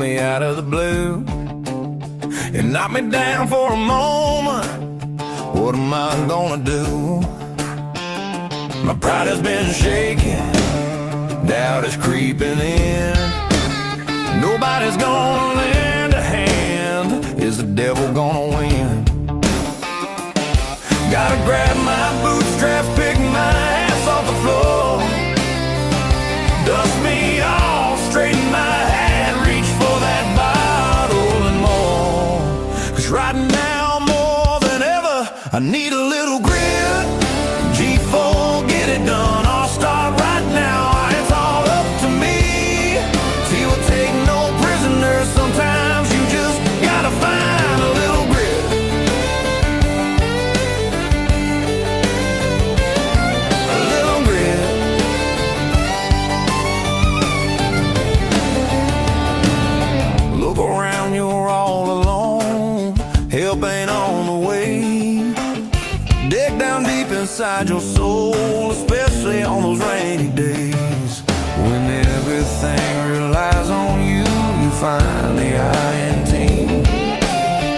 me out of the blue. It knocked me down for a moment. What am I gonna do? My pride has been shaken, doubt is creeping in. Nobody's gonna lend a hand. Is the devil gonna win? Gotta grab my bootstraps, pick my ass off the floor, dust me off, straighten my hat, reach for that bottle and more. 'Cause right now more than ever I need a little grit. G4, get it done, I'll start right now. It's all up to me. See, we'll take no prisoners. Sometimes you just gotta find a little grit. A little grit. Look around, you're all alone. Help ain't on the way. Dig down deep inside your soul, especially on those rainy days. When everything relies on you, you find the I in team.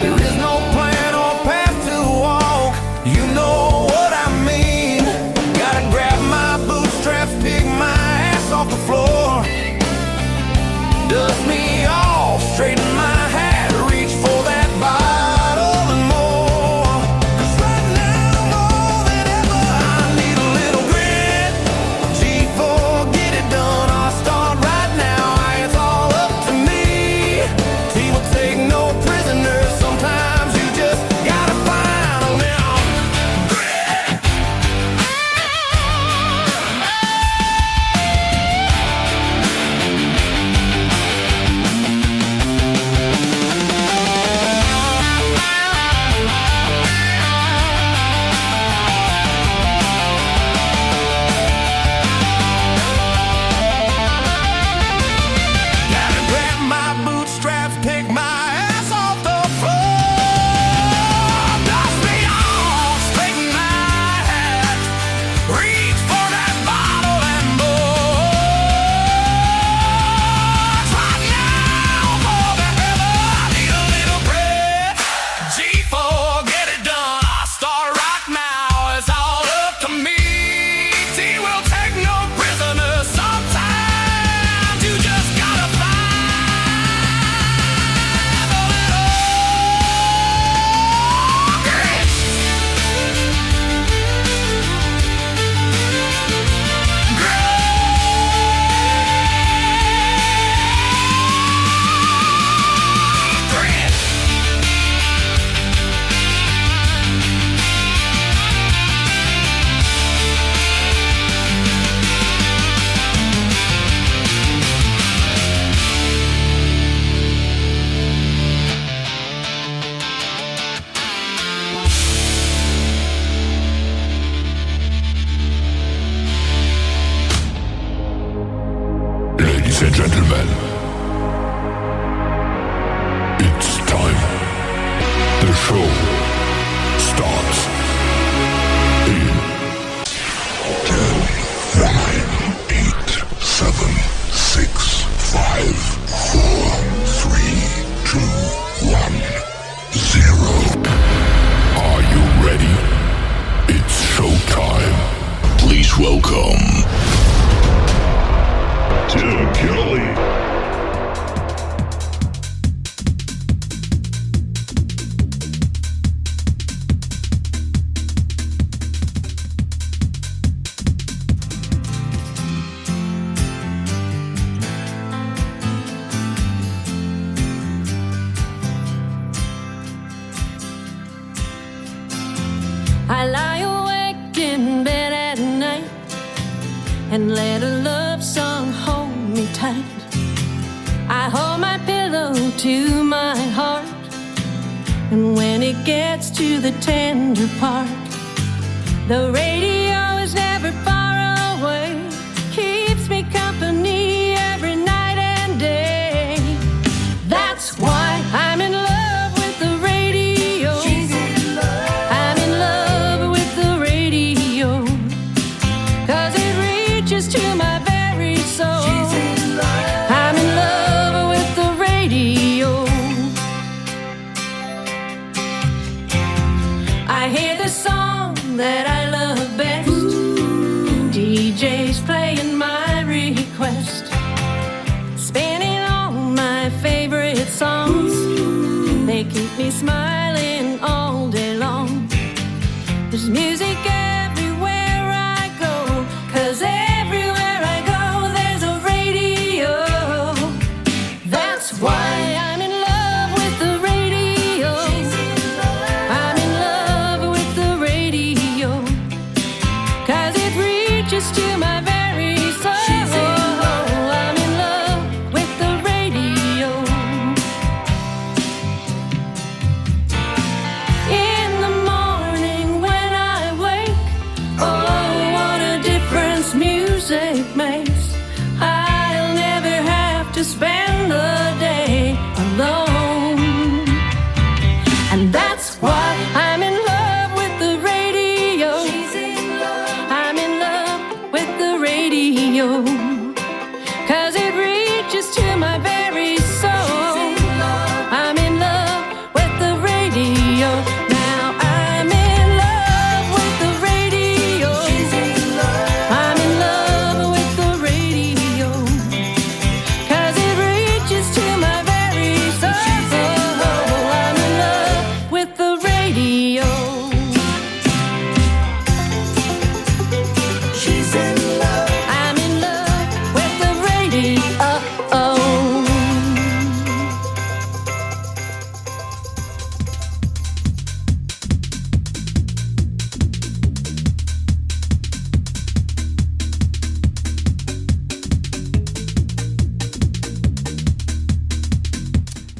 There is no plan or path to walk, you know what I mean. Gotta grab my bootstraps, pick my ass off the floor, dust me off, straighten my hat, reach for that bottle and more. 'Cause right now more than ever I need a little grit. G4, get it done, I'll start right now. It's all up to me. He will take no prisoners. Sometimes you just gotta find a little grit. Gotta grab my bootstraps, pick my ass off the floor, dust me off, straighten my hat, reach for that bottle and more. Right now, more than ever, I need a little grit. G4, get it done, I'll start right now. It's all up to me. T will take no prisoners. Sometimes you just gotta find a little grit. Grit. Ladies and gentlemen, it's time. The show starts in 10, 9, 8, 7, 6, 5, 4, 3, 2, 1, 0. Are you ready? It's showtime. Please welcome Tim Kelly. I lie awake in bed at night and let a love song hold me tight. I hold my pillow to my heart, and when it gets to the tender part, the radio is never far away, keeps me company every night and day. That's why I'm in love with the radio. I'm in love with the radio, 'cause it reaches to my very soul. I'm in love with the radio. I hear the song that I love best. DJ's playing my request, spinning all my favorite songs. They keep me smiling all day long. There's music everywhere I go, 'cause everywhere I go there's a radio. That's why I'm in love with the radio. I'm in love with the radio, 'cause it reaches to my very soul. I'm in love with the radio. In the morning when I wake, oh, what a difference music makes. I'll never have to spend the day alone. And that's why I'm in love with the radio. I'm in love with the radio, 'cause it reaches to my very soul. I'm in love with the radio. Now I'm in love with the radio. I'm in love with the radio, 'cause it reaches to my very soul. I'm in love with the radio. I'm in love with the radio.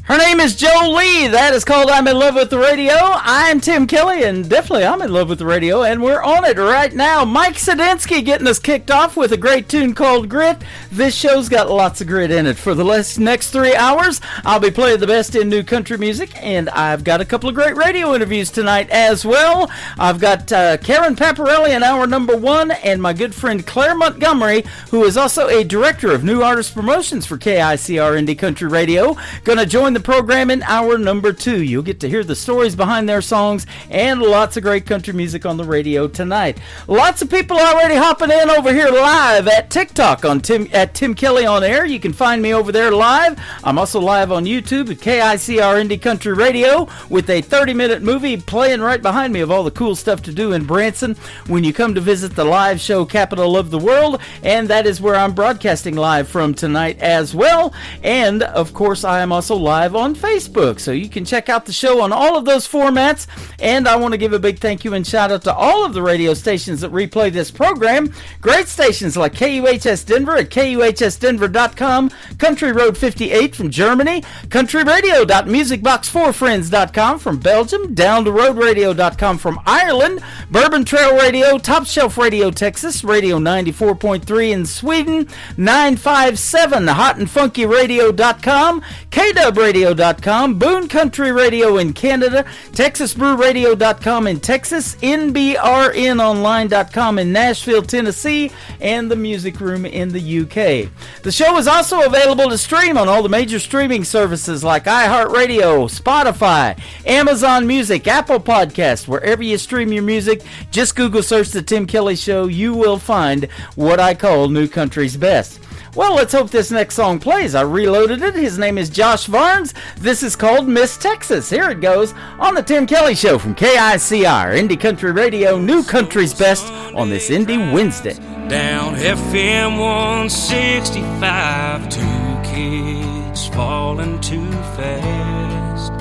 Her name is Jolie. That is called I'm in Love with the Radio. I'm Tim Kelly, and definitely I'm in love with the radio, and we're on it right now. Mike Sadinsky getting us kicked off with a great tune called Grit. This show's got lots of grit in it. For the next 3 hours, I'll be playing the best in new country music, and I've got a couple of great radio interviews tonight as well. I've got Karen Paparelli in hour number 1, and my good friend Claire Montgomery, who is also a director of new artist promotions for KICR Indie Country Radio, going to join the program in hour number 2. You'll get to hear the stories behind their songs and lots of great country music on the radio tonight. Lots of people already hopping in over here live at TikTok on Tim Kelly on Air. You can find me over there live. I'm also live on YouTube at KICR Indie Country Radio with a 30-minute movie playing right behind me of all the cool stuff to do in Branson when you come to visit the live show capital of the world, and that is where I'm broadcasting live from tonight as well. And of course I am also live on Facebook, so you can check out the show on all of those formats. And I want to give a big thank you and shout out to all of the radio stations that replay this program. Great stations like KUHS Denver at KUHSdenver.com, Country Road 58 from Germany, countryradio.musicbox4friends.com from Belgium, downtheroadradio.com from Ireland, Bourbon Trail Radio, Top Shelf Radio Texas, Radio 94.3 in Sweden, 957 hotandfunkyradio.com, KWradio.com, Boone Country Radio in Canada, TexasBrewRadio.com in Texas, NBRNonline.com in Nashville, Tennessee, and the Music Room in the UK. The show is also available to stream on all the major streaming services like iHeartRadio, Spotify, Amazon Music, Apple Podcasts, wherever you stream your music. Just Google search The Tim Kelly Show. You will find what I call New Country's Best. Well, let's hope this next song plays. I reloaded it. His name is Josh Varnes. This is called Miss Texas. Here it goes on the Tim Kelly Show from KICR, Indie Country Radio, New Country's Best on this Indie Wednesday. Down FM 165, 2 kids falling too fast.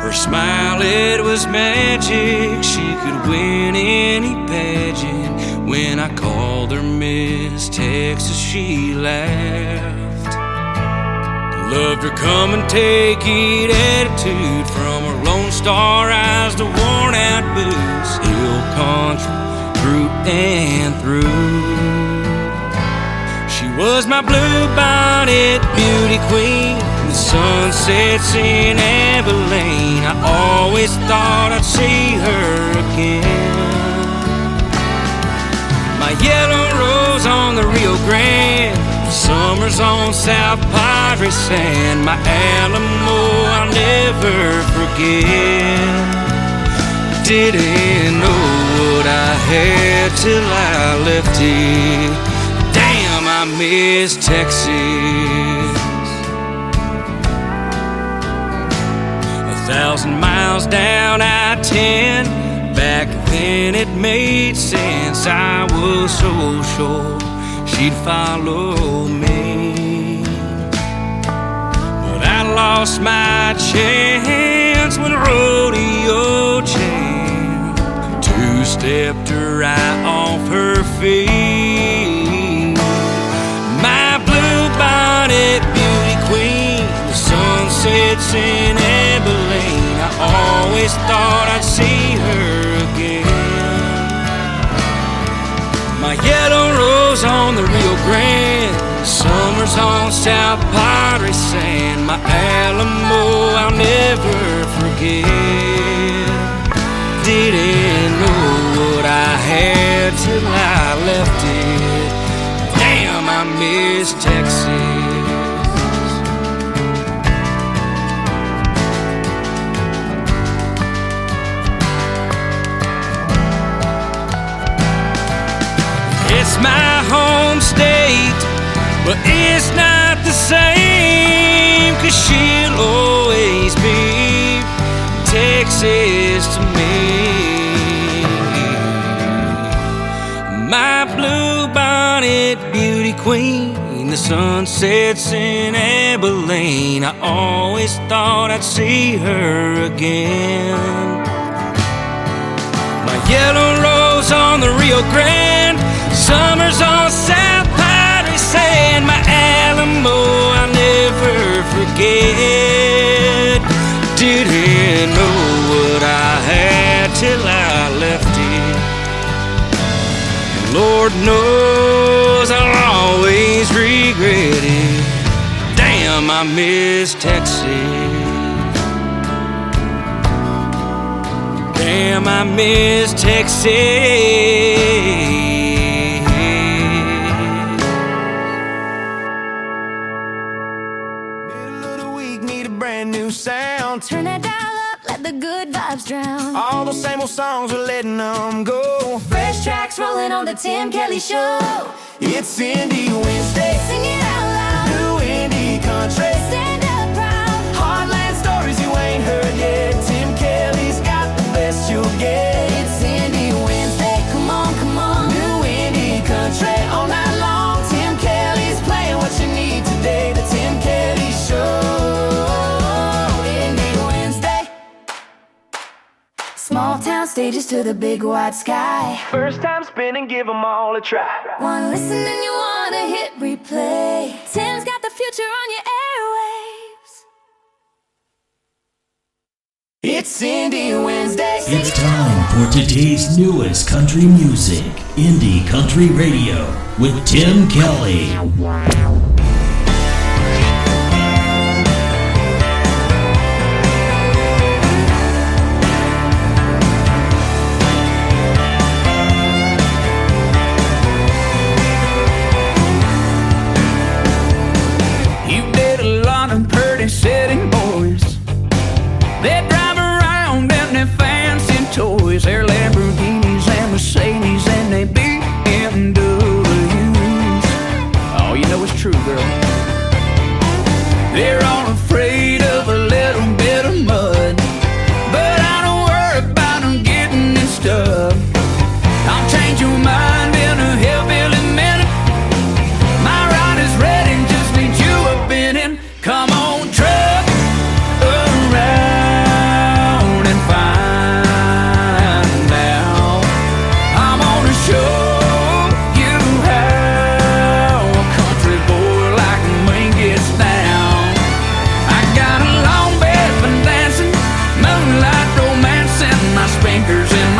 Her smile, it was magic. She could win any pageant. When I called her Miss Texas, she laughed. Loved her come and take it attitude, from her Lone Star eyes to worn out boots. Hill country through and through. She was my bluebonnet beauty queen. The sun sets in Abilene. I always thought I'd see her again. My yellow rose on the Rio Grande, summers on South Padre Sand. My Alamo I'll never forget. Didn't know what I had till I left it. Damn, I miss Texas. 1,000 miles down I-10. Back then it made sense. I was so sure she'd follow me, but I lost my chance when rodeo champ two-stepped her right off her feet. My blue-bonnet beauty queen, the sun sets in Abilene. I always thought I'd see her again. My yellow rose on the Rio Grande, summers on South Padre Sand. My Alamo I'll never forget. Didn't know what I had till I left it. Damn, I miss Texas. It's my home state, but it's not the same, 'cause she'll always be Texas to me. My blue-bonnet beauty queen, the sun sets in Abilene. I always thought I'd see her again. My yellow rose on the Rio Grande, summers on South Padre Sand. My Alamo I'll never forget. Didn't know what I had till I left it. And Lord knows I'll always regret it. Damn, I miss Texas. Damn, I miss Texas. New sound. Turn that dial up, let the good vibes drown. All those same old songs, we're letting them go. Fresh tracks rolling on the Tim Kelly Show. It's Indie Wednesday. Sing it out loud. New indie country. Stand up proud. Heartland stories you ain't heard yet. Tim Kelly's got the best you'll get. It's Indie Wednesday. Come on, come on. New indie country all night long. Tim Kelly's playing what you need today. The Tim Kelly Show. Small town stages to the big wide sky. First time spinning, give them all a try. One listen and you wanna hit replay. Tim's got the future on your airwaves. It's Indie Wednesday. It's time for today's newest country music, Indie Country Radio, with Tim Kelly. City boys, they drive around in their fancy toys, their Lamborghinis and Mercedes and they BMWs. Oh, you know it's true, girl. They're all afraid of a little bit of mud, but I don't worry about them getting this stuff. I'll change your mind in a hillbilly minute. My ride is ready, just need you up in it. Come on.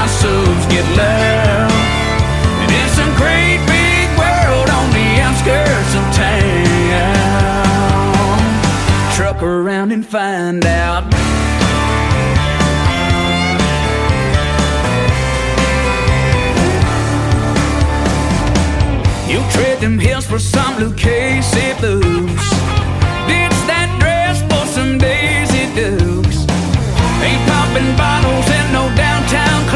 Subs get loud, and it's a great big world on the outskirts of town. Truck around and find out. You'll trade them hills for some Lucchese blues. Ditch that dress for some Daisy Dukes. Ain't popping bottles in no downtown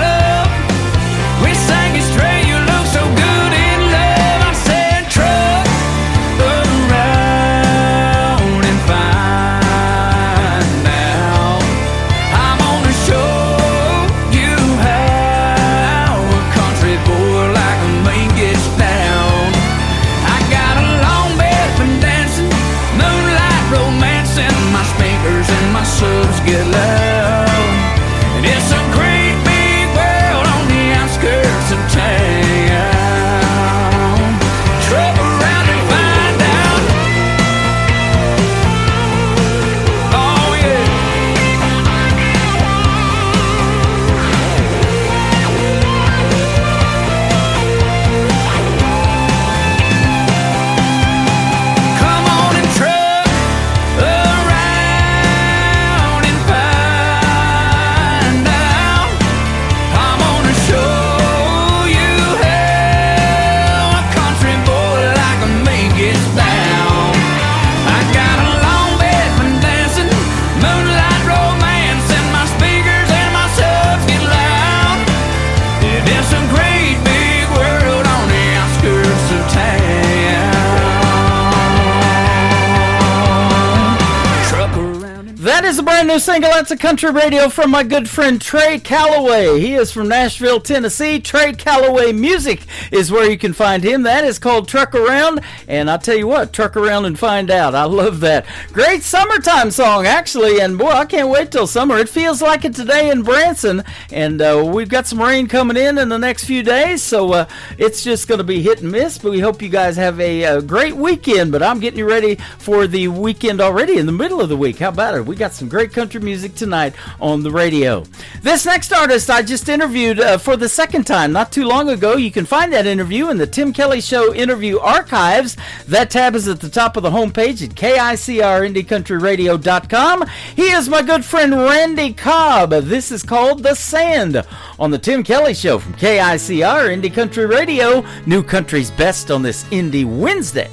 brand new single. That's a country radio from my good friend Trey Calloway. He is from Nashville, Tennessee. Trey Calloway Music is where you can find him. That is called Truck Around. And I'll tell you what, truck around and find out. I love that. Great summertime song, actually. And boy, I can't wait till summer. It feels like it today in Branson. And we've got some rain coming in the next few days. So it's just going to be hit and miss. But we hope you guys have a great weekend. But I'm getting you ready for the weekend already in the middle of the week. How about it? We got some great country music tonight on the radio. This next artist I just interviewed for the second time not too long ago. You can find that interview in the Tim Kelly Show interview archives. That tab is at the top of the homepage at KICRIndieCountryRadio.com. He is my good friend Randy Cobb. This is called The Sand on the Tim Kelly Show from KICR Indie Country Radio. New country's best on this Indie Wednesday.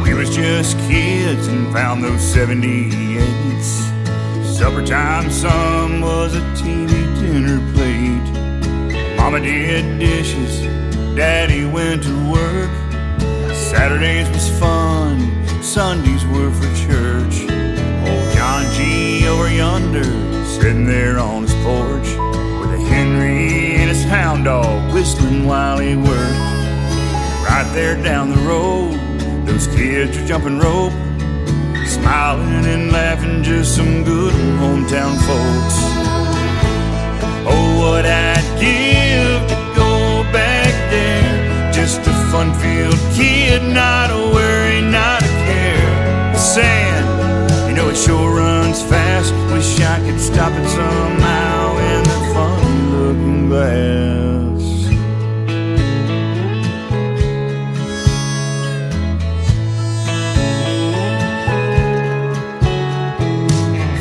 We was just kids and found those 78s. Supper time, some was a TV dinner plate. Mama did dishes, Daddy went to work. Saturdays was fun, Sundays were for church. Old John G. over yonder, sitting there on his porch, with a Henry and his hound dog whistling while he worked. Right there down the road, those kids are jumping rope, smiling and laughing, just some good hometown folks. Oh, what I'd give to go back there, just a fun-filled kid, not a worry, not a care. The sand, you know it sure runs fast, wish I could stop it somehow in the funny-looking glass.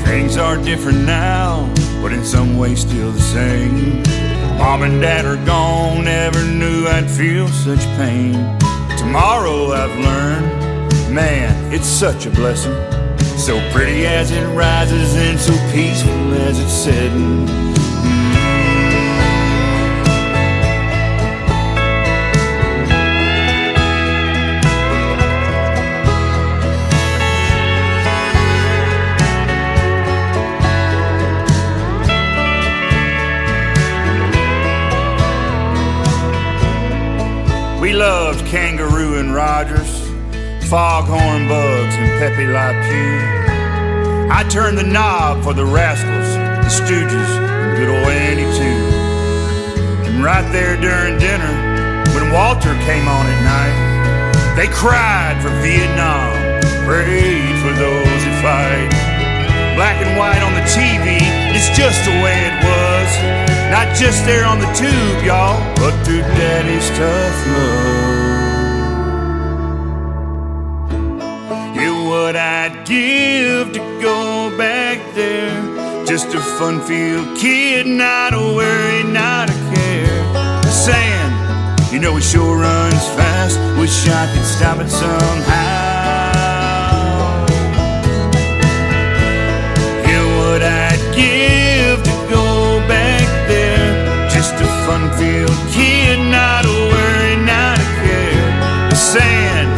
Things are different now, but in some ways still the same. Mom and Dad are gone, never knew I'd feel such pain. Tomorrow I've learned, man, it's such a blessing. So pretty as it rises and so peaceful as it's setting. We loved Kangaroo and Rogers, Foghorn Bugs and Pepe Le Pew. I turned the knob for the Rascals, the Stooges, and good old Andy too. And right there during dinner, when Walter came on at night, they cried for Vietnam, prayed for those that fight. Black and white on the TV, it's just the way it was. Not just there on the tube, y'all, but through Daddy's tough love. Yeah, what I'd give to go back there, just a fun-filled kid, not a worry, not a care. The sand, you know it sure runs fast, wish I could stop it somehow. Yeah, what I'd give to go back there, just a fun-filled kid, not a worry, not a care. The sand,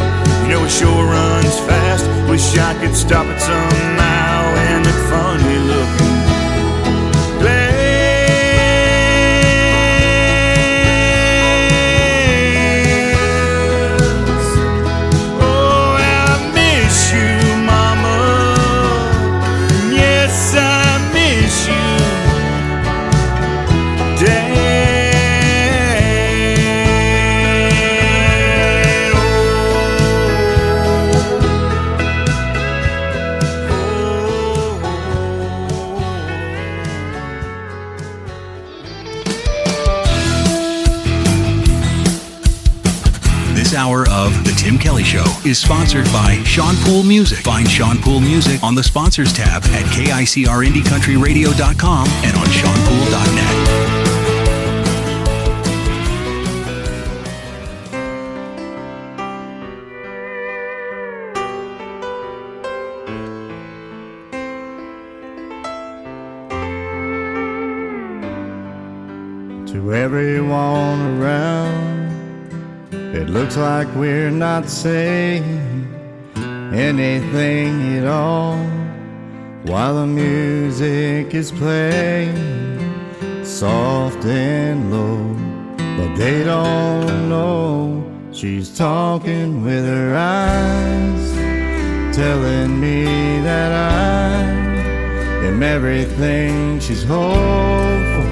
you know it sure runs fast, wish I could stop it somehow in that funny-looking glass. Oh, I miss you, Mama. Yes, I miss you, Dad. This hour of The Tim Kelly Show is sponsored by Sean Poole Music. Find Sean Poole Music on the Sponsors tab at KICRIndieCountryRadio.com and on SeanPoole.net. To everyone around, it looks like we're not safe. anything at all, while the music is playing soft and low. But they don't know she's talking with her eyes, telling me that I am everything she's hoped for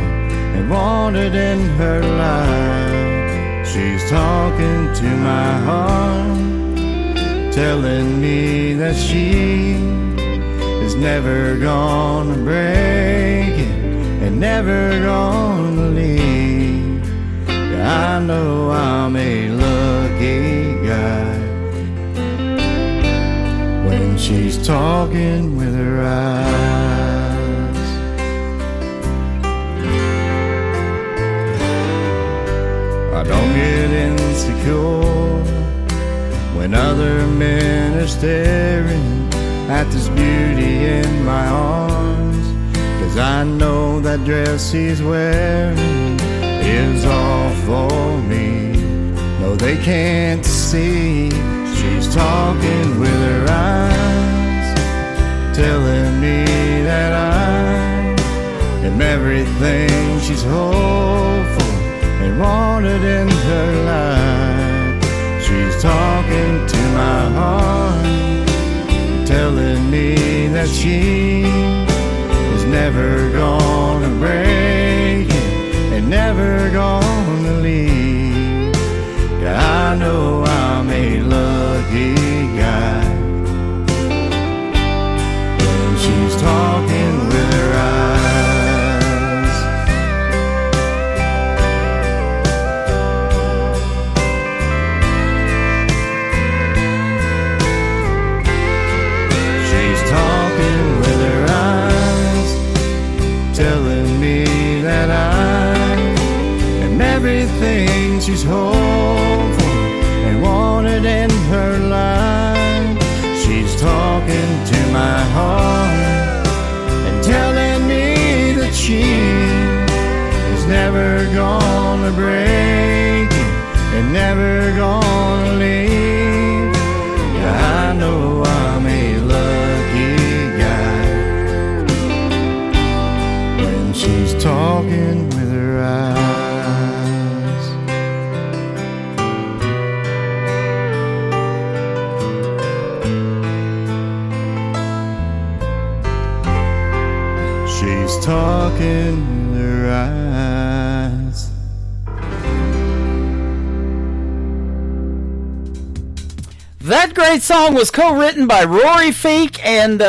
and wanted in her life. She's talking to my heart, telling me that she is never gonna break it and never gonna leave. Yeah, I know I'm a lucky guy when she's talking with her eyes. I don't get insecure when other men are staring at this beauty in my arms, 'cause I know that dress he's wearing is all for me. No, they can't see she's talking with her eyes, telling me that I am everything she's hoped for and wanted in her life. She's talking to my heart, telling me that she is never gonna break it and never gonna leave. Yeah, I know I'm a lucky guy when she's talking with her eyes. She's talking with her eyes, telling me that I am everything she's hoped for and wanted in her life. She's talking to my heart and telling me that she is never gonna break it and never gonna leave. Yeah, I know I'm a lucky guy when she's talking with her eyes. She's talking with her eyes. That great song was co-written by Rory Feek and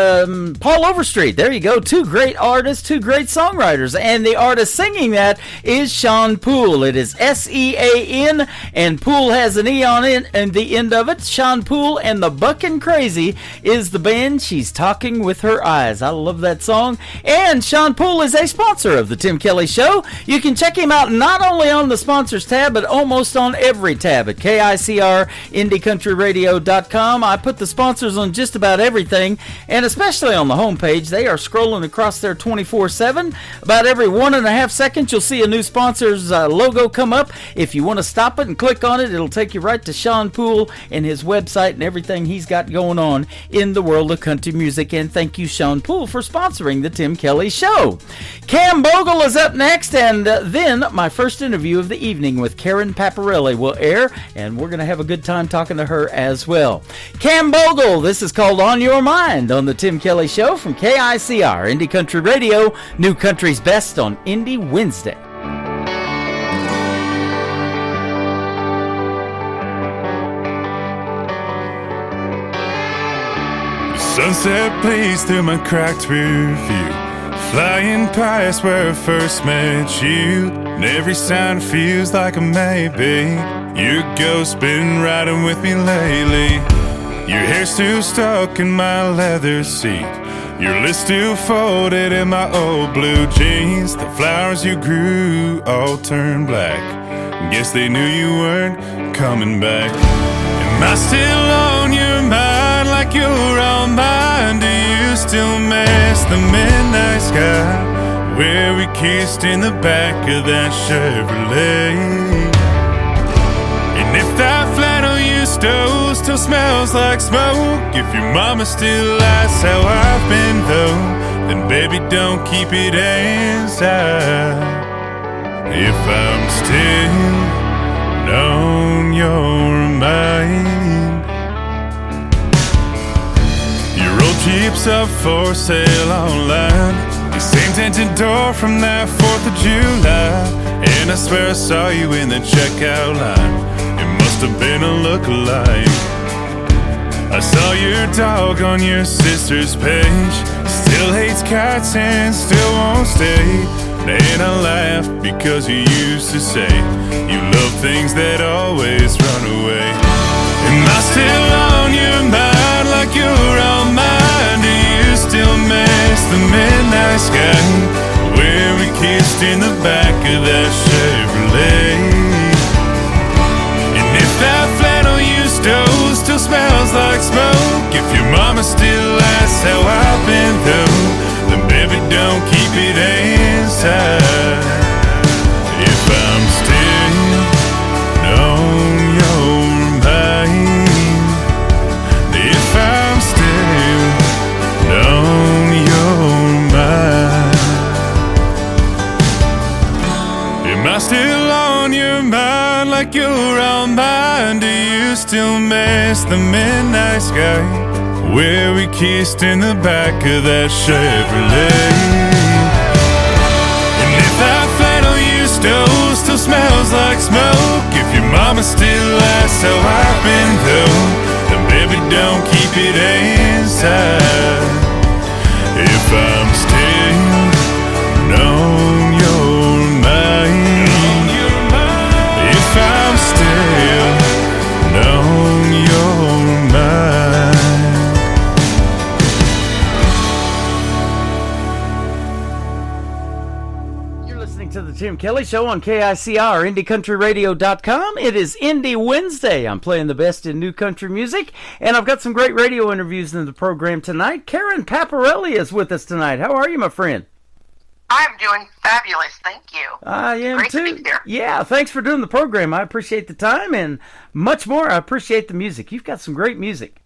Paul Overstreet. There you go. Two great artists, two great songwriters. And the artist singing that is Sean Poole. It is S-E-A-N, and Poole has an E on it and the end of it. Sean Poole and the Buckin' Crazy is the band. She's talking with her eyes. I love that song. And Sean Poole is a sponsor of the Tim Kelly Show. You can check him out not only on the sponsors tab, but almost on every tab at KICR Indie Country Radio. I put the sponsors on just about everything, and especially on the homepage. They are scrolling across there 24/7. About every 1.5 seconds, you'll see a new sponsor's logo come up. If you want to stop it and click on it, it'll take you right to Sean Poole and his website and everything he's got going on in the world of country music. And thank you, Sean Poole, for sponsoring the Tim Kelly Show. Cam Bogle is up next, and then my first interview of the evening with Karen Paparelli will air, and we're going to have a good time talking to her as well. Cam Bogle, this is called On Your Mind on the Tim Kelly Show from KICR Indie Country Radio, New Country's Best on Indie Wednesday. Sunset plays through my cracked rear view, flying past where I first met you, and every sound feels like a maybe. Your ghost's been riding with me lately. Your hair's still stuck in my leather seat, your list still folded in my old blue jeans. The flowers you grew all turned black, guess they knew you weren't coming back. Am I still on your mind like you're on mine? Do you still miss the midnight sky where we kissed in the back of that Chevrolet? And if that flannel you stole still smells like smoke, if your mama still asks how I've been though, then baby don't keep it inside. If I'm still on your mind, your old Jeep's up for sale online, the same tinted door from that 4th of July. And I swear I saw you in the checkout line. It must have been a look-alike. I saw your dog on your sister's page. Still hates cats and still won't stay. And I laugh because you used to say you love things that always run away. Am I still on your mind like you're on mine? Do you still miss the midnight sky where we kissed in the back of that Chevrolet? And if that flannel you stole still smells like smoke, if your mama still asks how I've been though, then baby don't keep it inside. If I'm still on your mind, if I'm still on your mind, am I still on your mind like you're on mine? Do you still miss the midnight sky where we kissed in the back of that Chevrolet? And if that flannel you stole still smells like smoke, if your mama still asks how I've been though, then baby don't keep it inside. If I'm still on your mind, if I'm still on your mind. To the Tim Kelly Show on KICR, IndieCountryRadio.com. It is Indie Wednesday. I'm playing the best in new country music, and I've got some great radio interviews in the program tonight. Karen Paparelli is with us tonight. How are you, my friend? I'm doing fabulous, thank you. I am Great too. to be here. Yeah, thanks for doing the program. I appreciate the time, and much more, I appreciate the music. You've got some great music.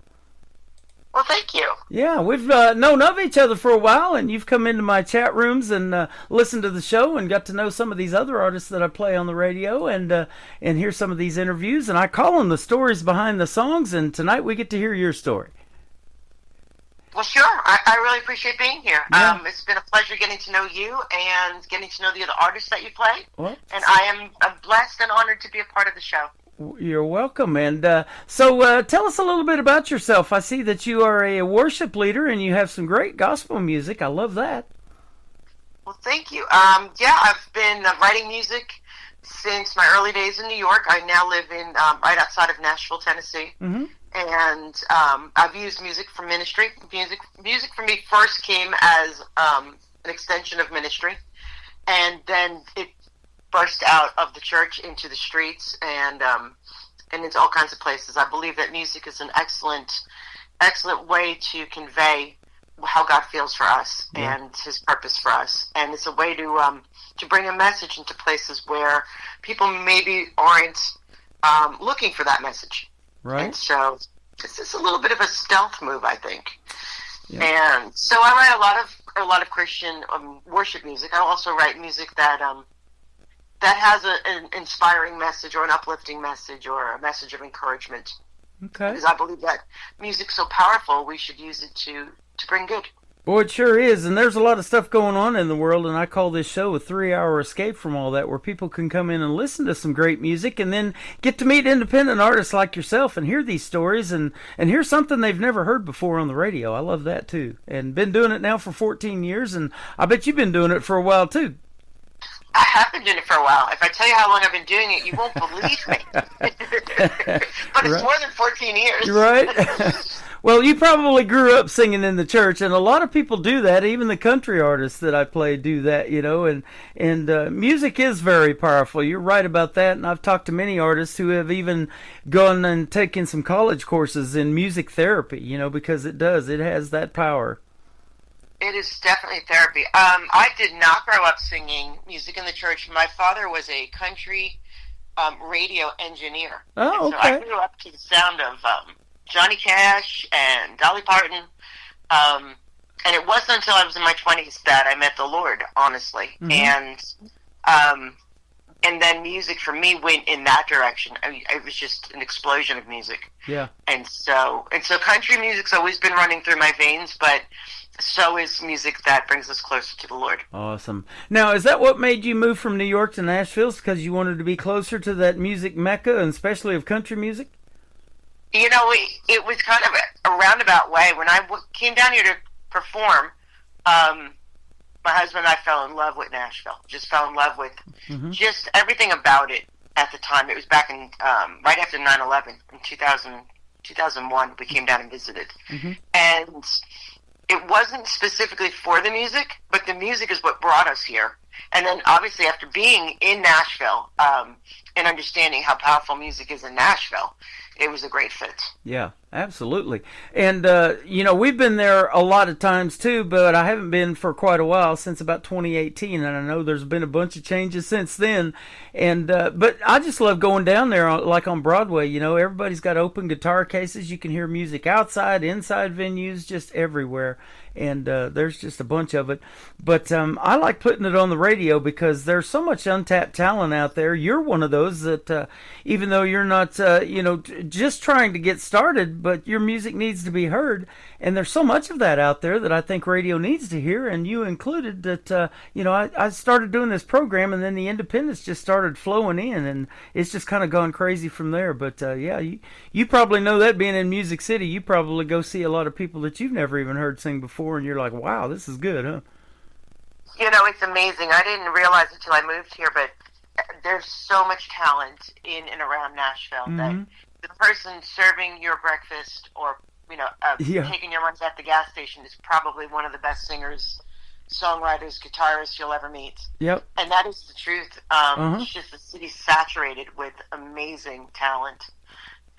Well, thank you. Yeah, we've known of each other for a while, and you've come into my chat rooms and listened to the show and got to know some of these other artists that I play on the radio and hear some of these interviews. And I call them the stories behind the songs, and tonight we get to hear your story. Well, sure. I really appreciate being here. Yeah. It's been a pleasure getting to know you and getting to know the other artists that you play. What? And I am blessed and honored to be a part of the show. You're welcome. And so tell us a little bit about yourself. I see that you are a worship leader and you have some great gospel music. I love that. Well, thank you. Yeah, I've been writing music since my early days in New York. I now live in right outside of Nashville, Tennessee. Mm-hmm. And I've used music for ministry. Music for me first came as an extension of ministry. And then it burst out of the church into the streets and into all kinds of places. I believe that music is an excellent way to convey how God feels for us and His purpose for us, and it's a way to bring a message into places where people maybe aren't looking for that message. Right. And so it's just a little bit of a stealth move, I think. Yeah. And so I write a lot of Christian worship music. I also write music that has an inspiring message or an uplifting message or a message of encouragement. Okay. Because I believe that music's so powerful, we should use it to bring good. Boy, it sure is. And there's a lot of stuff going on in the world, and I call this show a 3-hour escape from all that, where people can come in and listen to some great music and then get to meet independent artists like yourself and hear these stories and hear something they've never heard before on the radio. I love that, too. And been doing it now for 14 years, and I bet you've been doing it for a while, too. I have been doing it for a while. If I tell you how long I've been doing it, you won't believe me. But it's more than 14 years. Right? Well, you probably grew up singing in the church, and a lot of people do that. Even the country artists that I play do that, you know, and music is very powerful. You're right about that, and I've talked to many artists who have even gone and taken some college courses in music therapy, you know, because it has that power. It is definitely therapy. I did not grow up singing music in the church. My father was a country radio engineer. Oh, and so I okay. grew up to the sound of Johnny Cash and Dolly Parton. And it wasn't until I was in my 20s that I met the Lord, honestly. And then music for me went in that direction. I mean, it was just an explosion of music. Yeah. And so country music's always been running through my veins, but so is music that brings us closer to the Lord. Awesome. Now, is that what made you move from New York to Nashville? Because you wanted to be closer to that music mecca, and especially of country music? You know, it was kind of a roundabout way. When I came down here to perform, my husband and I fell in love with Nashville. Just fell in love with just everything about it at the time. It was back in right after 9/11 in 2001. We came down and visited, and it wasn't specifically for the music, but the music is what brought us here. And then, obviously, after being in Nashville and understanding how powerful music is in Nashville, it was a great fit. Yeah, absolutely. And, you know, we've been there a lot of times, too, but I haven't been for quite a while, since about 2018, and I know there's been a bunch of changes since then. And but I just love going down there, like on Broadway. You know, everybody's got open guitar cases. You can hear music outside, inside venues, just everywhere. And there's just a bunch of it. But I like putting it on the radio because there's so much untapped talent out there. You're one of those that, even though you're not, you know, just trying to get started, but your music needs to be heard. And there's so much of that out there that I think radio needs to hear, and you included that. You know, I started doing this program, and then the independents just started flowing in, and it's just kind of gone crazy from there. But yeah, you probably know that, being in Music City, you probably go see a lot of people that you've never even heard sing before, and you're like, wow, this is good, huh? You know, it's amazing. I didn't realize it until I moved here, but there's so much talent in and around Nashville that the person serving your breakfast or, you know, taking your runs at the gas station is probably one of the best singers, songwriters, guitarists you'll ever meet. Yep. And that is the truth. It's just the city's saturated with amazing talent.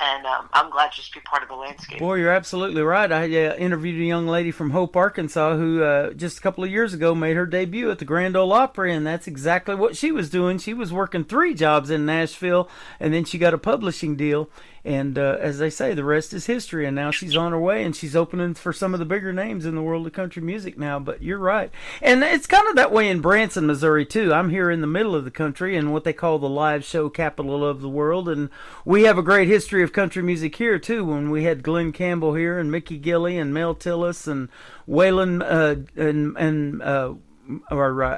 And I'm glad to just be part of the landscape. Boy, you're absolutely right. I interviewed a young lady from Hope, Arkansas, who just a couple of years ago made her debut at the Grand Ole Opry, and that's exactly what she was doing. She was working 3 jobs in Nashville, and then she got a publishing deal. And as they say, the rest is history. And now she's on her way, and she's opening for some of the bigger names in the world of country music now. But you're right. And it's kind of that way in Branson, Missouri, too. I'm here in the middle of the country in what they call the live show capital of the world. And we have a great history of country music here, too, when we had Glenn Campbell here and Mickey Gilley and Mel Tillis and Waylon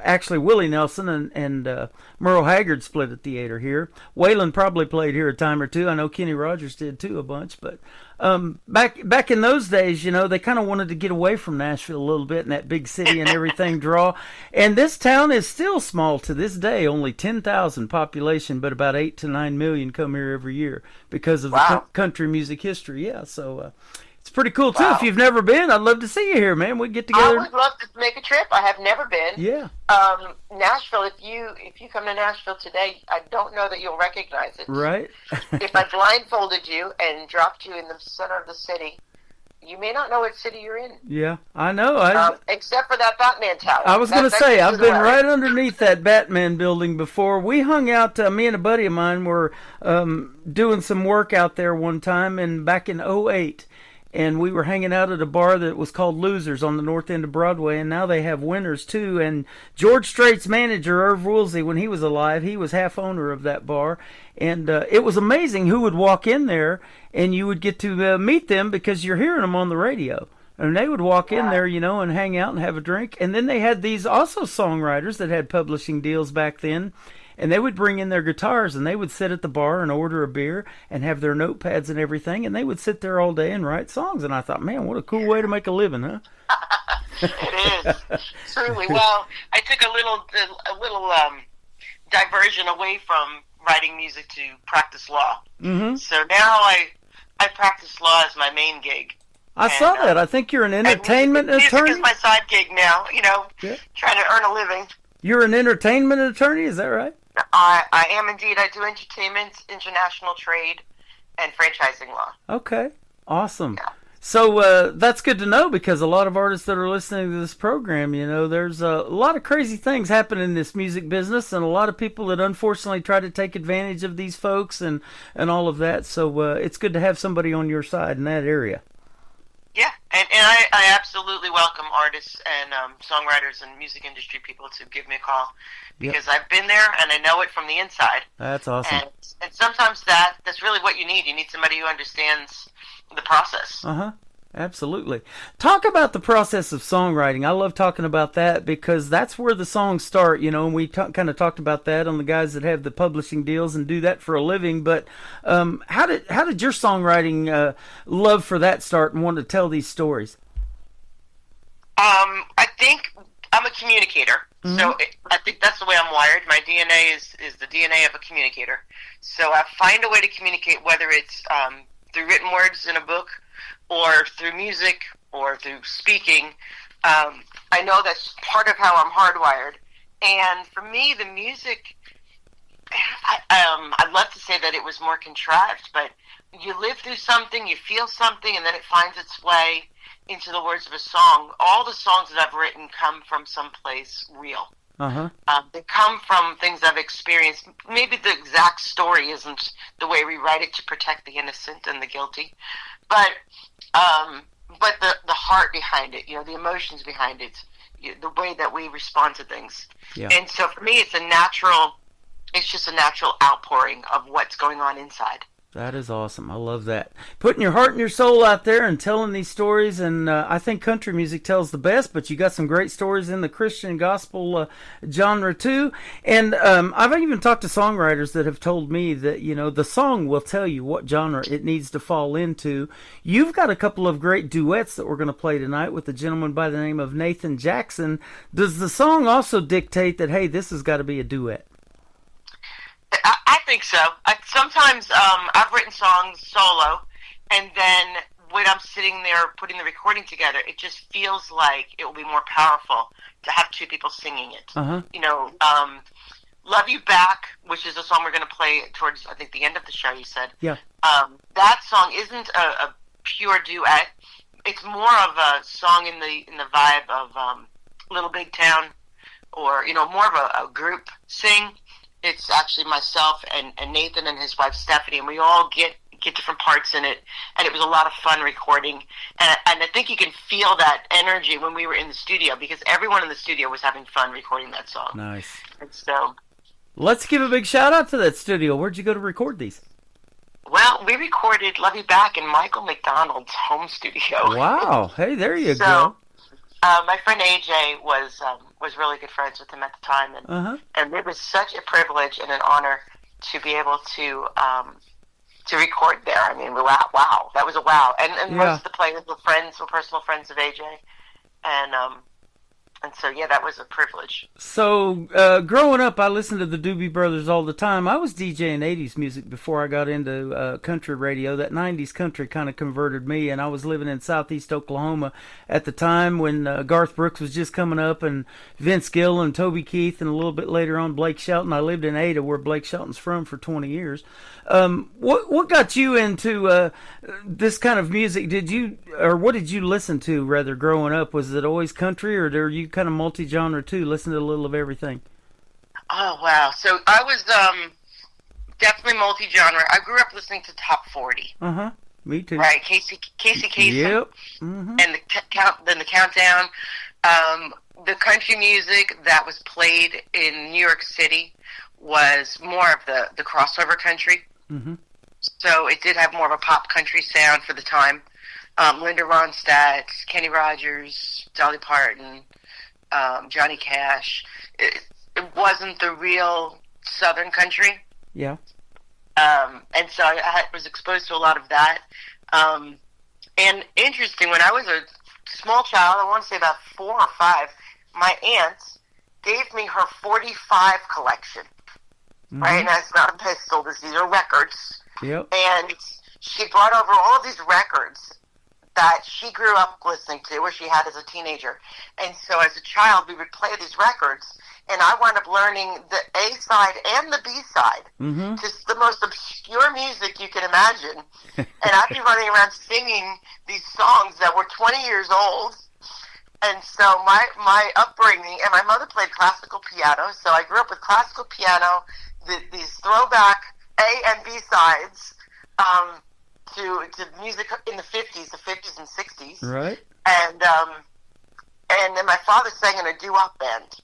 actually Willie Nelson and Merle Haggard split a theater here. Waylon probably played here a time or two. I know Kenny Rogers did too, a bunch. But back in those days, you know, they kind of wanted to get away from Nashville a little bit and that big city and everything draw. And this town is still small to this day, only 10,000 population, but about 8 to 9 million come here every year because of the country music history. Yeah, so it's pretty cool, too. If you've never been, I'd love to see you here, man. We'd get together. I would love to make a trip. I have never been. Yeah. Nashville, if you come to Nashville today, I don't know that you'll recognize it. Right. If I blindfolded you and dropped you in the center of the city, you may not know what city you're in. Yeah, I know. Except for that Batman Tower. I was going to say, I've been right underneath that Batman building before. We hung out, me and a buddy of mine were doing some work out there one time, and back in 2008. And we were hanging out at a bar that was called Losers on the north end of Broadway, and now they have Winners too. And George Strait's manager, Irv Woolsey, when he was alive, he was half owner of that bar. And it was amazing who would walk in there, and you would get to meet them because you're hearing them on the radio. And they would walk in there, you know, and hang out and have a drink. And then they had these also songwriters that had publishing deals back then. And they would bring in their guitars, and they would sit at the bar and order a beer and have their notepads and everything, and they would sit there all day and write songs. And I thought, man, what a cool way to make a living, huh? It is, truly. Well, I took a little diversion away from writing music to practice law. Mm-hmm. So now I practice law as my main gig. I saw that. I think you're an entertainment attorney. Music is my side gig now, you know, trying to earn a living. You're an entertainment attorney, is that right? I am indeed. I do entertainment, international trade, and franchising law. Okay, awesome. Yeah. So that's good to know, because a lot of artists that are listening to this program, there's a lot of crazy things happening in this music business, and a lot of people that unfortunately try to take advantage of these folks and all of that. So it's good to have somebody on your side in that area. Yeah, and I absolutely welcome artists and songwriters and music industry people to give me a call, because I've been there and I know it from the inside. That's awesome. And sometimes that's really what you need. You need somebody who understands the process. Absolutely. Talk about the process of songwriting. I love talking about that, because that's where the songs start, and we kind of talked about that on the guys that have the publishing deals and do that for a living. But how did your songwriting love for that start and want to tell these stories? I think I'm a communicator. So I think that's the way I'm wired. My DNA is the DNA of a communicator. So I find a way to communicate, whether it's through written words in a book, or through music, or through speaking. I know that's part of how I'm hardwired. And for me, the music, I'd love to say that it was more contrived, but you live through something, you feel something, and then it finds its way into the words of a song. All the songs that I've written come from someplace real. They come from things I've experienced. Maybe the exact story isn't the way we write it to protect the innocent and the guilty, but the heart behind it, the emotions behind it, the way that we respond to things. And so for me, it's just a natural outpouring of what's going on inside. That is awesome. I love that. Putting your heart and your soul out there and telling these stories. And I think country music tells the best, but you got some great stories in the Christian gospel genre too. And I've even talked to songwriters that have told me that, the song will tell you what genre it needs to fall into. You've got a couple of great duets that we're going to play tonight with a gentleman by the name of Nathan Jackson. Does the song also dictate that, hey, this has got to be a duet? I think so. Sometimes I've written songs solo, and then when I'm sitting there putting the recording together, it just feels like it will be more powerful to have two people singing it. Love You Back, which is a song we're going to play towards, I think, the end of the show, you said. Yeah. That song isn't a pure duet. It's more of a song in the vibe of Little Big Town, or, more of a group sing. It's actually myself and Nathan and his wife Stephanie, and we all get different parts in it, and it was a lot of fun recording. And I think you can feel that energy when we were in the studio, because everyone in the studio was having fun recording that song. Nice. And so, let's give a big shout out to that studio. Where'd you go to record these? Well, we recorded Love You Back in Michael McDonald's home studio. Wow. Hey, there you go. My friend AJ was really good friends with him at the time, and it was such a privilege and an honor to be able to record there. I mean, wow, that was a wow. And most of the players were personal friends of AJ, and so that was a privilege. So growing up, I listened to the Doobie Brothers all the time. I was DJing 80s music before I got into country radio. That 90s country kind of converted me, and I was living in southeast Oklahoma at the time when Garth Brooks was just coming up, and Vince Gill and Toby Keith, and a little bit later on Blake Shelton. I lived in Ada, where Blake Shelton's from, for 20 years. What got you into this kind of music? What did you listen to rather growing up? Was it always country, or are you kind of multi-genre too, listen to a little of everything? Oh, wow. So I was definitely multi-genre. I grew up listening to Top 40. Me too. Right, Casey Kasem. Yep. And the Countdown. The country music that was played in New York City was more of the crossover country. So it did have more of a pop country sound for the time. Linda Ronstadt, Kenny Rogers, Dolly Parton, Johnny Cash. It wasn't the real Southern country. Yeah. And so I was exposed to a lot of that. And interesting, when I was a small child, I want to say about 4 or 5, my aunt gave me her 45 collection. Right? And that's not a pistol. These are records. Yep. And she brought over all of these records that she grew up listening to, or she had as a teenager. And so as a child, we would play these records, and I wound up learning the A side and the B side. Just the most obscure music you can imagine. And I'd be running around singing these songs that were 20 years old. And so my upbringing, and my mother played classical piano, so I grew up with classical piano, these throwback A and B sides to music in the 50s and 60s. Right. And then my father sang in a doo-wop band.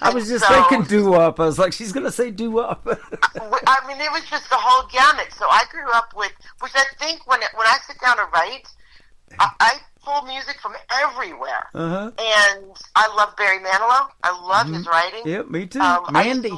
I was just thinking doo-wop. I was like, she's going to say doo-wop. I mean, it was just the whole gamut. So I grew up with, which I think when I sit down to write, I pull music from everywhere. And I love Barry Manilow. I love his writing. Yep, me too. Mandy.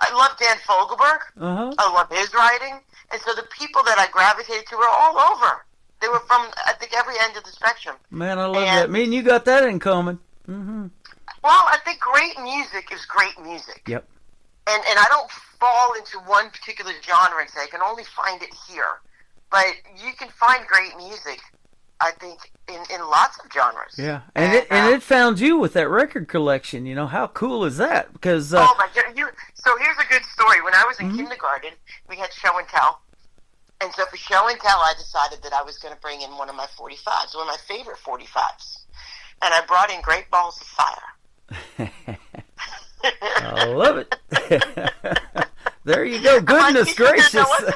I love Dan Fogelberg. I love his writing. And so the people that I gravitated to were all over. They were from, I think, every end of the spectrum. Man, I love that. Me and you got that in common. Well, I think great music is great music. Yep. And I don't fall into one particular genre and say I can only find it here. But you can find great music, I think, in lots of genres. Yeah, and it found you with that record collection. You know, how cool is that? Because oh my God! So here's a good story. When I was in kindergarten, we had show and tell, and so for show and tell, I decided that I was going to bring in one of my 45s, one of my favorite 45s, and I brought in Great Balls of Fire. I love it. There you go. Goodness gracious. Goodness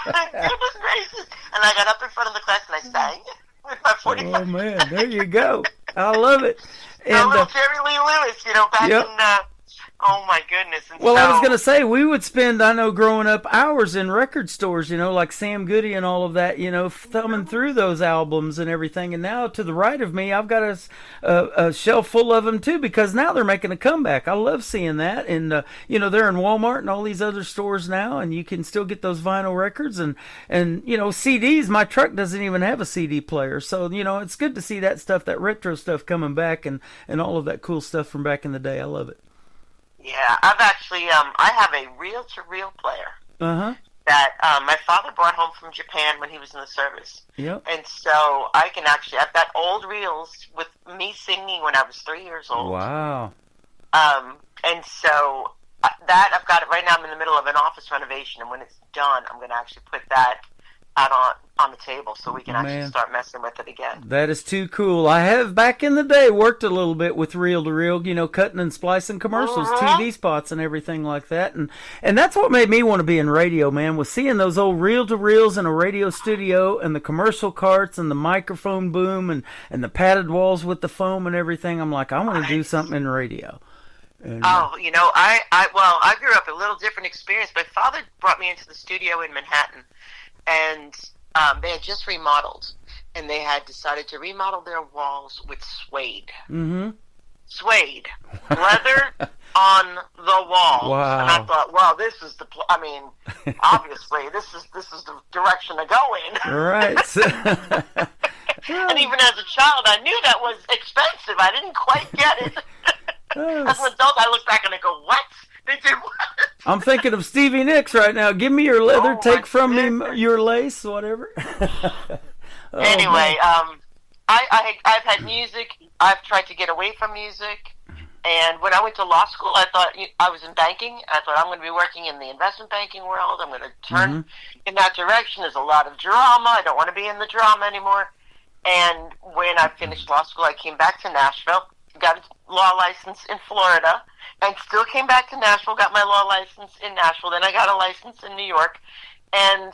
gracious. And I got up in front of the class and I sang with my 45. Oh, man. There you go. I love it. And little Jerry Lee Lewis, back in... oh, my goodness. And well, I was going to say, we would spend, I know, growing up, hours in record stores, like Sam Goody and all of that, thumbing through those albums and everything. And now, to the right of me, I've got a shelf full of them, too, because now they're making a comeback. I love seeing that. And, they're in Walmart and all these other stores now, and you can still get those vinyl records. And CDs, my truck doesn't even have a CD player. So, it's good to see that stuff, that retro stuff coming back and all of that cool stuff from back in the day. I love it. Yeah, I've actually, I have a reel-to-reel player that my father brought home from Japan when he was in the service. Yep. And so I can actually, I've got old reels with me singing when I was 3 years old. Wow. And so that, I've got it right now. I'm in the middle of an office renovation, and when it's done, I'm going to actually put that out on the table so we can actually start messing with it again. That is too cool. I have back in the day worked a little bit with reel-to-reel, cutting and splicing commercials, TV spots and everything like that. And that's what made me want to be in radio, man, was seeing those old reel-to-reels in a radio studio and the commercial carts and the microphone boom and the padded walls with the foam and everything. I'm like, I want to do something in radio. And, I grew up a little different experience. My father brought me into the studio in Manhattan, and they had just remodeled, and they had decided to remodel their walls with suede. Suede. Leather on the walls. Wow. And I thought, well, this is obviously, this is the direction to go in. Right. And even as a child, I knew that was expensive. I didn't quite get it. As an adult, I look back and I go, what? They did what? I'm thinking of Stevie Nicks right now. Give me your leather, take from me your lace, whatever. Anyway, I've had music. I've tried to get away from music. And when I went to law school, I thought I was in banking. I thought I'm going to be working in the investment banking world. I'm going to turn in that direction. There's a lot of drama. I don't want to be in the drama anymore. And when I finished law school, I came back to Nashville, got a law license in Florida, and still came back to Nashville, got my law license in Nashville. Then I got a license in New York. And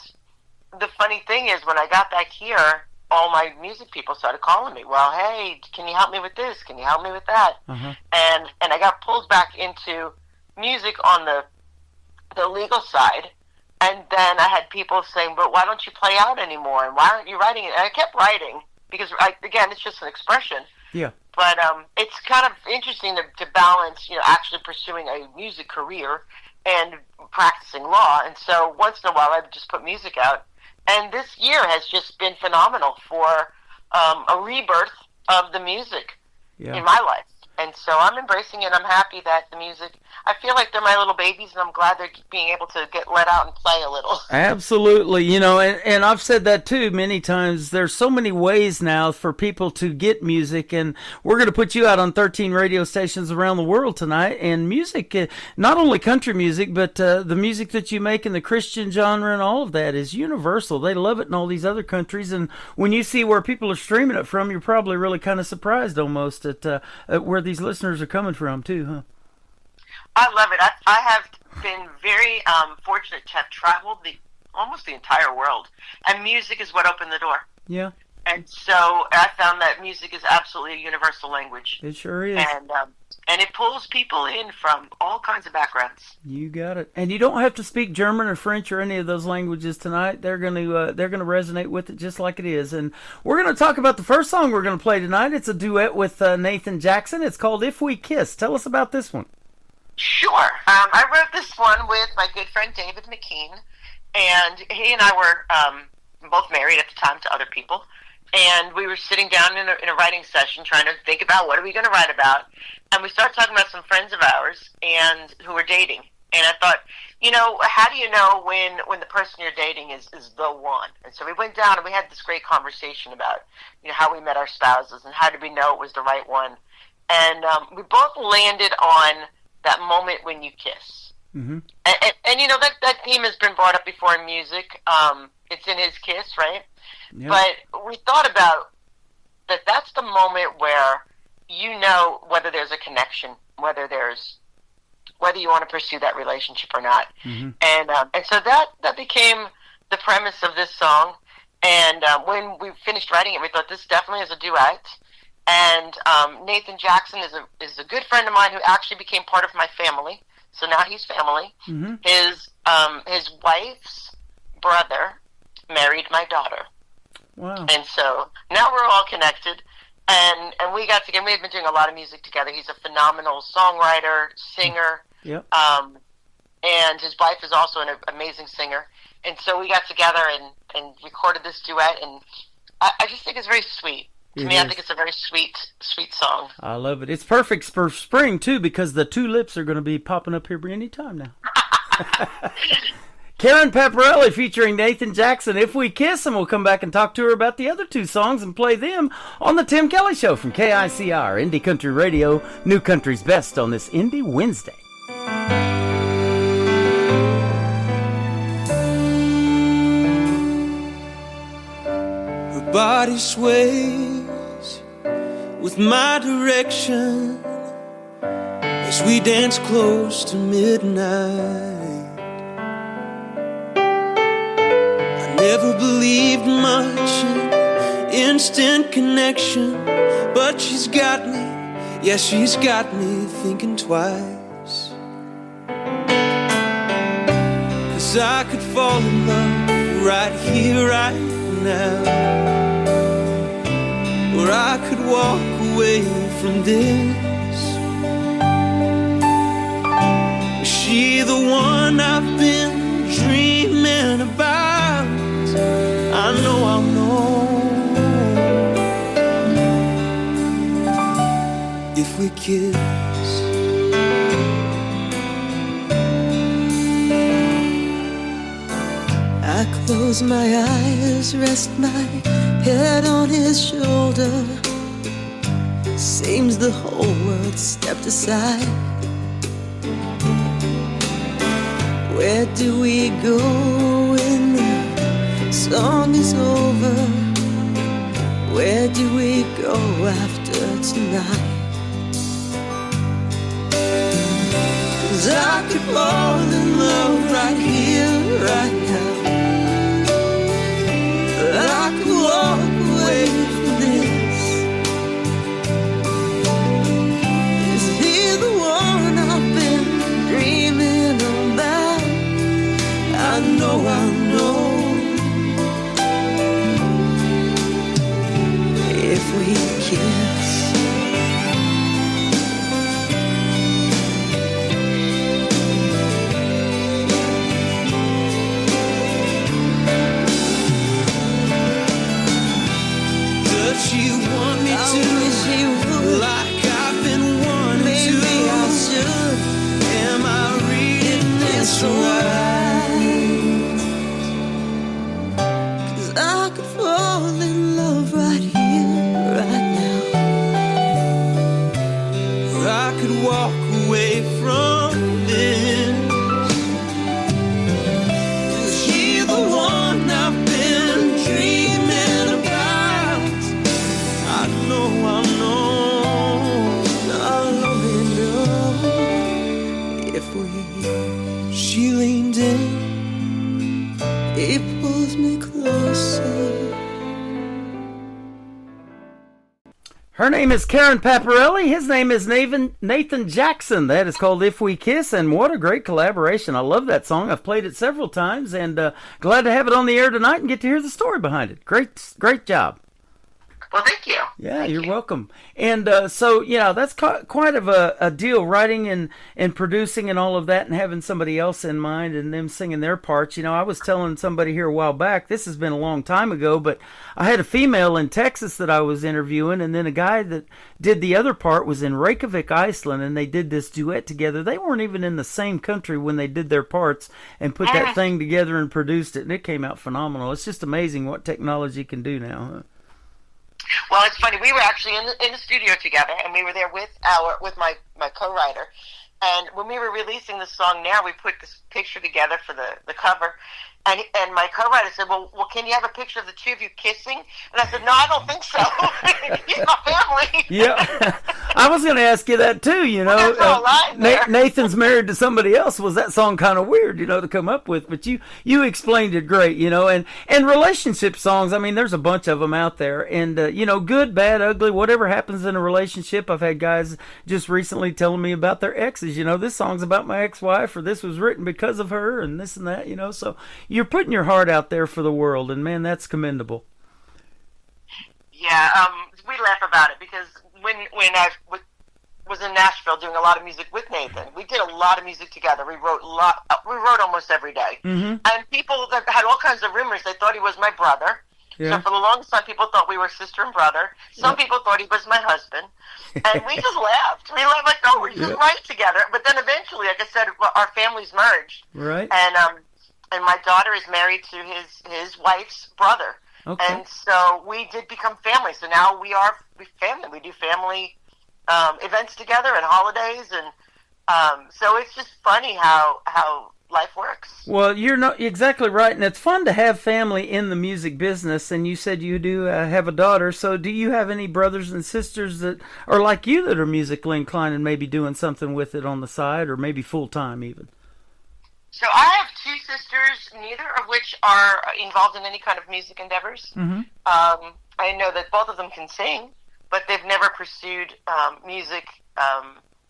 the funny thing is, when I got back here, all my music people started calling me. Well, hey, can you help me with this? Can you help me with that? And I got pulled back into music on the legal side. And then I had people saying, but why don't you play out anymore? And why aren't you writing it? And I kept writing because, again, it's just an expression. Yeah. But it's kind of interesting to balance, actually pursuing a music career and practicing law. And so once in a while, I would just put music out. And this year has just been phenomenal for a rebirth of the music in my life. And so I'm embracing it. I'm happy that the music, I feel like they're my little babies, and I'm glad they're being able to get let out and play a little. Absolutely. You know, and I've said that too many times. There's so many ways now for people to get music, and we're going to put you out on 13 radio stations around the world tonight. And music, not only country music, but the music that you make in the Christian genre and all of that is universal. They love it in all these other countries. And when you see where people are streaming it from, you're probably really kind of surprised almost at where these listeners are coming from too, huh? I love it. I have been very fortunate to have traveled almost the entire world, and music is what opened the door. Yeah. And so I found that music is absolutely a universal language. It sure is. And it pulls people in from all kinds of backgrounds. You got it. And you don't have to speak German or French or any of those languages tonight. They're going to resonate with it just like it is. And we're going to talk about the first song we're going to play tonight. It's a duet with Nathan Jackson. It's called "If We Kiss." Tell us about this one. Sure. I wrote this one with my good friend David McKean, and he and I were both married at the time to other people. And we were sitting down in a writing session trying to think about what are we going to write about. And we started talking about some friends of ours and who were dating. And I thought, you know, how do you know when the person you're dating is the one? And so we went down and we had this great conversation about, you know, how we met our spouses and how did we know it was the right one. And we both landed on that moment when you kiss. Mm-hmm. And you know, that theme has been brought up before in music. It's in His Kiss, right? Yep. But we thought about that's the moment where you know whether there's a connection, whether you want to pursue that relationship or not. Mm-hmm. And so that became the premise of this song. And when we finished writing it, we thought this definitely is a duet. And Nathan Jackson is a good friend of mine who actually became part of my family. So now he's family. Mm-hmm. His wife's brother married my daughter. Wow. And so now we're all connected. And we got together. We've been doing a lot of music together. He's a phenomenal songwriter, singer. Yep. And his wife is also an amazing singer. And so we got together and recorded this duet. And I just think it's very sweet. To me, I think it's a very sweet song. I love it. It's perfect for spring, too, because the tulips are going to be popping up here any time now. Karen Paparelli featuring Nathan Jackson, "If We Kiss," and we'll come back and talk to her about the other two songs and play them on the Tim Kelly Show from KICR, Indie Country Radio, New Country's Best on this Indie Wednesday. Her body sways with my direction as we dance close to midnight. Never believed much in instant connection, but she's got me, yeah, she's got me thinking twice. 'Cause I could fall in love right here, right now, or I could walk away from this. Is she the one I've been dreaming about? I know I'll know if we kiss. I close my eyes, rest my head on his shoulder. Seems the whole world stepped aside. Where do we go when the song is over? Where do we go after tonight? 'Cause I could fall in love right here, right now. I could walk away from this. Is he the one I've been dreaming about? I know I'll know if we kiss. could walk away from this. Is he the one I've been dreaming about? I know, I'll only know if she leaned in, he pulls me closer. Her name is Karen Paparelli. His name is Nathan Jackson. That is called If We Kiss, and what a great collaboration. I love that song. I've played it several times, and glad to have it on the air tonight and get to hear the story behind it. Great job. Well, thank you. Yeah, you're welcome. And so, that's quite of a deal, writing and producing and all of that, and having somebody else in mind and them singing their parts. I was telling somebody here a while back, this has been a long time ago, but I had a female in Texas that I was interviewing, and then a guy that did the other part was in Reykjavik, Iceland, and they did this duet together. They weren't even in the same country when they did their parts and put that thing together and produced it, and it came out phenomenal. It's just amazing what technology can do now, huh? Well, it's funny. We were actually in the studio together, and we were there with my co-writer. And when we were releasing the song, now we put this picture together for the cover. And my co-writer said, well, can you have a picture of the two of you kissing? And I said, no, I don't think so. He's my family. Yeah, I was going to ask you that too. Nathan's married to somebody else. Was that song kind of weird, to come up with? But you explained it great, and relationship songs. I mean, there's a bunch of them out there, and good, bad, ugly, whatever happens in a relationship. I've had guys just recently telling me about their exes. This song's about my ex-wife, or this was written because of her, and this and that. So you're putting your heart out there for the world, and man, that's commendable. Yeah, we laugh about it because when I was in Nashville doing a lot of music with Nathan, we did a lot of music together. We wrote almost every day. Mm-hmm. And people that had all kinds of rumors. They thought he was my brother. Yeah. So for the longest time, people thought we were sister and brother. Some people thought he was my husband. And we just laughed. We laughed like, no, we're just right together. But then eventually, like I said, our families merged. Right. And my daughter is married to his wife's brother. Okay. And so we did become family. So now we family. We do family events together and holidays. And so it's just funny how life works. Well, you're not exactly right, and it's fun to have family in the music business. And you said you do have a daughter, so do you have any brothers and sisters that are like you that are musically inclined and maybe doing something with it on the side, or maybe full-time even? So I have two sisters, neither of which are involved in any kind of music endeavors. Mm-hmm. I know that both of them can sing, but they've never pursued music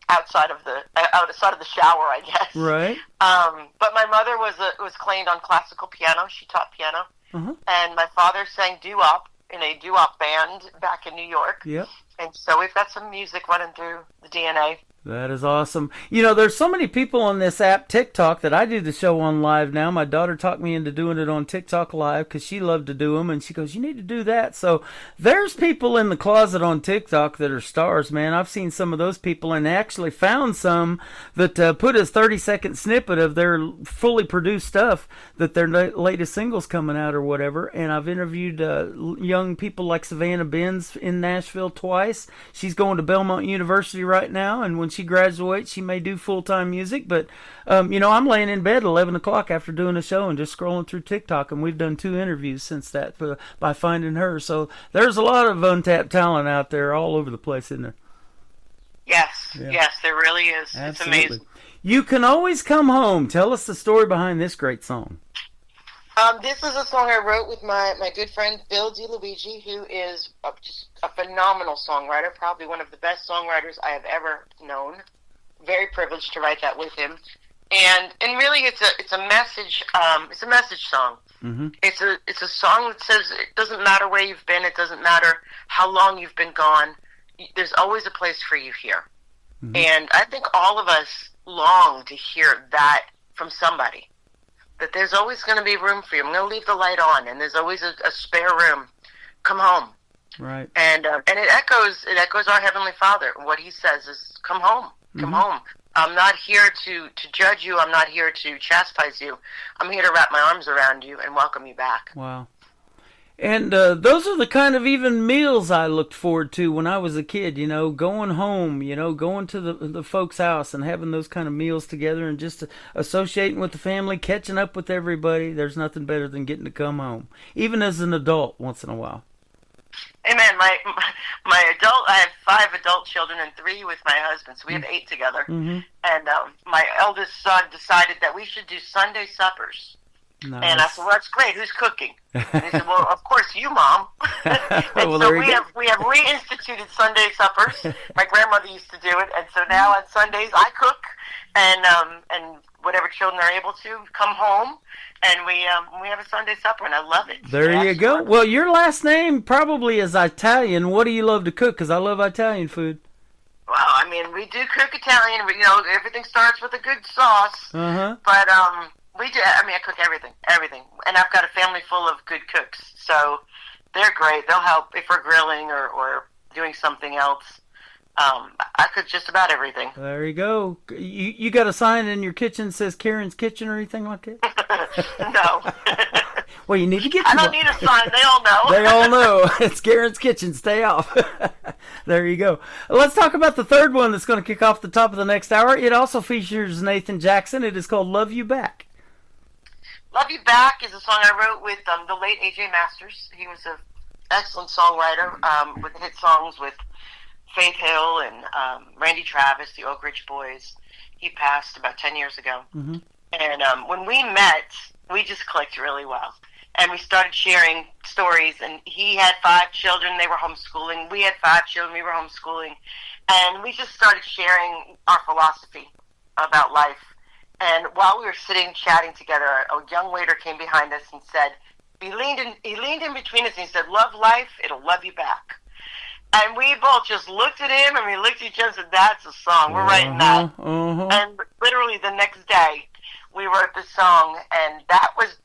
outside of the shower, I guess. Right. But my mother was trained on classical piano. She taught piano, and my father sang doo-wop in a doo-wop band back in New York. Yep. And so we've got some music running through the DNA. That is awesome. There's so many people on this app, TikTok, that I do the show on live now. My daughter talked me into doing it on TikTok live because she loved to do them, and she goes, you need to do that. So there's people in the closet on TikTok that are stars, man. I've seen some of those people and actually found some that put a 30-second snippet of their fully produced stuff, that their latest single's coming out or whatever. And I've interviewed young people like Savannah Benz in Nashville twice. She's going to Belmont University right now, and when she graduates, she may do full-time music, but I'm laying in bed at 11 o'clock after doing a show and just scrolling through TikTok, and we've done 2 interviews since that by finding her. So there's a lot of untapped talent out there all over the place, isn't there? Yes, there really is. Absolutely. It's amazing. You Can Always Come Home. Tell us the story behind this great song. This is a song I wrote with my good friend Bill DiLuigi, who is just a phenomenal songwriter, probably one of the best songwriters I have ever known. Very privileged to write that with him, and really it's a message. It's a message song. Mm-hmm. It's a song that says it doesn't matter where you've been, it doesn't matter how long you've been gone. There's always a place for you here, and I think all of us long to hear that from somebody. That there's always going to be room for you. I'm going to leave the light on, and there's always a spare room. Come home. Right. And it echoes our Heavenly Father. What He says is, come home. Come home. I'm not here to judge you. I'm not here to chastise you. I'm here to wrap my arms around you and welcome you back. Wow. And those are the kind of even meals I looked forward to when I was a kid, you know, going home, you know, going to the folks' house and having those kind of meals together and just associating with the family, catching up with everybody. There's nothing better than getting to come home, even as an adult once in a while. Amen. I have 5 adult children and 3 with my husband, so we have 8 together. Mm-hmm. And my eldest son decided that we should do Sunday suppers. Nice. And I said, well, that's great. Who's cooking? And he said, well, of course you, Mom. And well, so we have reinstituted Sunday suppers. My grandmother used to do it, and so now on Sundays I cook, and whatever children are able to come home, and we have a Sunday supper, and I love it. There you go. Well, your last name probably is Italian. What do you love to cook? Because I love Italian food. Well, I mean, we do cook Italian. You know, everything starts with a good sauce. Uh-huh. But we do. I mean, I cook everything, and I've got a family full of good cooks, so they're great. They'll help if we're grilling or doing something else. I cook just about everything. There you go. You got a sign in your kitchen that says Karen's Kitchen or anything like that? No. Well, you need to get. I don't need a sign. They all know. They all know. It's Karen's Kitchen. Stay off. There you go. Let's talk about the third one that's going to kick off the top of the next hour. It also features Nathan Jackson. It is called Love You Back. Love You Back is a song I wrote with the late A.J. Masters. He was an excellent songwriter with hit songs with Faith Hill and Randy Travis, the Oak Ridge Boys. He passed about 10 years ago. Mm-hmm. And when we met, we just clicked really well. And we started sharing stories. And he had 5 children. They were homeschooling. We had 5 children. We were homeschooling. And we just started sharing our philosophy about life. And while we were sitting chatting together, a young waiter came behind us and said, he leaned in between us and he said, love life, it'll love you back. And we both just looked at him and we looked at each other and said, that's a song. We're writing that. And literally the next day, we wrote the song, and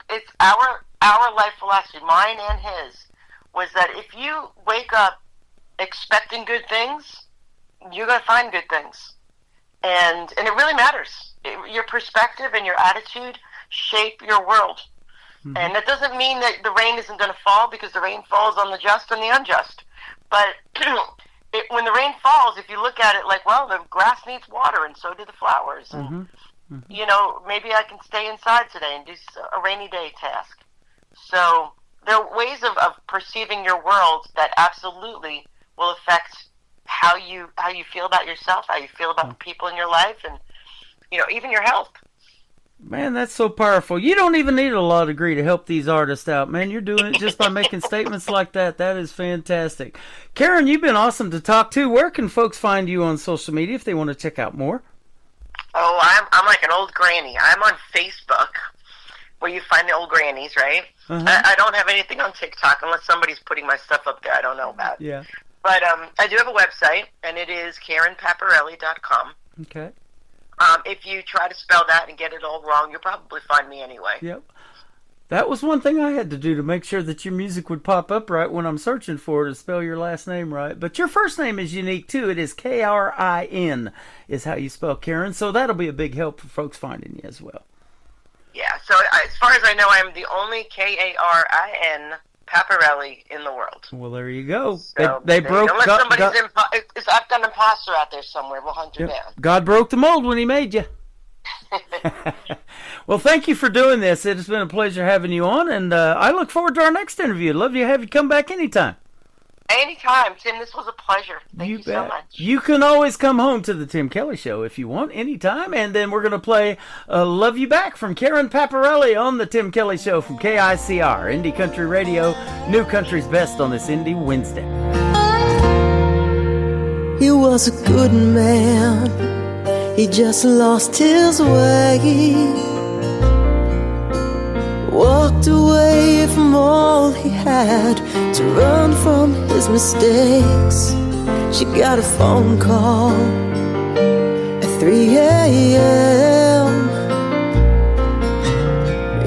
it's our life philosophy, mine and his, was that if you wake up expecting good things, you're going to find good things. And it really matters. Your perspective and your attitude shape your world. Mm-hmm. And that doesn't mean that the rain isn't going to fall, because the rain falls on the just and the unjust. But when the rain falls, if you look at it like, well, the grass needs water and so do the flowers. And, you know, maybe I can stay inside today and do a rainy day task. So there are ways of perceiving your world that absolutely will affect how you feel about yourself, how you feel about the people in your life, and, you know, even your health. Man, that's so powerful. You don't even need a law degree to help these artists out, man. You're doing it just by making statements like that. That is fantastic. Karen, you've been awesome to talk to. Where can folks find you on social media if they want to check out more? Oh, I'm like an old granny. I'm on Facebook, where you find the old grannies, right? I don't have anything on TikTok unless somebody's putting my stuff up there I don't know about. Yeah. But I do have a website, and it is KarenPaparelli.com. Okay. If you try to spell that and get it all wrong, you'll probably find me anyway. Yep. That was one thing I had to do to make sure that your music would pop up right when I'm searching for it, to spell your last name right. But your first name is unique, too. It is K-R-I-N is how you spell Karen. So that'll be a big help for folks finding you as well. Yeah, so as far as I know, I am the only K-A-R-I-N Paparelli in the world. Well, there you go. So they broke... Unless somebody's I've got an imposter out there somewhere. We'll hunt you down. God broke the mold when he made you. Well, thank you for doing this. It has been a pleasure having you on, and I look forward to our next interview. I'd love to have you come back anytime. Anytime, Tim. This was a pleasure. Thank you so much. You can always come home to the Tim Kelly Show if you want, anytime. And then we're going to play Love You Back from Karen Paparelli on the Tim Kelly Show from KICR, Indie Country Radio, New Country's Best on this Indie Wednesday. He was a good man, he just lost his way. Walked away from all he had to run from his mistakes. She got a phone call at 3 a.m.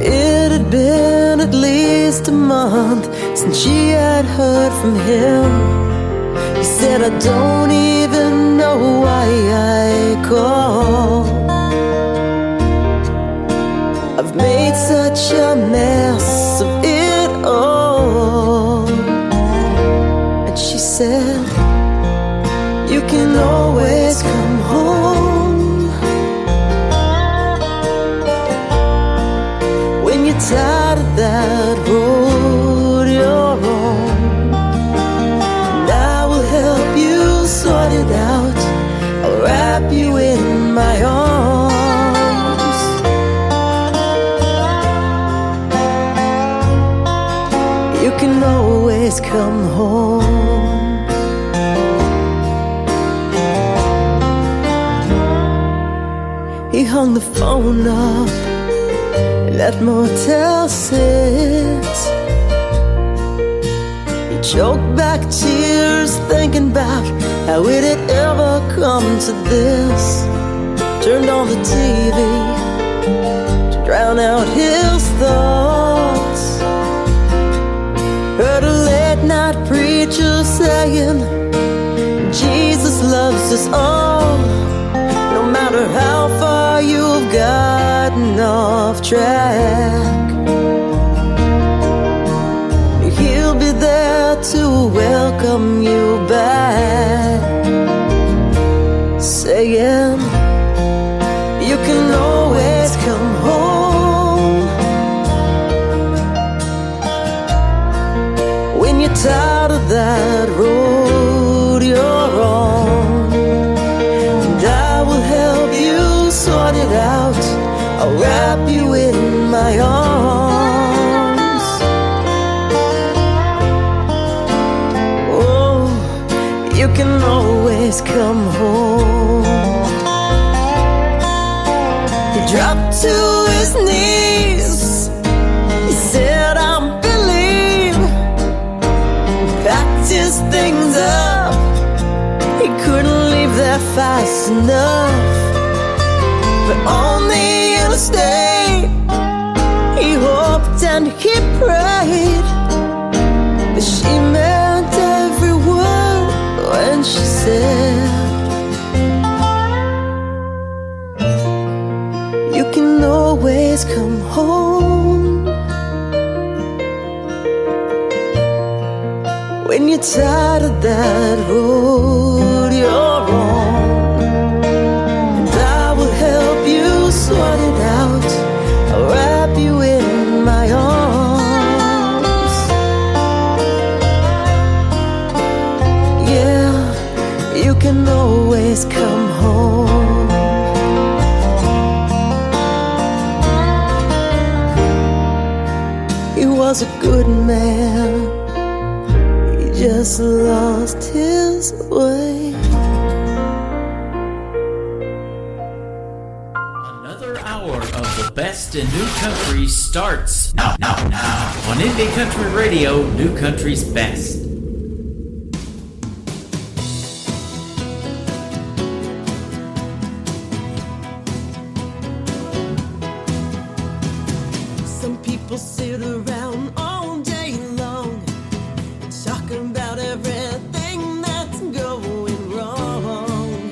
It had been at least a month since she had heard from him. He said, I don't even know why I called. I've made such a mess of it all. you in my arms. You can always come home. He hung the phone up at Motel 6. He choked back tears thinking about how it had ever come to this. Turned on the TV to drown out his thoughts. Heard a late night preacher saying Jesus loves us all, no matter how far you've gotten off track. He'll be there to welcome you back, saying you can always come home. When you're tired of that road you're on, and I will help you sort it out. I'll wrap you in my arms. Oh, you can always come home. He dropped to his knees. He said, I believe. Packed his things up. He couldn't leave there fast enough. But on the interstate, he hoped and he prayed, but she meant every word when she said, you can always come home. When you're tired of that road you're on, sort it out. I'll wrap you in my arms. Yeah, you can always come home. He was a good man. He just lost his way. Best in New Country starts now on Indie Country Radio, New Country's Best. Some people sit around all day long talking about everything that's going wrong.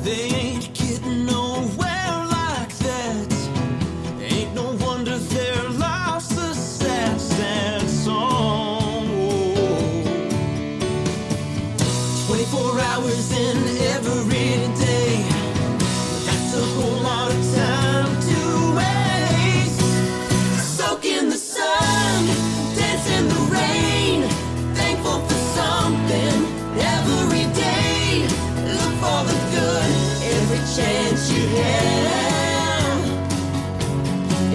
They ain't getting nowhere like that. Ain't no wonder their life's a sad, sad song. 24 hours in every day, that's a whole lot of time to waste. Soak in the sun, dance in the rain, thankful for something every day. Look for the good every chance you have.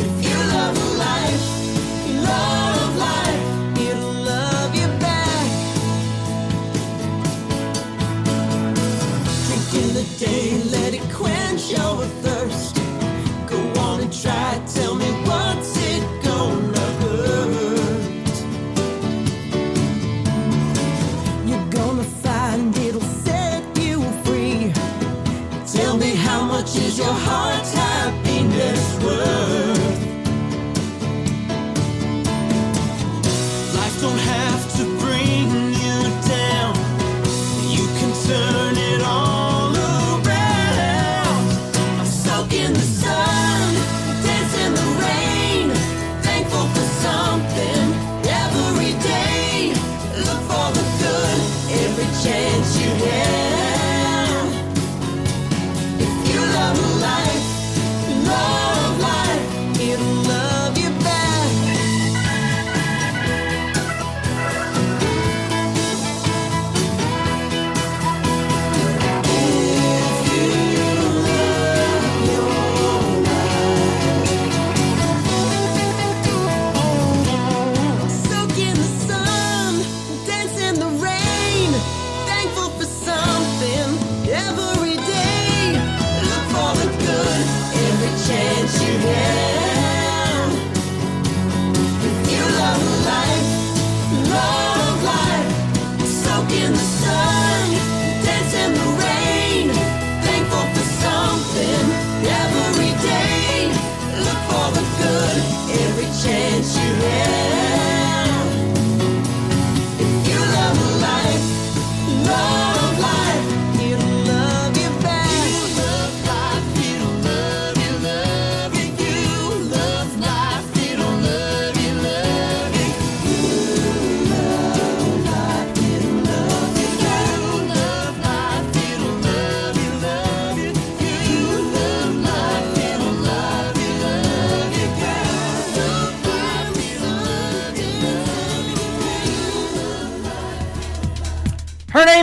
If you love life, you love life, it'll love you back. Drink in the day, let it quench your thirst. Go on and try, tell me what's it gonna hurt. You're gonna find it'll set you free. Tell me how much is your heart's happiness worth? Life don't have to bring you down. You can turn it all around. I'm soaking the sun, dance in the rain, thankful for something every day. Look for the good every chance you have. If you love life,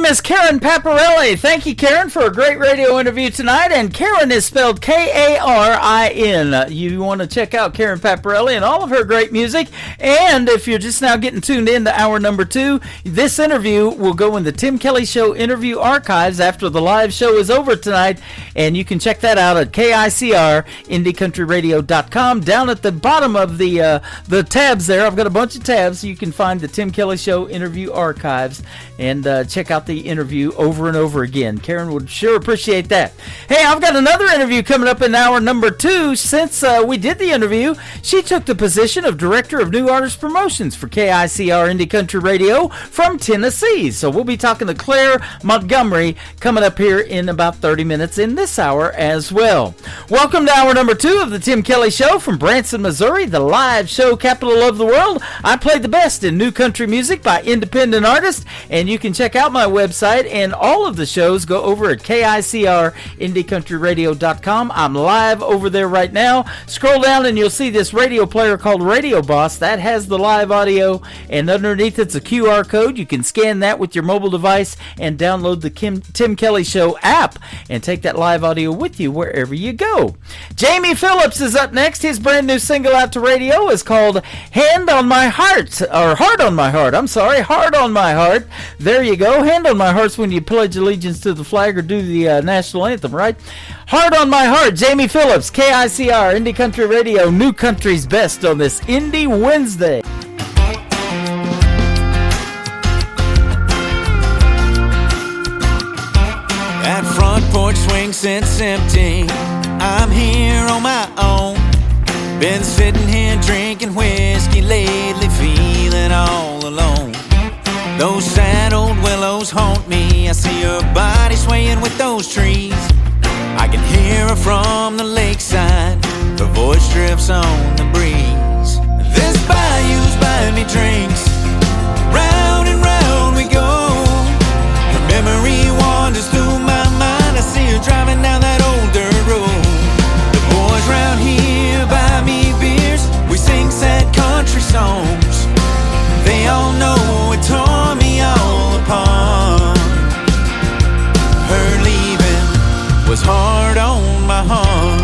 Miss Karen Paparelli. Thank you, Karen, for a great radio interview tonight. And Karen is spelled Karin. You want to check out Karen Paparelli and all of her great music. And if you're just now getting tuned in to hour number 2, this interview will go in the Tim Kelly Show interview archives after the live show is over tonight. And you can check that out at KICR, IndieCountryRadio.com. Down at the bottom of the tabs there, I've got a bunch of tabs so you can find the Tim Kelly Show interview archives and check out the interview over and over again. Karen would sure appreciate that. Hey, I've got another interview coming up in hour number 2. Since we did the interview, she took the position of Director of New Artist Promotions for KICR Indie Country Radio from Tennessee. So we'll be talking to Claire Montgomery coming up here in about 30 minutes in this hour as well. Welcome to hour number 2 of the Tim Kelly Show from Branson, Missouri, the live show capital of the world. I play the best in new country music by independent artists, and you can check out my website and all of the shows. Go over at KICR IndieCountryRadio.com. I'm live over there right now. Scroll down and you'll see this radio player called Radio Boss. That has the live audio, and underneath it's a QR code. You can scan that with your mobile device and download the Tim Kelly Show app and take that live audio with you wherever you go. Jamie Phillips is up next. His brand new single out to radio is called Hand on My Heart, or Heart on My Heart. I'm sorry, Heart on My Heart. There you go. Hand on My Heart's when you pledge allegiance to the flag or do the national anthem, right? Heart on My Heart, Jamie Phillips, KICR, Indie Country Radio, New Country's Best on this Indie Wednesday. That front porch swing sits empty. I'm here on my own. Been sitting here drinking whiskey lately, feeling all alone. Those sad old willows haunt me. I see her body swaying with those trees. I can hear her from the lakeside. Her voice drifts on the breeze. This bayou's buying me drinks. Round and round we go. Her memory wanders through my mind. I see her driving down that old dirt road. The boys round here buy me beers. We sing sad country songs. They all know it tore me all apart. Her leaving was hard on my heart.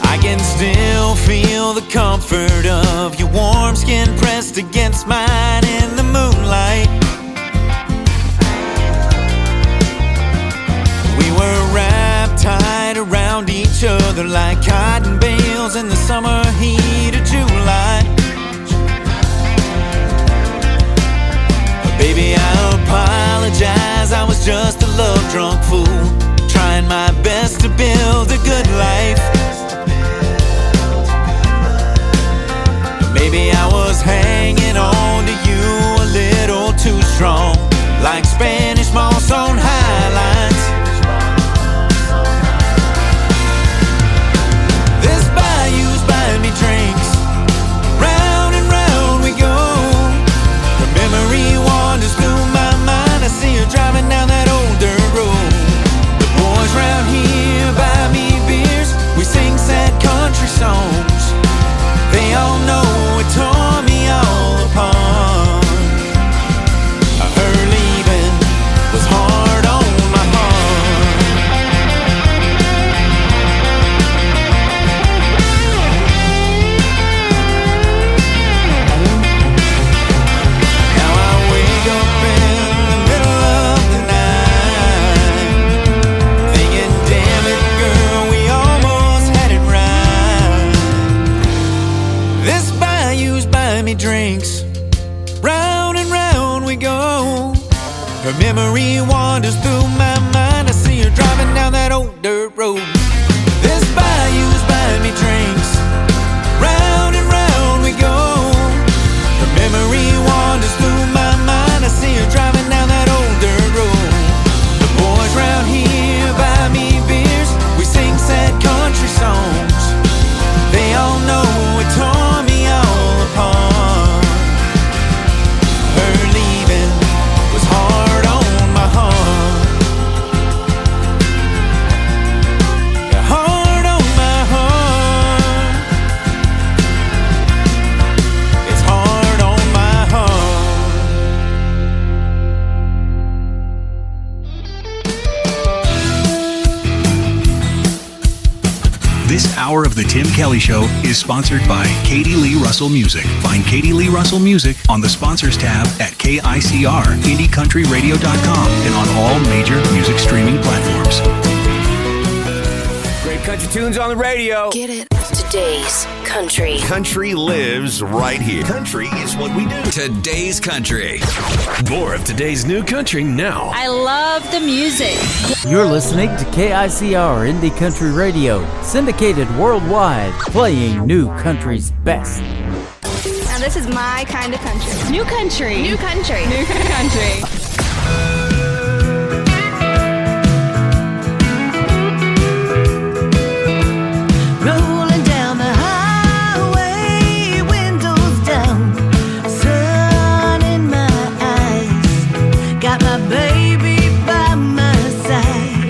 I can still feel the comfort of your warm skin pressed against mine in the moonlight. We were wrapped tight around each other like cotton bales in the summer heat of July. Baby, I apologize, I was just a love-drunk fool, trying my best to build a good life. Maybe I was hanging on to you a little too strong, like Spanish moss on highlights. This bayou's buying me drinks. Round and round we go. Her memory wanders through my mind. I see her driving down that old dirt road. The boys round here buy me beers. We sing sad country songs. They all know it tore me all apart. Her leaving was hard on my heart. Now I wake up in the middle of the night, thinking, damn it, girl, we almost had it right. This bayou's buying me drinks. Round and round we go. Her memory wanders through my mind. I see her driving down that old dirt road. This bayou's buying me drinks. Round and round we go. Her memory wanders through my mind. I see her driving down that old dirt road. The boys round here buy me beers. We sing sad country songs. They all know it tore me all apart. Her leaving was hard on my heart. hour of The Tim Kelly Show is sponsored by Katie Lee Russell Music. Find Katie Lee Russell Music on the sponsors tab at KICR, IndieCountryRadio.com, and on all major music streaming platforms. Great country tunes on the radio. Get it. Today's country. Country lives right here. Country is what we do. Today's country. More of today's new country now. I love the music. You're listening to KICR Indie Country Radio, syndicated worldwide, playing new country's best. Now this is my kind of country. New country. New country. New country. Rolling down the highway, windows down, sun in my eyes. Got my baby by my side,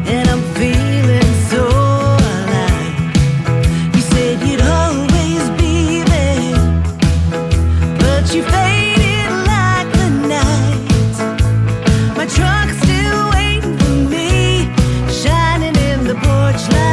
and I'm feeling so alive. You said you'd always be there, but you faded like the night. My truck's still waiting for me, shining in the porch light.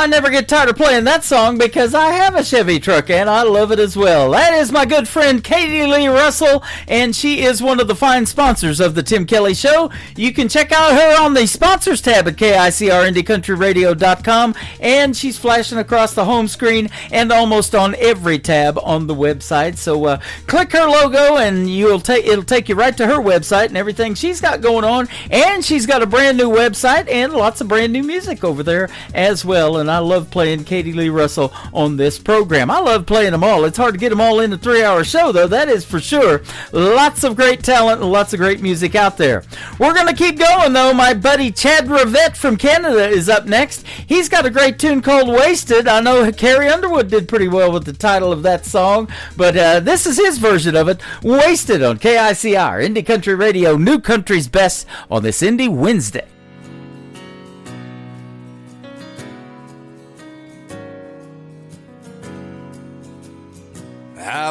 Never get tired of playing that song because I have a Chevy truck and I love it as well. That is my good friend Katie Lee Russell, and she is one of the fine sponsors of the Tim Kelly Show. You can check out her on the sponsors tab at KICRIndieCountryRadio.com, and she's flashing across the home screen and almost on every tab on the website. So click her logo and it'll take you right to her website and everything she's got going on. And she's got a brand new website and lots of brand new music over there as well. And I love playing Katie Lee Russell on this program. I love playing them all. It's hard to get them all in a 3-hour show, though, that is for sure. Lots of great talent and lots of great music out there. We're going to keep going, though. My buddy Chad Rivette from Canada is up next. He's got a great tune called Wasted. I know Carrie Underwood did pretty well with the title of that song, but this is his version of it, Wasted, on KICR, Indie Country Radio, New Country's Best, on this Indie Wednesday.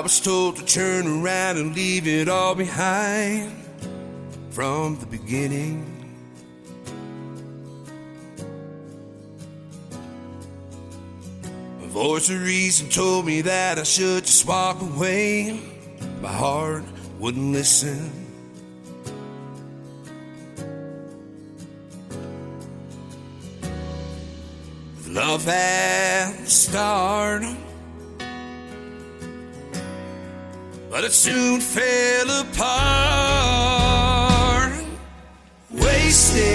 was told to turn around and leave it all behind from the beginning. A voice of reason told me that I should just walk away. My heart wouldn't listen. Love at the start, but it soon fell apart. Wasted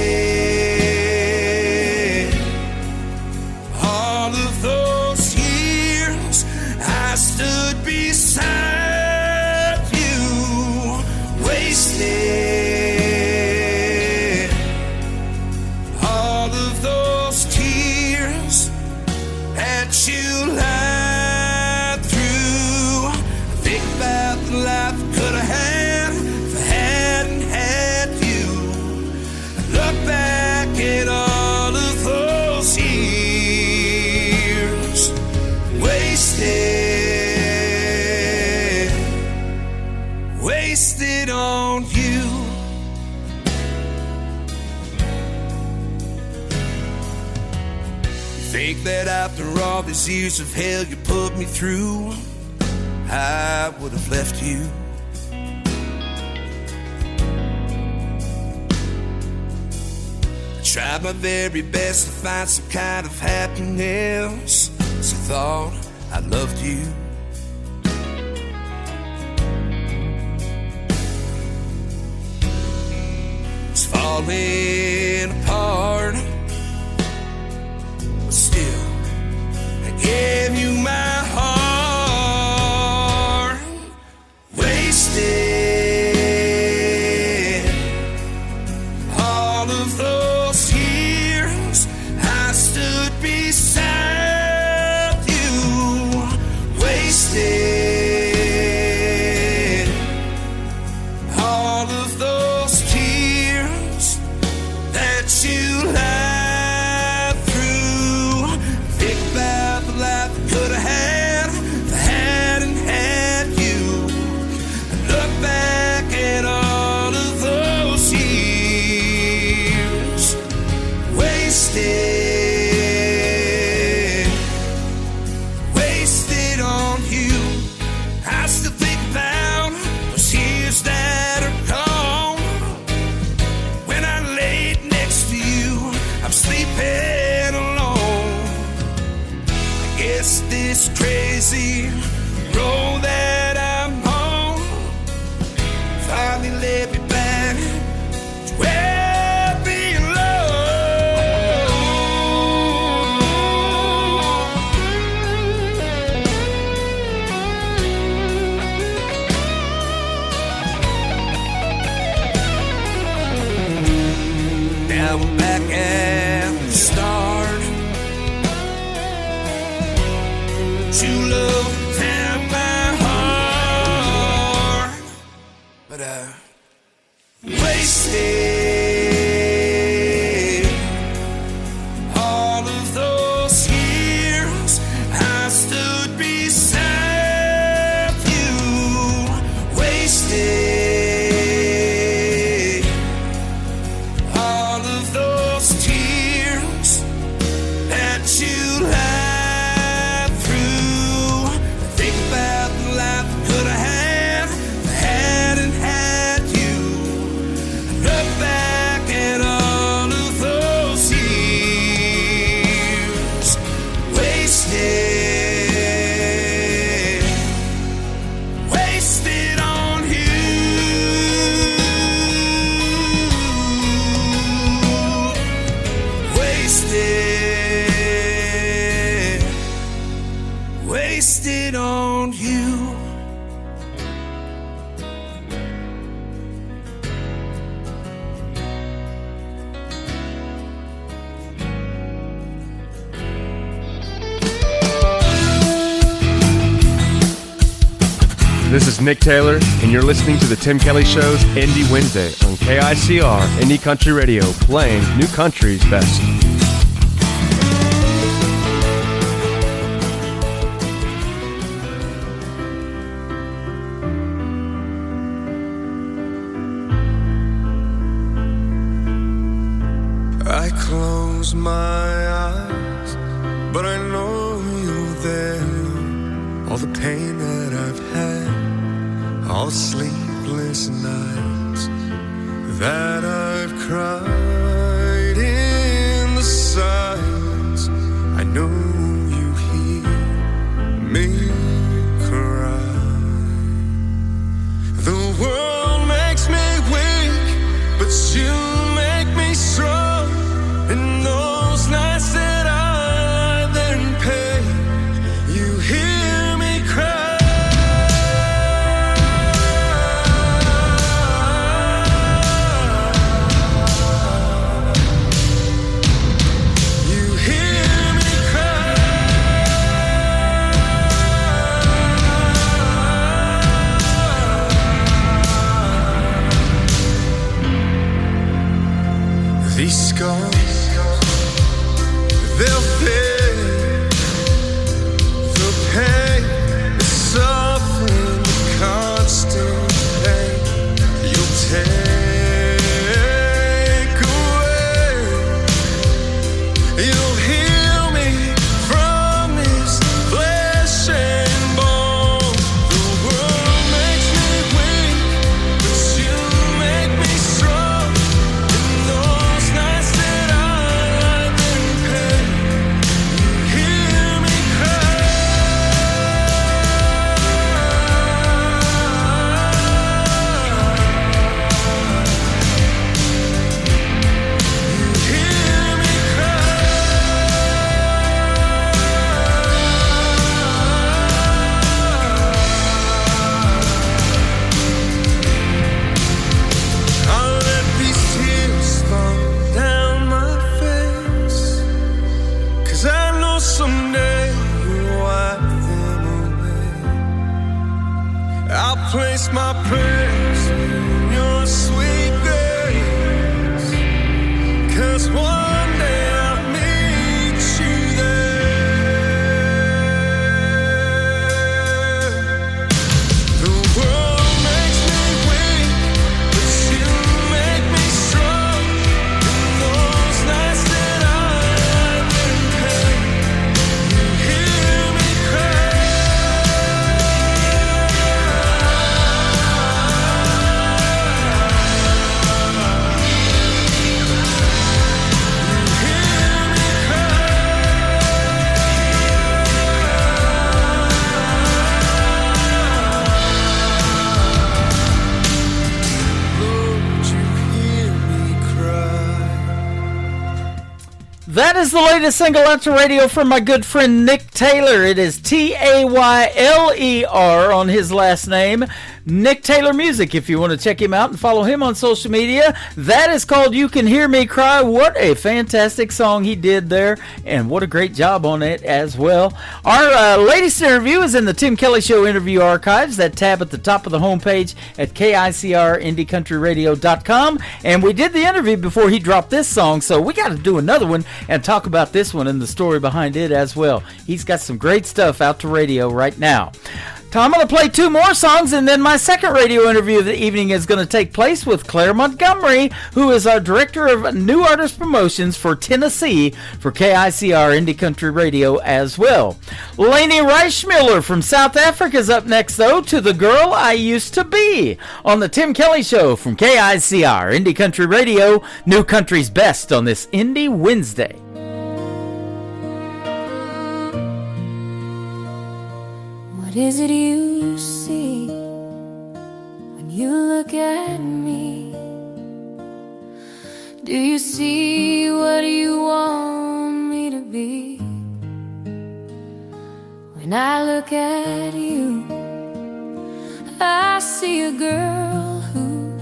all of those years I stood beside you. Wasted all of those tears that you lied through. Think about the life I could have had if I hadn't had you. Look back at all of those years wasted, wasted on you. Think that after all these years of hell you put me through, I would have left you. I tried my very best to find some kind of happiness, 'cause I thought I loved you. It's falling apart, but still I gave you my heart. Wasted all of those years I stood beside you. Wasted all of those tears that you lied through. Think about the life I could have had if I hadn't had you. Look back at all of those years wasted, wasted on you. I still think about those years that are gone. When I laid next to you, I'm sleeping alone. I guess this crazy road that I'm on finally led me back to where I belong. Now we're back at the start. True love found my heart, but I wasted all of those years I stood beside you. Wasted all of those tears that you lied through. Think about the life I could have had if I hadn't had you. Look back at all of those years wasted, wasted on you. Wasted, wasted on you. This is Nick Taylor, and you're listening to The Tim Kelly Show's Indie Wednesday on KICR Indie Country Radio, playing new country's best. close my eyes, but I know you're there. All the pain that I've had, all the sleepless nights that I've cried in the silence, I know you hear me cry. The world makes me weak, but you make me strong. And those nights that I lie there in pain, you hear me cry. You hear me cry. These scars, they'll fade. The pain, the suffering, the constant pain you'll take away. You'll heal me from this flesh and bone. The world makes me weak, but you make me strong. In those nights that I lie there in pain, you hear me cry. You hear me cry. I'll let these tears fall down my face, 'cause I know someday you'll wipe them away. I'll place my prayers in your sweet grace, 'cause one day I'll meet you there. The world makes me weak, but you make me strong. In those nights that I lie there in pain, you hear me cry. Lord, you hear me cry. That is the latest single out to radio from my good friend Nick Taylor. It is Tayler on his last name. Nick Taylor Music, if you want to check him out and follow him on social media. That is called You Can Hear Me Cry. What a fantastic song he did there, and what a great job on it as well. Our latest interview is in the Tim Kelly Show interview archives, that tab at the top of the homepage at KICRIndieCountryRadio.com, and we did the interview before he dropped this song, so we got to do another one and talk about this one and the story behind it as well. He's got some great stuff out to radio right now. I'm going to play two more songs, and then my second radio interview of the evening is going to take place with Claire Montgomery, who is our Director of New Artist Promotions for Tennessee for KICR Indie Country Radio as well. Lainey Reichmiller from South Africa is up next, though, to The Girl I Used to Be on the Tim Kelly Show from KICR Indie Country Radio, New Country's Best on this Indie Wednesday. What is it you see when you look at me? Do you see what you want me to be? When I look at you, I see a girl who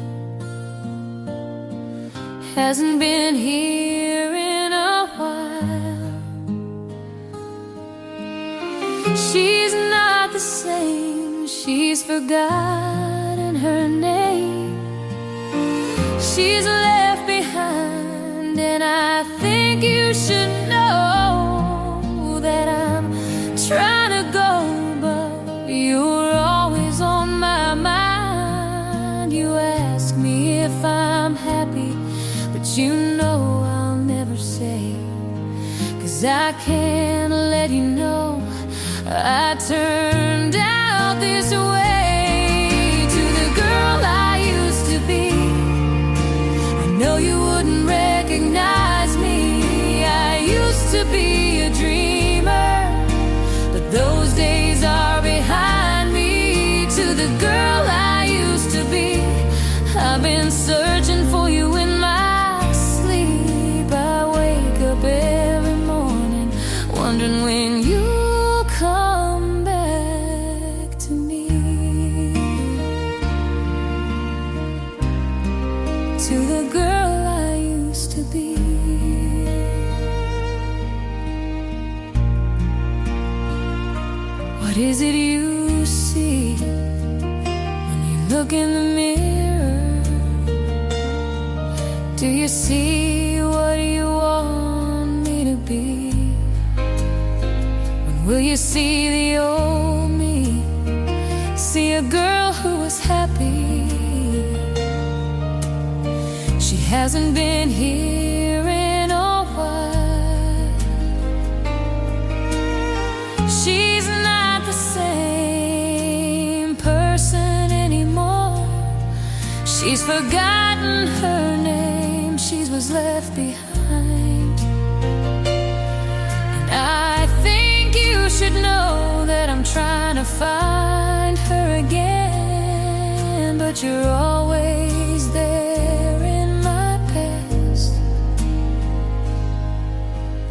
hasn't been here in a while. She's not the same, she's forgotten her name. She's left behind, and I think you should know that I'm trying to go, but you're always on my mind. You ask me if I'm happy, but you know I'll never say 'cause I can't let you know I turned out this way. To the girl I used to be, I know you wouldn't recognize me. I used to be a dreamer, but those days are behind me. To the girl I used to be, I've been searching for you in my sleep. I wake up every morning wondering when you'll come back to me. To the girl I used to be. What is it you see when you look in the mirror? Do you see what you want me to be? When will you see the old me? See a girl who was happy. She hasn't been here in a while. She's not the same person anymore. She's forgotten her name. She was left behind. And I think you should know that I'm trying to find her again. But you're always there in my past.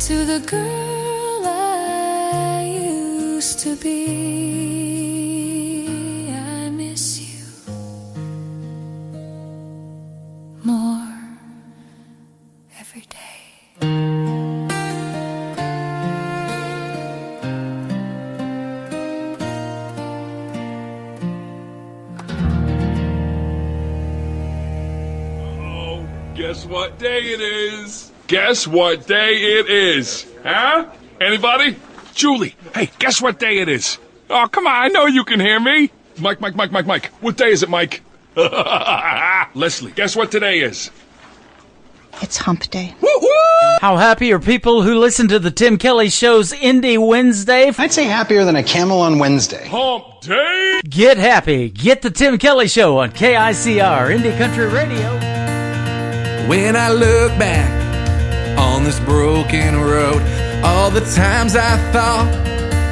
To the girl I used to be, I miss you more every day. Guess what day it is? Guess what day it is? Huh? Anybody? Julie, hey, guess what day it is? Oh, come on, I know you can hear me. Mike. What day is it, Mike? Leslie, guess what today is? It's hump day. How happy are people who listen to the Tim Kelly Show's Indie Wednesday? I'd say happier than a camel on Wednesday. Hump day? Get happy. Get the Tim Kelly Show on KICR, Indie Country Radio. When I look back on this broken road, all the times I thought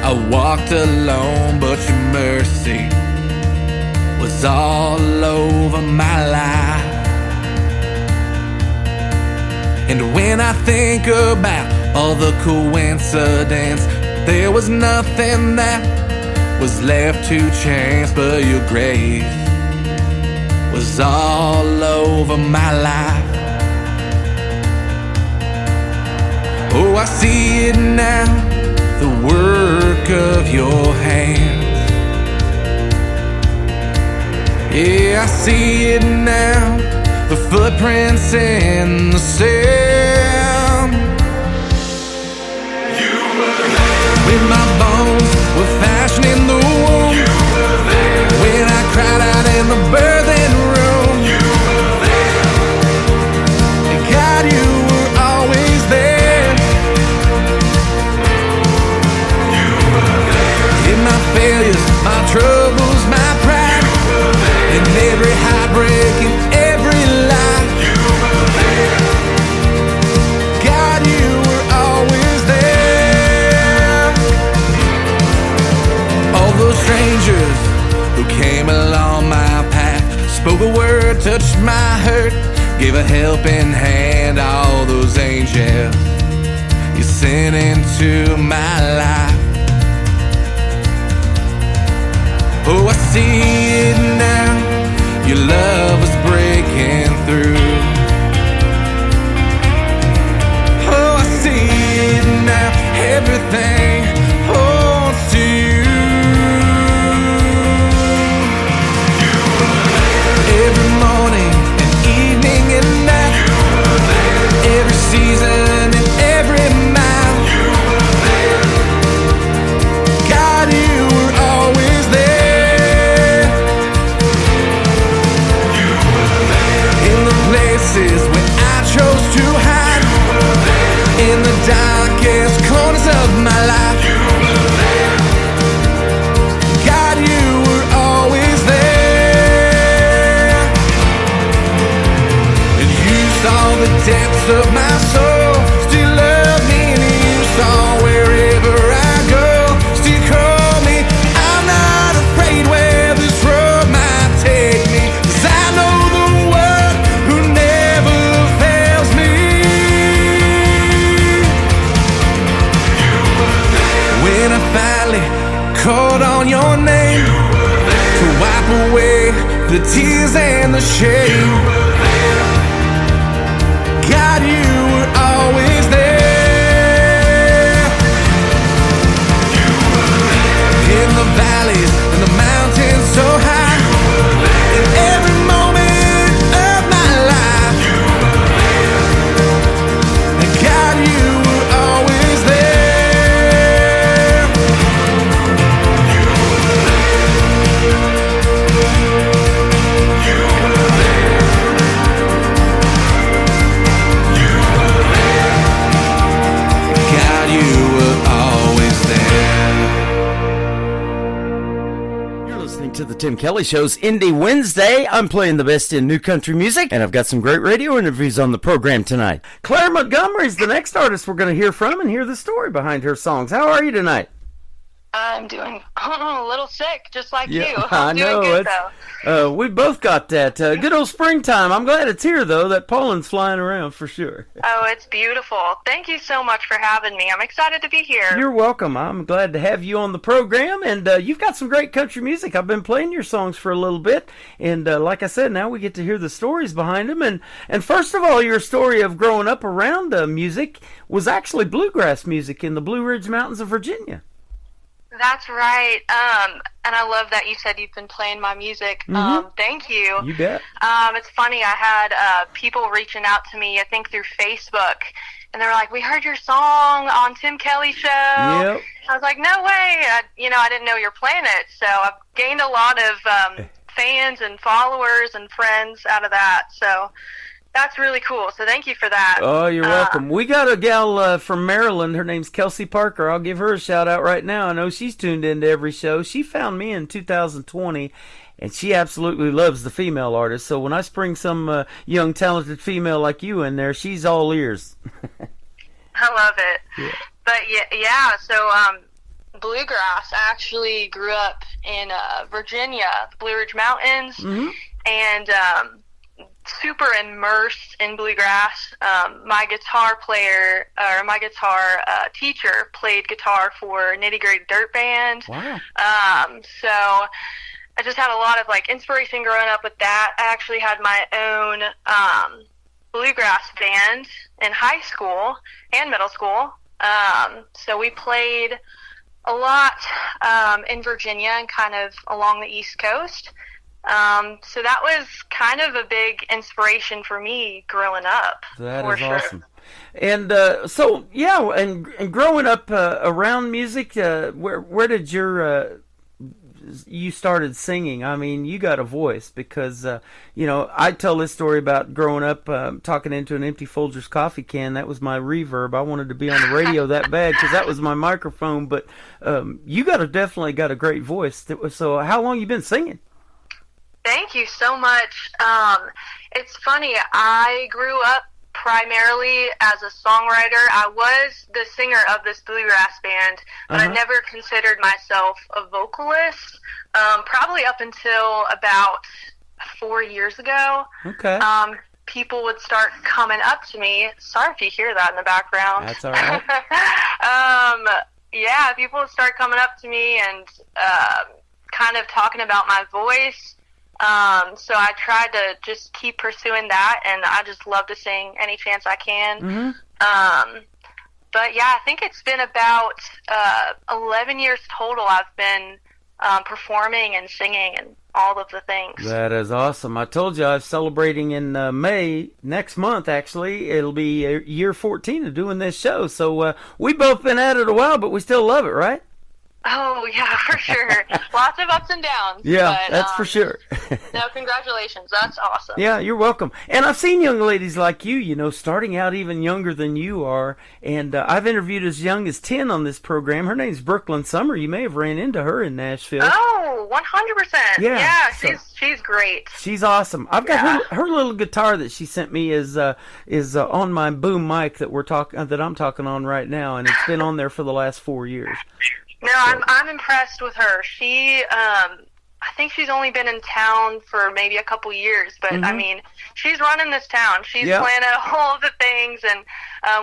I walked alone, but your mercy was all over my life. And when I think about all the coincidence, there was nothing that was left to chance, but your grace was all over my life. Oh, I see it now, the work of your hands. Yeah, I see it now, the footprints in the sand. You were there when my bones were fashioned in the womb. You were there when I cried out in the birthing room. You were there, and God, you were always there. You were there in my failures, my troubles, my pride, in every heartbreak, in every lie. You were there. God, you were always there. All those strangers who came along my path, spoke a word, touched my hurt, gave a helping hand. All those angels you sent into my life. Oh, I see it now, your love is breaking through. Oh, I see it now, everything holds to you. You were there every morning and evening and night. You were there every season and every mile. You were there. God, you were always there. parts of my soul still love me, and you saw wherever I go. Still call me. I'm not afraid where this road might take me, 'cause I know the one who never fails me. When I finally called on your name to wipe away the tears and the shame, God, you were always there. In the valleys and the mountains so high, in every moment of my life, and God, you were always there. God, you were always there. You're listening to the Tim Kelly Show's Indie Wednesday. I'm playing the best in new country music, and I've got some great radio interviews on the program tonight. Claire Montgomery is the next artist we're going to hear from and hear the story behind her songs. How are you tonight? I'm doing a little sick, just like you. I I'm know. doing good, though. We both got that. Good old springtime. I'm glad it's here, though. That pollen's flying around for sure. Oh, it's beautiful. Thank you so much for having me. I'm excited to be here. You're welcome. I'm glad to have you on the program, and you've got some great country music. I've been playing your songs for a little bit, and like I said, now we get to hear the stories behind them. And first of all, your story of growing up around music was actually bluegrass music in the Blue Ridge Mountains of Virginia. That's right. And I love that you said you've been playing my music. Thank you. You bet. It's funny, I had people reaching out to me, I think through Facebook, and they were like, "We heard your song on Tim Kelly Show." Yep. I was like, "No way." I didn't know you were playing it. So I've gained a lot of fans and followers and friends out of that. So that's really cool. So thank you for that. Oh, you're welcome. We got a gal from Maryland. Her name's Kelsey Parker. I'll give her a shout out right now. I know she's tuned into every show. She found me in 2020, and she absolutely loves the female artists. So when I spring some young, talented female like you in there, she's all ears. I love it. Yeah. But yeah. So bluegrass. I actually grew up in Virginia, the Blue Ridge Mountains, and super immersed in bluegrass. My guitar teacher played guitar for Nitty Gritty Dirt Band. Wow. So I just had a lot of inspiration growing up with that. I actually had my own bluegrass band in high school and middle school. So we played a lot in Virginia and kind of along the East Coast. So that was kind of a big inspiration for me growing up. That is awesome. And and growing up around music, where did you started singing? I mean, you got a voice because, I tell this story about growing up talking into an empty Folgers coffee can. That was my reverb. I wanted to be on the radio that bad because that was my microphone. But you definitely got a great voice. So how long you been singing? Thank you so much. It's funny, I grew up primarily as a songwriter. I was the singer of this bluegrass band, but I never considered myself a vocalist, probably up until about 4 years ago. Okay. People would start coming up to me. Sorry if you hear that in the background. That's all right. People would start coming up to me and kind of talking about my voice. So I tried to just keep pursuing that, and I just love to sing any chance I can. But yeah, I think it's been about 11 years total I've been performing and singing and all of the things. That is awesome. I told you I was celebrating in May, next month actually. It'll be year 14 of doing this show. So we've both been at it a while, but we still love it, right? Oh, yeah, for sure. Lots of ups and downs. Yeah, but, that's for sure. No, congratulations. That's awesome. Yeah, you're welcome. And I've seen young ladies like you, starting out even younger than you are. And I've interviewed as young as 10 on this program. Her name's Brooklyn Summer. You may have ran into her in Nashville. Oh, 100%. Yeah, she's great. She's awesome. I've got her little guitar that she sent me is on my boom mic that I'm talking on right now, and it's been on there for the last 4 years. No, I'm impressed with her. She, I think she's only been in town for maybe a couple years, but I mean, she's running this town. She's planning all of the things, and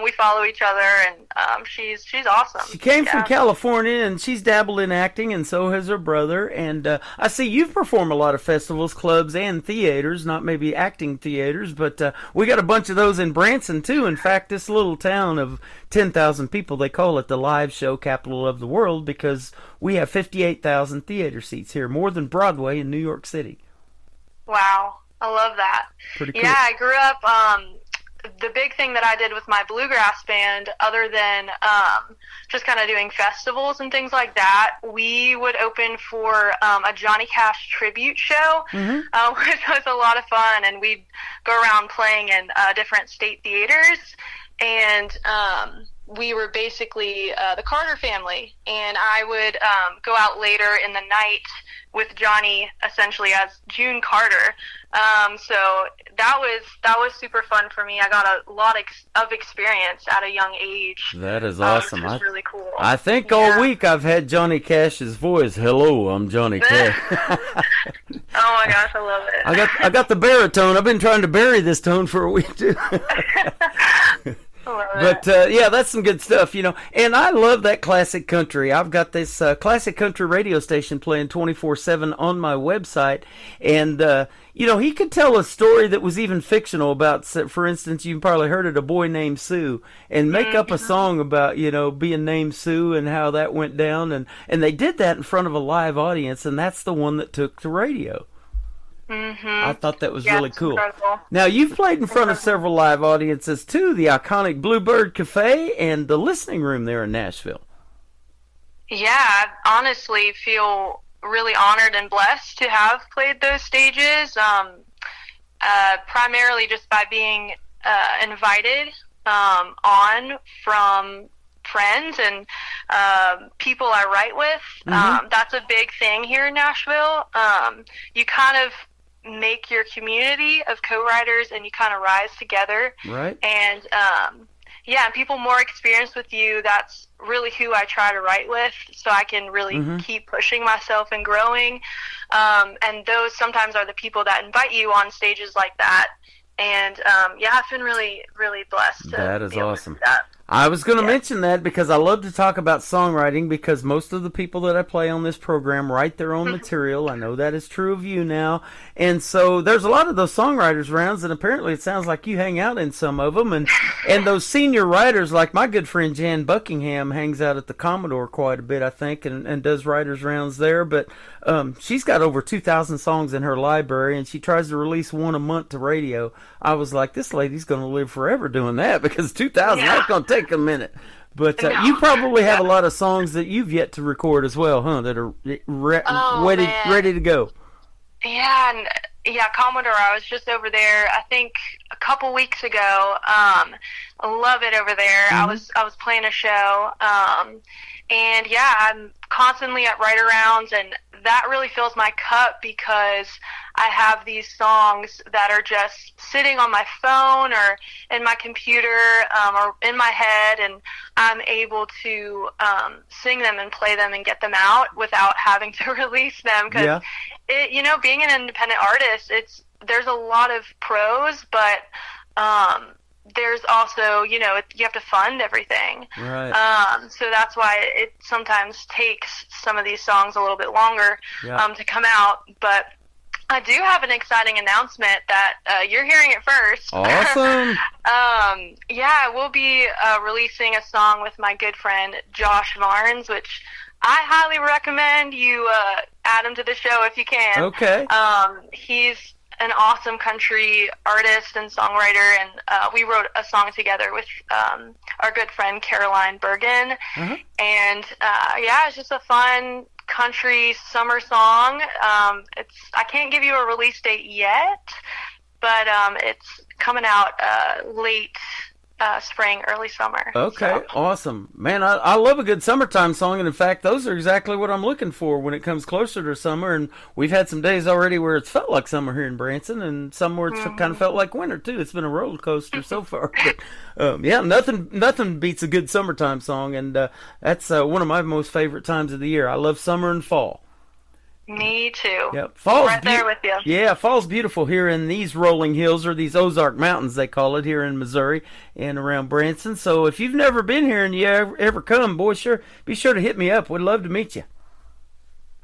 we follow each other, and she's awesome. She came from California, and she's dabbled in acting, and so has her brother. And I see you've performed a lot of festivals, clubs, and theaters, not maybe acting theaters, but we got a bunch of those in Branson, too. In fact, this little town of 10,000 people, they call it the live show capital of the world because we have 58,000 theater seats here, more than Broadway in New York City. Wow, I love that. Pretty cool. Yeah, I grew up, the big thing that I did with my bluegrass band, other than just kind of doing festivals and things like that, we would open for a Johnny Cash tribute show, which was a lot of fun, and we'd go around playing in different state theaters, and we were basically the Carter family, and I would go out later in the night with Johnny, essentially as June Carter. So that was super fun for me. I got a lot of experience at a young age. That is awesome. Which was really cool. I think all week I've had Johnny Cash's voice. Hello, I'm Johnny Cash. Oh my gosh, I love it. I got the baritone. I've been trying to bury this tone for a week too. But yeah, that's some good stuff, And I love that classic country. I've got this classic country radio station playing 24/7 on my website, and he could tell a story that was even fictional about, for instance, you've probably heard it, A Boy Named Sue, and make up a song about being named Sue and how that went down, and they did that in front of a live audience, and that's the one that took the radio. I thought that was really cool. Incredible. Now, you've played in front of several live audiences, too, the iconic Bluebird Cafe and the Listening Room there in Nashville. Yeah, I honestly feel really honored and blessed to have played those stages, primarily just by being invited on from friends and people I write with. That's a big thing here in Nashville. You kind of make your community of co-writers and you kind of rise together. Right. And people more experienced with you, that's really who I try to write with, so I can really keep pushing myself and growing. And those sometimes are the people that invite you on stages like that. And I've been really, really blessed. That is awesome. That. I was going to mention that because I love to talk about songwriting, because most of the people that I play on this program write their own material. I know that is true of you now. And so there's a lot of those songwriters rounds, and apparently it sounds like you hang out in some of them. And those senior writers, like my good friend Jan Buckingham, hangs out at the Commodore quite a bit, I think, and does writers rounds there. But she's got over 2,000 songs in her library, and she tries to release one a month to radio. I was like, this lady's going to live forever doing that, because 2,000, that's going to take a minute. But you probably have a lot of songs that you've yet to record as well, huh, that are ready to go. Yeah, and Commodore, I was just over there, I think a couple weeks ago. I love it over there. I was playing a show, and I'm constantly at write-arounds, and that really fills my cup, because I have these songs that are just sitting on my phone or in my computer or in my head, and I'm able to sing them and play them and get them out without having to release them. Because, being an independent artist, there's a lot of pros, but there's also, you have to fund everything. Right. So that's why it sometimes takes some of these songs a little bit longer to come out. But I do have an exciting announcement that you're hearing it first. Awesome. We'll be releasing a song with my good friend Josh Varnes, which I highly recommend you add him to the show if you can. Okay. He's an awesome country artist and songwriter, and we wrote a song together with our good friend Caroline Bergen. And it's just a fun country summer song. I can't give you a release date yet, but it's coming out late spring, early summer. Okay, awesome. Man, I love a good summertime song, and in fact, those are exactly what I'm looking for when it comes closer to summer, and we've had some days already where it's felt like summer here in Branson, and some where it's kind of felt like winter, too. It's been a roller coaster so far. But, nothing beats a good summertime song, and that's one of my most favorite times of the year. I love summer and fall. Me too. Yep. Fall's right there with you. Yeah, fall's beautiful here in these rolling hills, or these Ozark Mountains, they call it, here in Missouri and around Branson. So if you've never been here and you ever come, boy, be sure to hit me up. We'd love to meet you.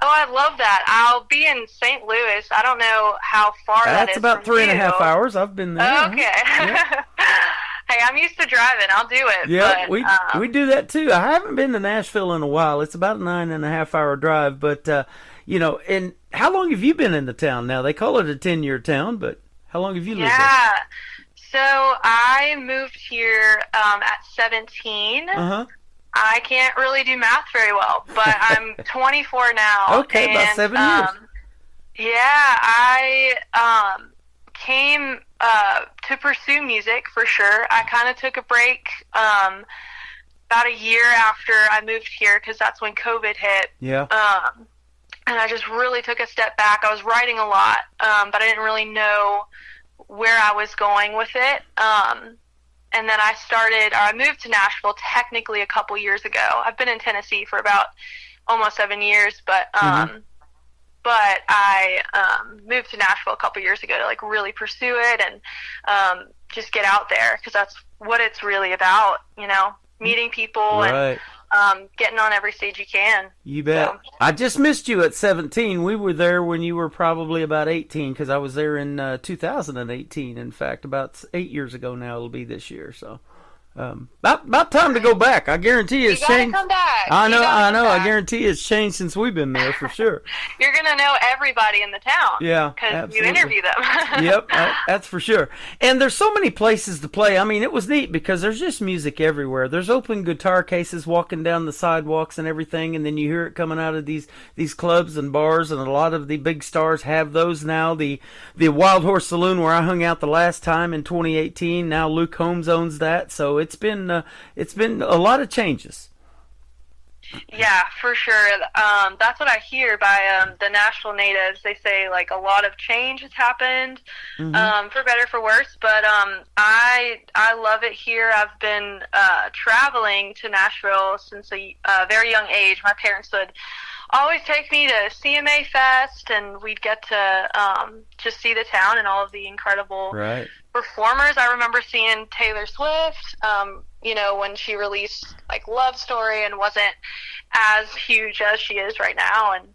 Oh, I love that. I'll be in St. Louis. I don't know how far that is. That's about 3.5 hours. I've been there. Okay. Yeah. Hey, I'm used to driving. I'll do it. Yeah, but, we do that too. I haven't been to Nashville in a while. It's about a 9.5 hour drive, but and how long have you been in the town now? They call it a 10-year town, but how long have you lived there? Yeah. So I moved here at 17. I can't really do math very well, but I'm 24 now. Okay, about 7 years. Yeah, I came to pursue music for sure. I kind of took a break about a year after I moved here because that's when COVID hit. Yeah. And I just really took a step back. I was writing a lot, but I didn't really know where I was going with it. And then I moved to Nashville technically a couple years ago. I've been in Tennessee for about almost 7 years, but I moved to Nashville a couple years ago to like really pursue it and just get out there because that's what it's really about, meeting people and getting on every stage you can. You bet. So. I just missed you at 17. We were there when you were probably about 18 because I was there in 2018. In fact, about 8 years ago now. It'll be this year. So about time to go back. I guarantee it's changed. You gotta come back. I know. I guarantee it's changed since we've been there for sure. You're gonna know everybody in the town. Yeah, because you interview them. Yep, that's for sure. And there's so many places to play. I mean, it was neat because there's just music everywhere. There's open guitar cases walking down the sidewalks and everything, and then you hear it coming out of these clubs and bars, and a lot of the big stars have those now. The Wild Horse Saloon where I hung out the last time in 2018. Now Luke Holmes owns that, so it's been a lot of changes. Yeah, for sure. That's what I hear by the Nashville natives. They say like a lot of change has happened, for better, for worse. But I love it here. I've been traveling to Nashville since a very young age. My parents would always take me to CMA Fest, and we'd get to just see the town and all of the incredible performers. I remember seeing Taylor Swift, when she released like Love Story and wasn't as huge as she is right now, and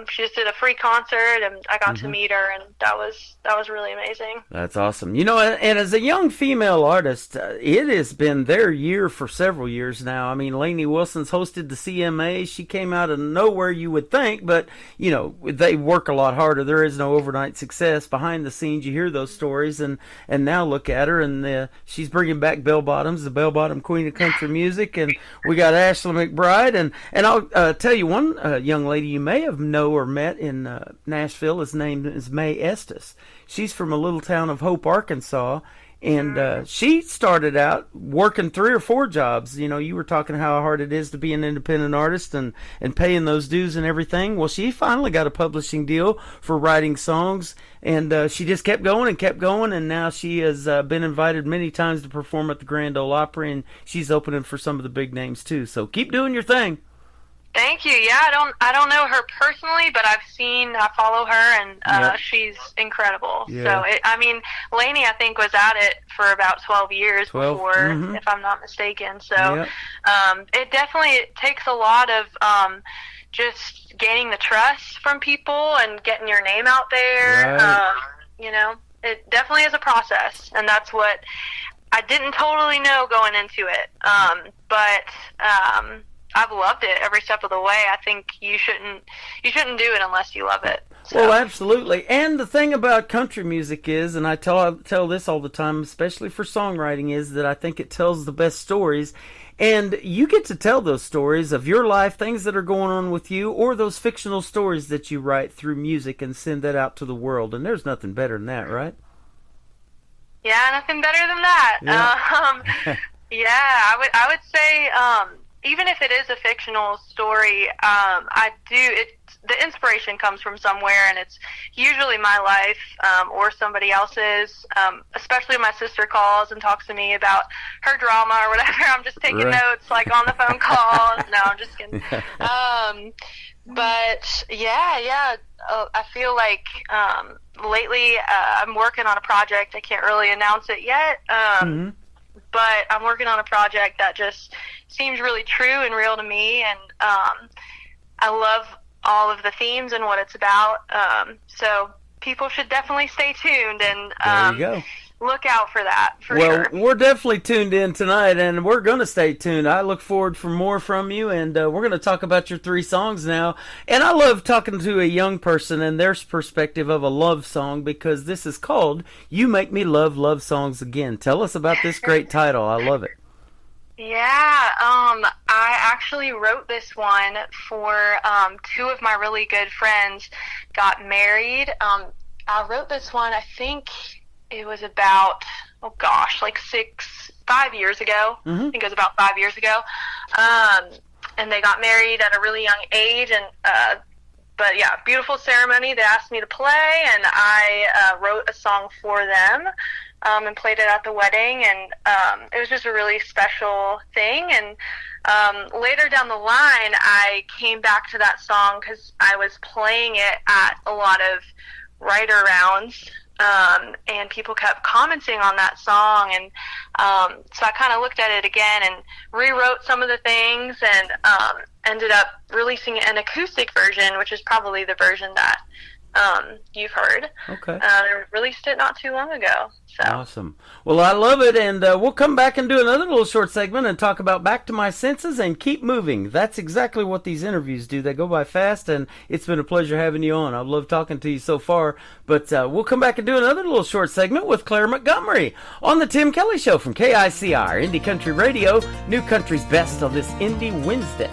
she just did a free concert, and I got to meet her, and that was really amazing. That's awesome. And as a young female artist, it has been their year for several years now. I mean, Lainey Wilson's hosted the CMA. She came out of nowhere, you would think, but they work a lot harder. There is no overnight success. Behind the scenes, you hear those stories, and now look at her, and she's bringing back bell bottoms, the bell bottom queen of country music, and we got Ashley McBryde, and I'll tell you one young lady you may have know or met in Nashville. His name is Mae Estes. She's from a little town of Hope, Arkansas, and she started out working 3 or 4 jobs. You were talking how hard it is to be an independent artist and paying those dues and everything. Well, she finally got a publishing deal for writing songs, and she just kept going, and now she has been invited many times to perform at the Grand Ole Opry, and she's opening for some of the big names too. So keep doing your thing. Thank you. Yeah, I don't know her personally, but I follow her, and she's incredible. Yeah. So, Lainey, I think, was at it for about 12 years before, if I'm not mistaken. So, it definitely takes a lot of just gaining the trust from people and getting your name out there. Right. It definitely is a process, and that's what I didn't totally know going into it. But I've loved it every step of the way. I think you shouldn't do it unless you love it. Well, absolutely. And the thing about country music is, and I tell this all the time, especially for songwriting, is that I think it tells the best stories. And you get to tell those stories of your life, things that are going on with you, or those fictional stories that you write through music and send that out to the world. And there's nothing better than that, right? Yeah, nothing better than that. Yeah. I would say, even if it is a fictional story, the inspiration comes from somewhere, and it's usually my life or somebody else's. Especially when my sister calls and talks to me about her drama or whatever. I'm just taking notes, like on the phone call. No, I'm just kidding. But yeah. I feel like lately I'm working on a project. I can't really announce it yet. But I'm working on a project that just seems really true and real to me, and I love all of the themes and what it's about. So people should definitely stay tuned and there you go. Look out for that. Sure. We're definitely tuned in tonight, and we're going to stay tuned. I look forward for more from you, and we're going to talk about your 3 songs now. And I love talking to a young person and their perspective of a love song, because this is called You Make Me Love Songs Again. Tell us about this great title. I love it. Yeah, I actually wrote this one for 2 of my really good friends got married. I wrote this one, I think it was about, like 5 years ago. I think it was about 5 years ago. And they got married at a really young age, and but yeah, beautiful ceremony. They asked me to play, and I wrote a song for them. And played it at the wedding, and it was just a really special thing. And later down the line, I came back to that song because I was playing it at a lot of writer rounds, and people kept commenting on that song, and so I kind of looked at it again and rewrote some of the things, and ended up releasing an acoustic version, which is probably the version that you've heard. Okay. I released it not too long ago. So. Awesome. Well, I love it, and we'll come back and do another little short segment and talk about Back to My Senses and Keep Moving. That's exactly what these interviews do. They go by fast, and it's been a pleasure having you on. I've loved talking to you so far, but we'll come back and do another little short segment with Claire Montgomery on the Tim Kelly Show from KICR, Indie Country Radio, New Country's Best on this Indie Wednesday.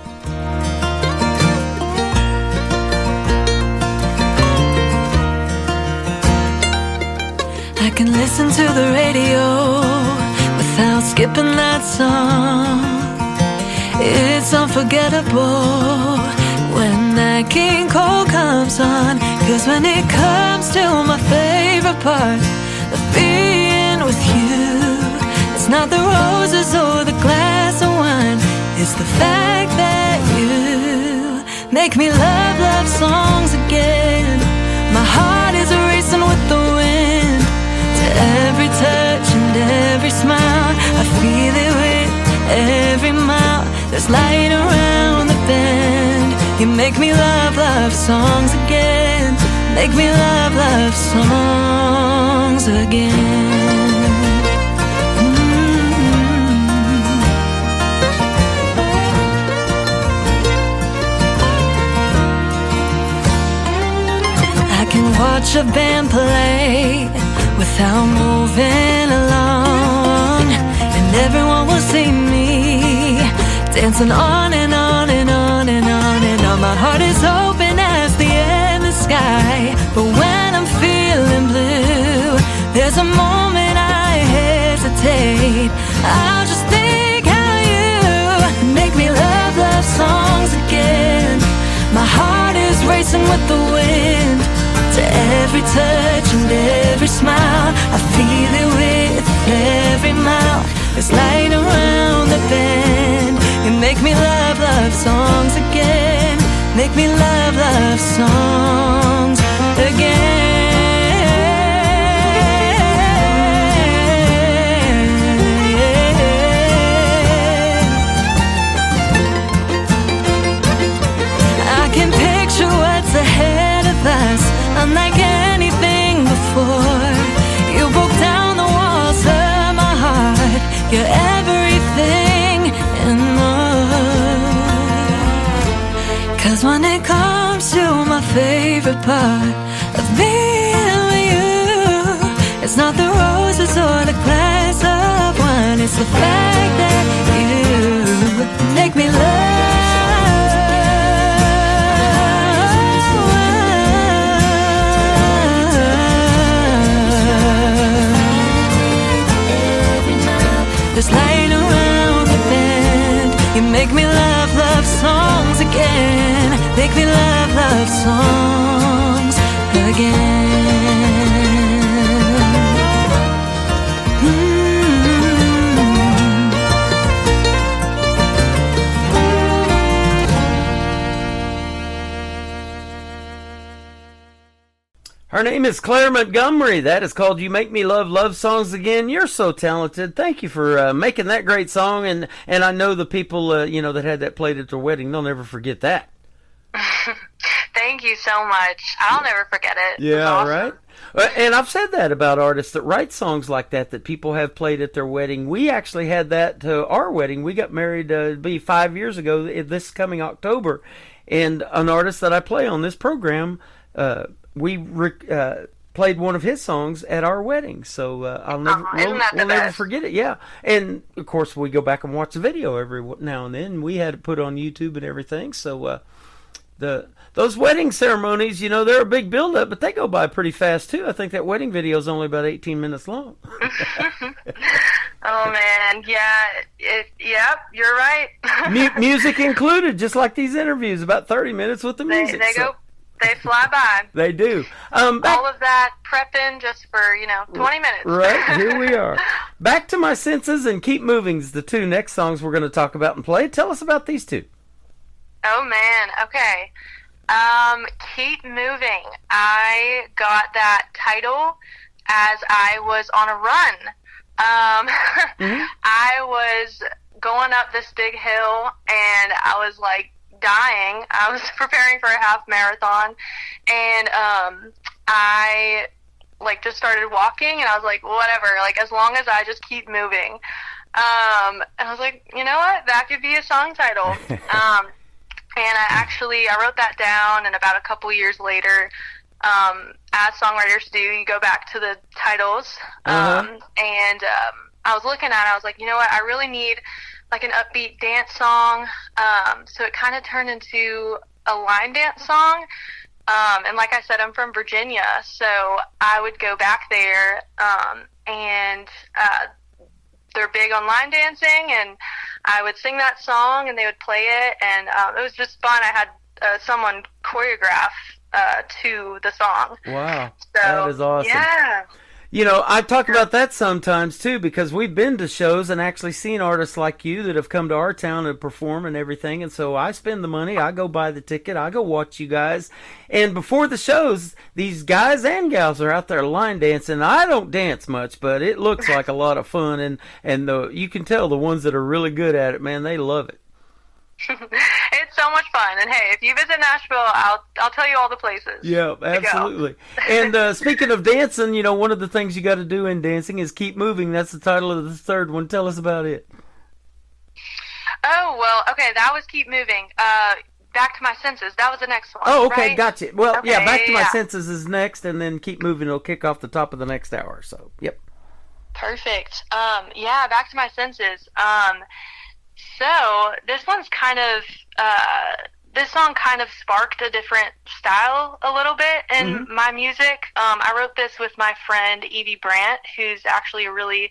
I can listen to the radio without skipping that song. It's unforgettable when that King Cole comes on. 'Cause when it comes to my favorite part of being with you, it's not the roses or the glass of wine, it's the fact that you make me love songs again. My heart is racing with the wind. Every touch and every smile, I feel it with every mile. There's light around the bend. You make me love songs again. Make me love songs again. I can watch a band play without moving along, and everyone will see me dancing on and on and on and on and on. My heart is open as the endless sky, but when I'm feeling blue, there's a moment I hesitate. I'll just think how you make me love songs again. My heart is racing with the wind. To every touch and every smile, I feel it with every mile. There's light around the bend. You make me love songs again. Make me love songs again. I can picture what's ahead of us, unlike anything before. You broke down the walls of my heart. You're everything and more. 'Cause when it comes to my favorite part It's not the roses or the glass of wine, it's the fact that you make me love. This light around the bend, you make me love, love songs again. Make me love, love songs again. Her name is Claire Montgomery. That is called You Make Me Love Love Songs Again. You're so talented. Thank you for making that great song. And I know the people, that had that played at their wedding, they'll never forget that. Thank you so much. I'll never forget it. Yeah, awesome. Right. And I've said that about artists that write songs like that people have played at their wedding. We actually had that to our wedding. We got married, it'd be 5 years ago, this coming October. And an artist that I play on this program, we played one of his songs at our wedding, so we'll never forget it. Yeah, and of course we go back and watch the video every now and then. We had it put on YouTube and everything. So those wedding ceremonies, they're a big build up, but they go by pretty fast too. I think that wedding video is only about 18 minutes long. Oh man, yeah, yep, you're right. Music included, just like these interviews, about 30 minutes with the music. They fly by. They do. All of that prepping just for, 20 minutes. Right, here we are. Back to My Senses and Keep Moving's the two next songs we're going to talk about and play. Tell us about these two. Oh, man. Okay. Keep Moving. I got that title as I was on a run. I was going up this big hill, and I was, dying. I was preparing for a half marathon, and I just started walking, and I was like, whatever, as long as I just keep moving. And I was like, you know what, that could be a song title. And I wrote that down, and about a couple years later, as songwriters do, you go back to the titles. And I was looking at it, I was like, you know what, I really need an upbeat dance song, so it kind of turned into a line dance song, and like I said, I'm from Virginia, so I would go back there, and they're big on line dancing, and I would sing that song, and they would play it, and it was just fun. I had someone choreograph to the song. Wow, so, that is awesome. Yeah. I talk about that sometimes, too, because we've been to shows and actually seen artists like you that have come to our town to perform and everything, and so I spend the money, I go buy the ticket, I go watch you guys, and before the shows, these guys and gals are out there line dancing. I don't dance much, but it looks like a lot of fun, and you can tell the ones that are really good at it, man, they love it. It's so much fun, and hey, if you visit Nashville, I'll tell you all the places. Yeah, absolutely. And speaking of dancing, one of the things you got to do in dancing is keep moving. That's the title of the third one. Tell us about it. Oh, well, okay, that was Keep Moving. Back to My Senses, that was the next one. Oh, okay, right? gotcha. Well, okay, yeah, Back to My Senses is next, and then Keep Moving will kick off the top of the next hour. So, yep. Perfect. Yeah, Back to My Senses. So this one's this song kind of sparked a different style a little bit in my music. I wrote this with my friend Evie Brandt, who's actually a really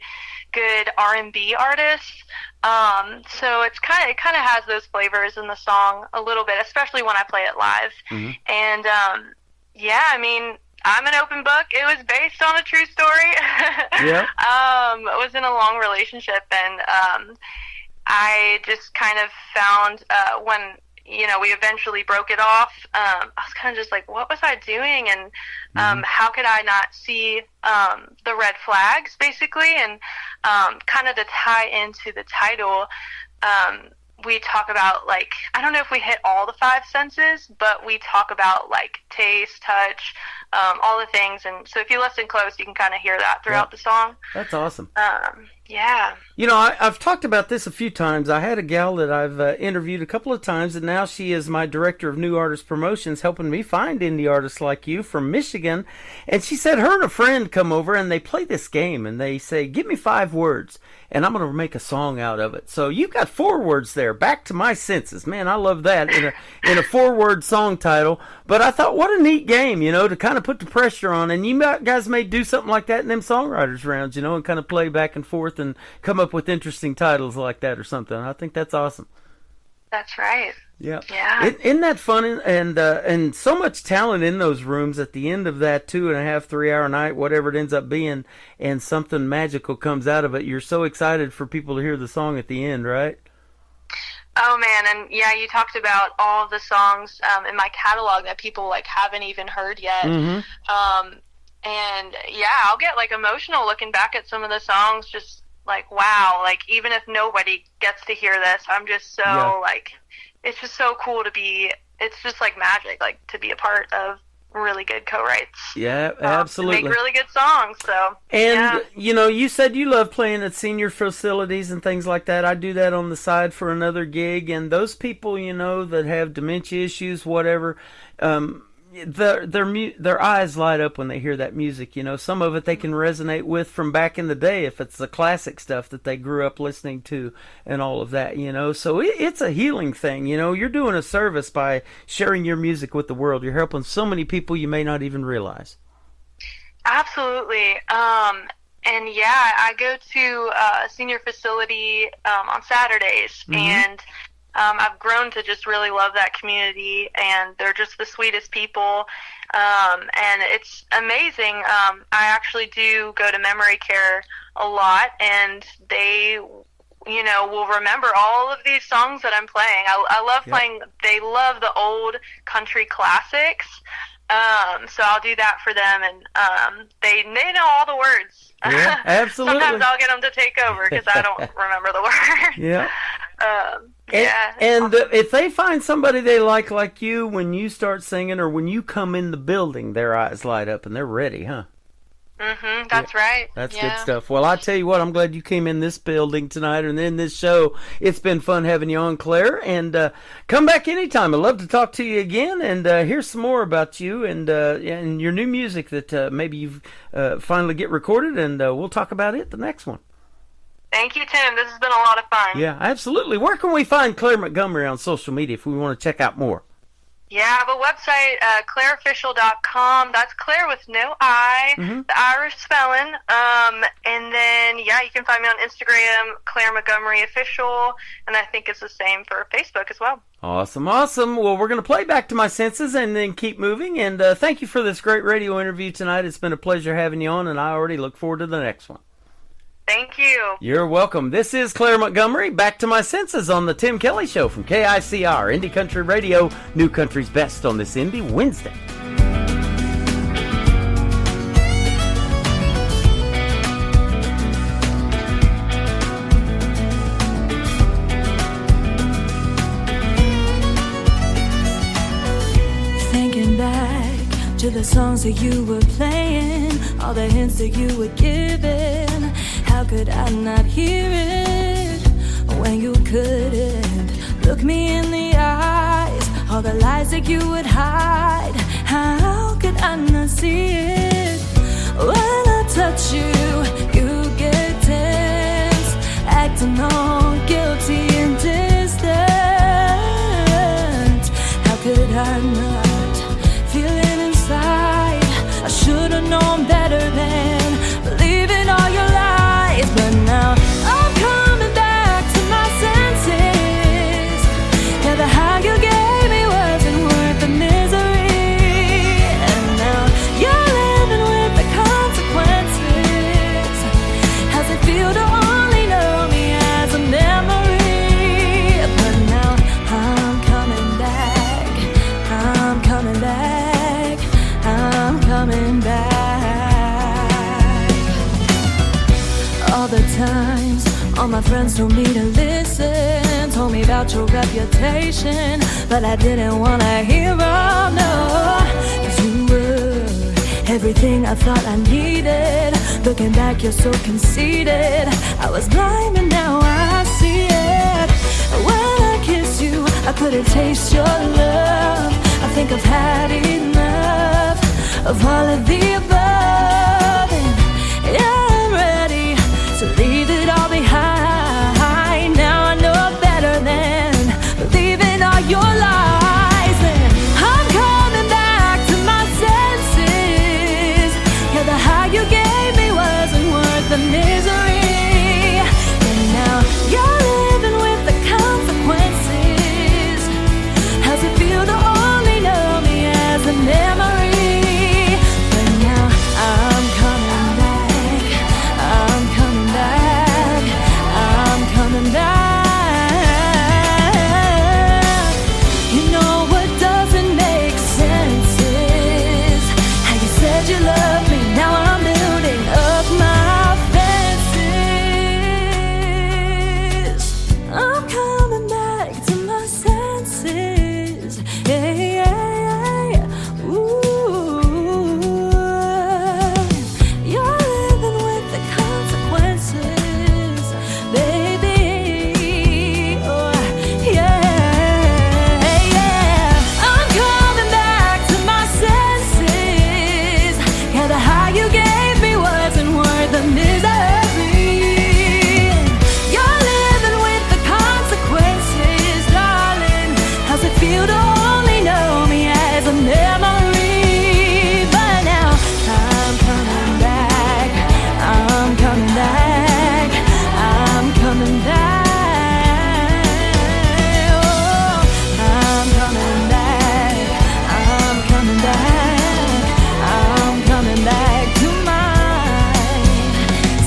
good R&B artist. So it kind of has those flavors in the song a little bit, especially when I play it live. And yeah, I mean, I'm an open book. It was based on a true story. Yeah. I was in a long relationship, and I just kind of found when we eventually broke it off, I was kind of just like, what was I doing, and how could I not see the red flags, basically, and kind of to tie into the title, we talk about, I don't know if we hit all the five senses, but we talk about, taste, touch, all the things, and so if you listen close, you can kind of hear that throughout the song. That's awesome. Yeah. You know, I've talked about this a few times. I had a gal that I've interviewed a couple of times, and now she is my director of new artist promotions, helping me find indie artists like you from Michigan. And she said her and a friend come over, and they play this game, and they say, give me 5 words, and I'm going to make a song out of it. So you've got 4 words there, Back to My Senses. Man, I love that in a 4-word song title. But I thought, what a neat game, you know, to kind of put the pressure on. And you guys may do something like that in them songwriters rounds, you know, and kind of play back and forth and come up with interesting titles like that or something. I think that's awesome. That's right. Yeah. Yeah. Isn't that fun? And so much talent in those rooms at the end of that 2.5, 3 hour night, whatever it ends up being, and something magical comes out of it. You're so excited for people to hear the song at the end, right? Oh man, and yeah, you talked about all of the songs in my catalog that people like haven't even heard yet. Mm-hmm. And yeah, I'll get like emotional looking back at some of the songs, just like, wow, like even if nobody gets to hear this, I'm just so like, it's just so cool to be, it's just like magic, like to be a part of really good co-writes. Yeah, absolutely. Make really good songs, so. And, you know, you said you love playing at senior facilities and things like that. I do that on the side for another gig, and those people, you know, that have dementia issues, whatever, their eyes light up when they hear that music. You know, some of it they can resonate with from back in the day if it's the classic stuff that they grew up listening to and all of that, you know. So it's a healing thing, you know. You're doing a service by sharing your music with the world. You're helping so many people you may not even realize. Absolutely. And yeah, I go to a senior facility on Saturdays, and I've grown to just really love that community, and they're just the sweetest people, and it's amazing. I actually do go to memory care a lot, and they, you know, will remember all of these songs that I'm playing. I love playing. They love the old country classics, so I'll do that for them, and they know all the words. Yeah, absolutely. Sometimes I'll get them to take over because I don't remember the words. Yeah. And if they find somebody they like you, when you start singing or when you come in the building, their eyes light up and they're ready, huh? That's right. That's good stuff. Well, I tell you what, I'm glad you came in this building tonight and in this show. It's been fun having you on, Claire, and come back anytime. I'd love to talk to you again and hear some more about you and your new music that maybe you've finally get recorded, and we'll talk about it the next one. Thank you, Tim. This has been a lot of fun. Yeah, absolutely. Where can we find Claire Montgomery on social media if we want to check out more? Yeah, I have a website, claireofficial.com. That's Claire with no I, the Irish spelling. And then, yeah, you can find me on Instagram, Claire Montgomery Official, and I think it's the same for Facebook as well. Awesome, awesome. Well, we're going to play Back to My Senses and then keep moving. And thank you for this great radio interview tonight. It's been a pleasure having you on, and I already look forward to the next one. Thank you. You're welcome. This is Claire Montgomery, Back to My Senses on the Tim Kelly Show from KICR, Indie Country Radio, New Country's Best on this Indie Wednesday. Thinking back to the songs that you were playing, all the hints that you were giving. How could I not hear it when you couldn't look me in the eyes? All the lies that you would hide, how could I not see it? When I touch you, you get tense, acting all guilty and distant. How could I not feel it inside? I should have known better than believing all your lies. But now I'm coming back to my senses. Yeah, the high you gave me wasn't worth the misery. And now you're living with the consequences. How's it feel to only know me as a memory? But now I'm coming back. I'm coming back. I'm coming back. All the times all my friends told me to listen, told me about your reputation, but I didn't want to hear them, no. 'Cause you were everything I thought I needed. Looking back, you're so conceited. I was blind and now I see it. When I kiss you, I couldn't taste your love. I think I've had enough of all of the above. And yeah, I'm ready to leave it all behind. Now I know better than believing all your lies. And I'm coming back to my senses. Yeah, the high you gave me wasn't worth the misery. And now you're living with the consequences. How's it feel to only know me as a memory? But now I'm coming back. I'm coming back. I'm coming back. You know what doesn't make sense is how you said you loved me. Now I'm building up my fences. I'm coming back to my senses. Yeah, yeah, yeah. Ooh. You're living with the consequences, baby. Oh, yeah, yeah. I'm coming back to my senses. Yeah, the high you gave me wasn't worth the misery. You're living with the consequences, darling. How's it feel to only know me as a memory? But now I'm coming back. I'm coming back. I'm coming back. Oh, I'm coming back. I'm coming back. I'm coming back to my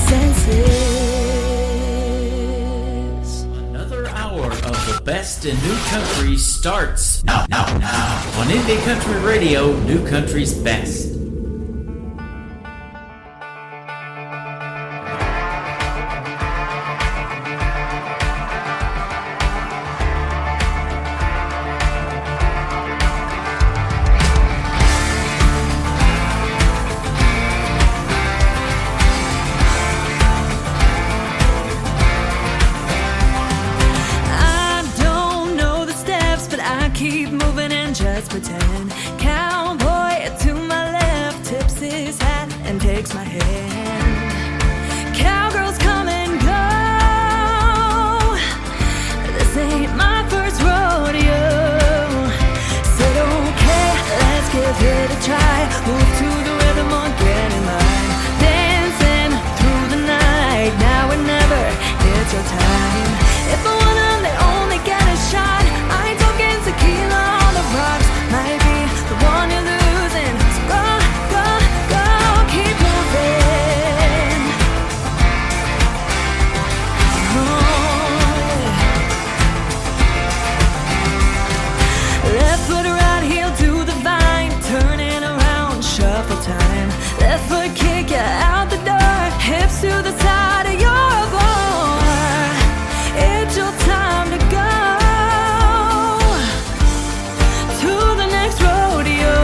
senses. Another hour of the best in new country starts now on Indie Country Radio, New Country's best. I don't know the steps, but I keep moving and just pretend. Cowboy to my left tips his hat and takes my hand. Cowgirls come and go. This ain't my first rodeo. Said okay, let's give it a try. Move to the rhythm or get in line. Dancing through the night, now or never, it's your time. If I want 'em, they only get a shot. I ain't talking tequila on the rocks. Might be the one you're losing. So go, go, go, keep moving. Oh, yeah. Left foot right heel to the vine, turning around, shuffle time. Left foot kick you out the door, hips to the side of your floor. It's your time to go to the next rodeo.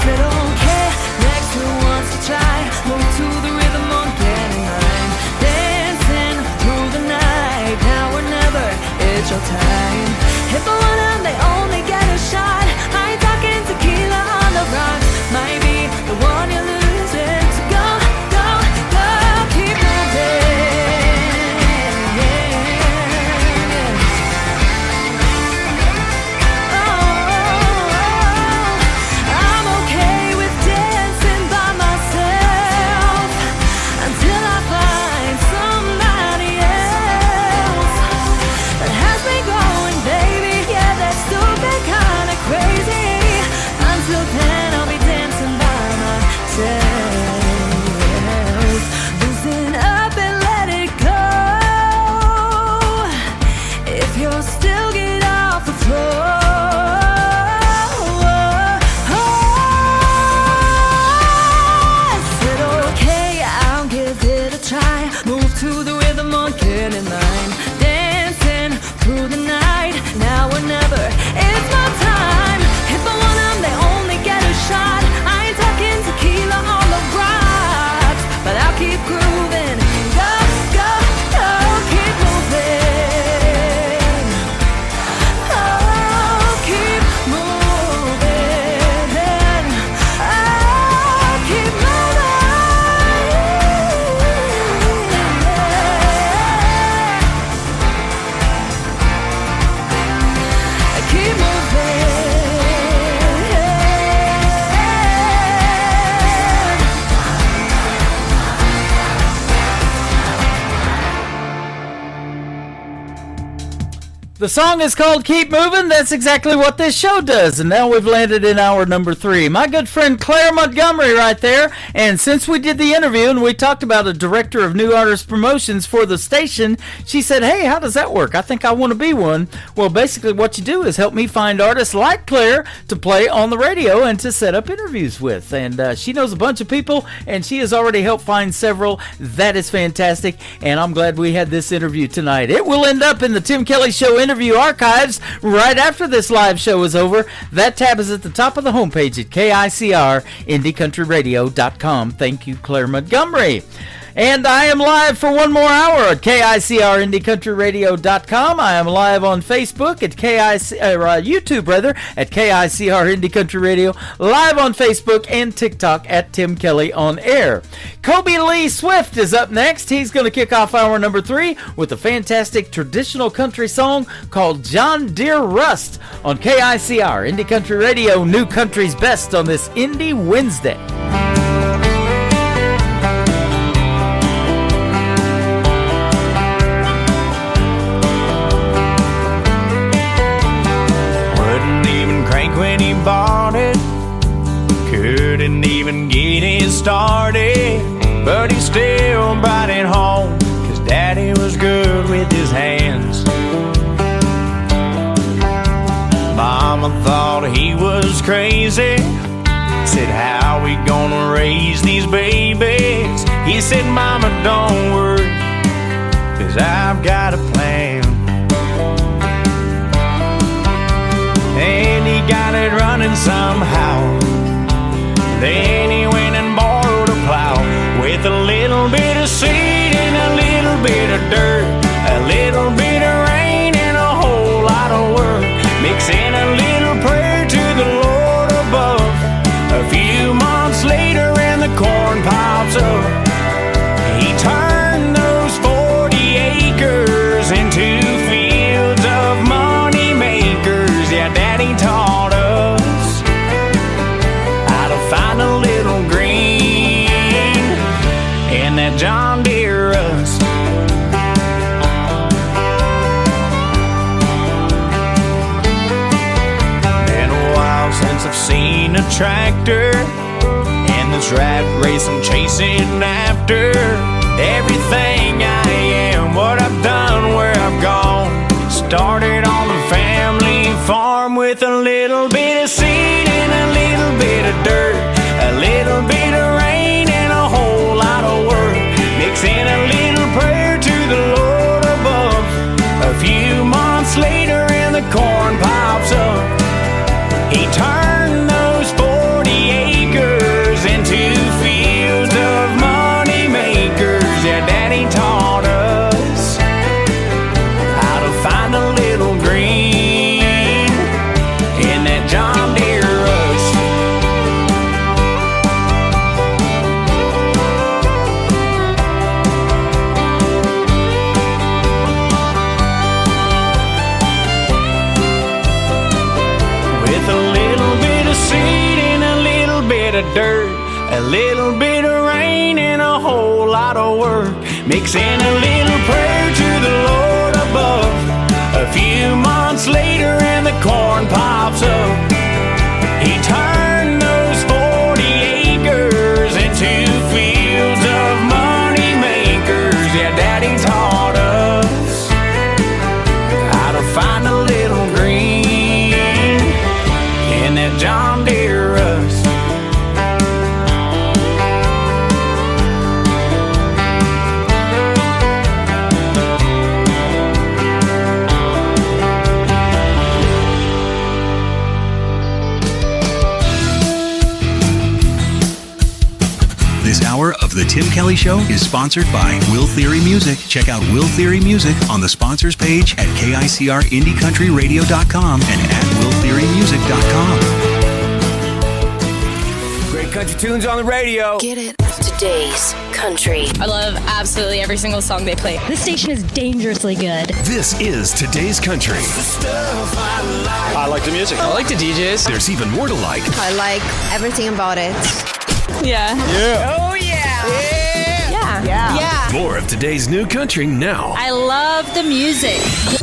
Said okay, next who wants to try? Move to the rhythm or get in line. Dancing through the night, now or never, it's your time. If I want 'em, they only get a shot. I ain't talking tequila on the rocks. Might be the one you're losing. So go, go, go, keep moving. I'm okay with dancing by myself until I find somebody else that has me going, baby. Yeah, that's stupid, kinda crazy. Until then, I'll be dancing by myself. Loosen up and let it go. If you're still, get off the floor. I said okay, I'll give it a try. Move to the rhythm or get in line. Dancing through the night, now or never, it's my time. If I want 'em, they only get a shot. I ain't talking The song is called Keep Moving. That's exactly what this show does. And now we've landed in hour number 3. My good friend Claire Montgomery right there. And since we did the interview and we talked about a director of new artist promotions for the station, she said, hey, how does that work? I think I want to be one. Well, basically what you do is help me find artists like Claire to play on the radio and to set up interviews with. And she knows a bunch of people, and she has already helped find several. That is fantastic. And I'm glad we had this interview tonight. It will end up in the Tim Kelly Show interview archives right after this live show is over. That tab is at the top of the homepage at KICRIndieCountryRadio.com. Thank you, Claire Montgomery. And I am live for one more hour at KICRIndieCountryRadio.com. I am live on Facebook at YouTube at KICR Indie Country Radio, live on Facebook and TikTok at Tim Kelly On Air. Kobe Lee Swift is up next. He's going to kick off hour number 3 with a fantastic traditional country song called John Deere Rust on KICR Indie Country Radio, New Country's Best on this Indie Wednesday. When he bought it, couldn't even get it started, but he still brought it home, 'cause Daddy was good with his hands. Mama thought he was crazy, said, how we gonna raise these babies? He said, Mama, don't worry, 'cause I've got a plan. And he got it running somehow. Then he went and borrowed a plow with a little bit of seed and a little bit of dirt, a little bit of rain and a whole lot of work, mixing a little prayer to the Lord above. A few months later and the corn pops up. He turned those 40 acres into fields of money makers. Yeah, Daddy taught us how to find a little green in that John Deere rust. Been a while since I've seen a tractor and this rat race I'm chasing after. Everything I am, what I've done, where I've gone, started on the family farm with a little bit of seed and a little bit of dirt, a little bit of rain and a whole lot of work, mixing a little prayer to the Lord above. A few months later and the corn pops up. He turned those 40 acres into fields of money makers. Yeah, Daddy taught us how to find a little green in that John Deere rust. With a little bit of seed and a little bit of dirt, a little bit of rain and a whole lot of work, mixing a little prayer to the Lord above. A few months later and the corn pops up. He turned those 40 acres into fields of money makers. Yeah, Daddy taught us how to find a little green in that John Deere rust. This hour of The Tim Kelly Show is sponsored by Will Theory Music. Check out Will Theory Music on the sponsors page at KICRIndieCountryRadio.com and at WillTheoryMusic.com. Great country tunes on the radio. Get it. Today's country. I love absolutely every single song they play. This station is dangerously good. This is Today's Country. I like the music. I like the DJs. There's even more to like. I like everything about it. Yeah. Yeah. Oh, yeah. Yeah. Yeah. More of today's new country now. I love the music.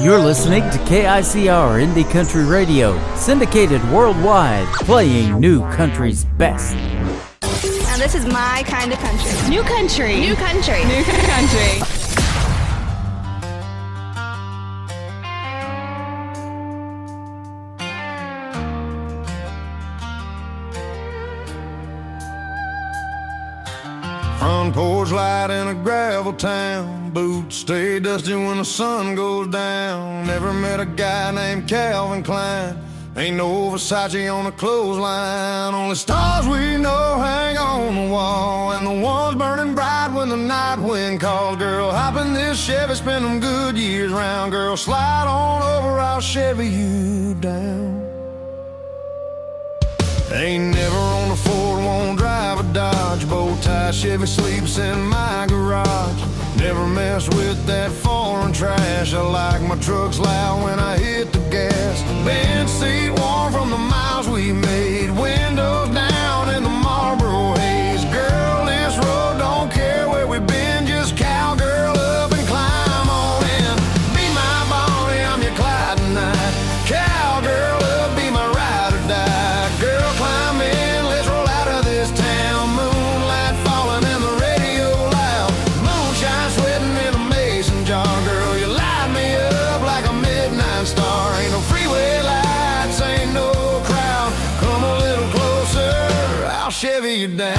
You're listening to KICR Indie Country Radio, syndicated worldwide, playing new country's best. Now this is my kind of country. New country. New country. New country. Front porch light in a gravel town. Boots stay dusty when the sun goes down. Never met a guy named Calvin Klein. Ain't no Versace on the clothesline. Only stars we know hang on the wall, and the ones burning bright when the night wind calls. Girl, hop in this Chevy, spend them good years round. Girl, slide on over, I'll Chevy you down. Ain't never on the Ford, won't drive a Dodge. Bow tie Chevy sleeps in my garage. Never mess with that foreign trash. I like my trucks loud when I hit the gas. Bench seat warm from the miles we made. Windows down in the Marlboro haze. Girl, this road don't care where we've been. Just cowgirl up and climb on in. Be my Bonnie, I'm your Clyde tonight. Cowgirl up, be my ride or die. Girl, climb in, let's roll out of this town. Moonlight falling and the radio loud. Moonshine sweating in a mason jar. Girl, you light me up like a midnight star. Ain't no freeway lights, ain't no crowd. Come a little closer, I'll Chevy you down.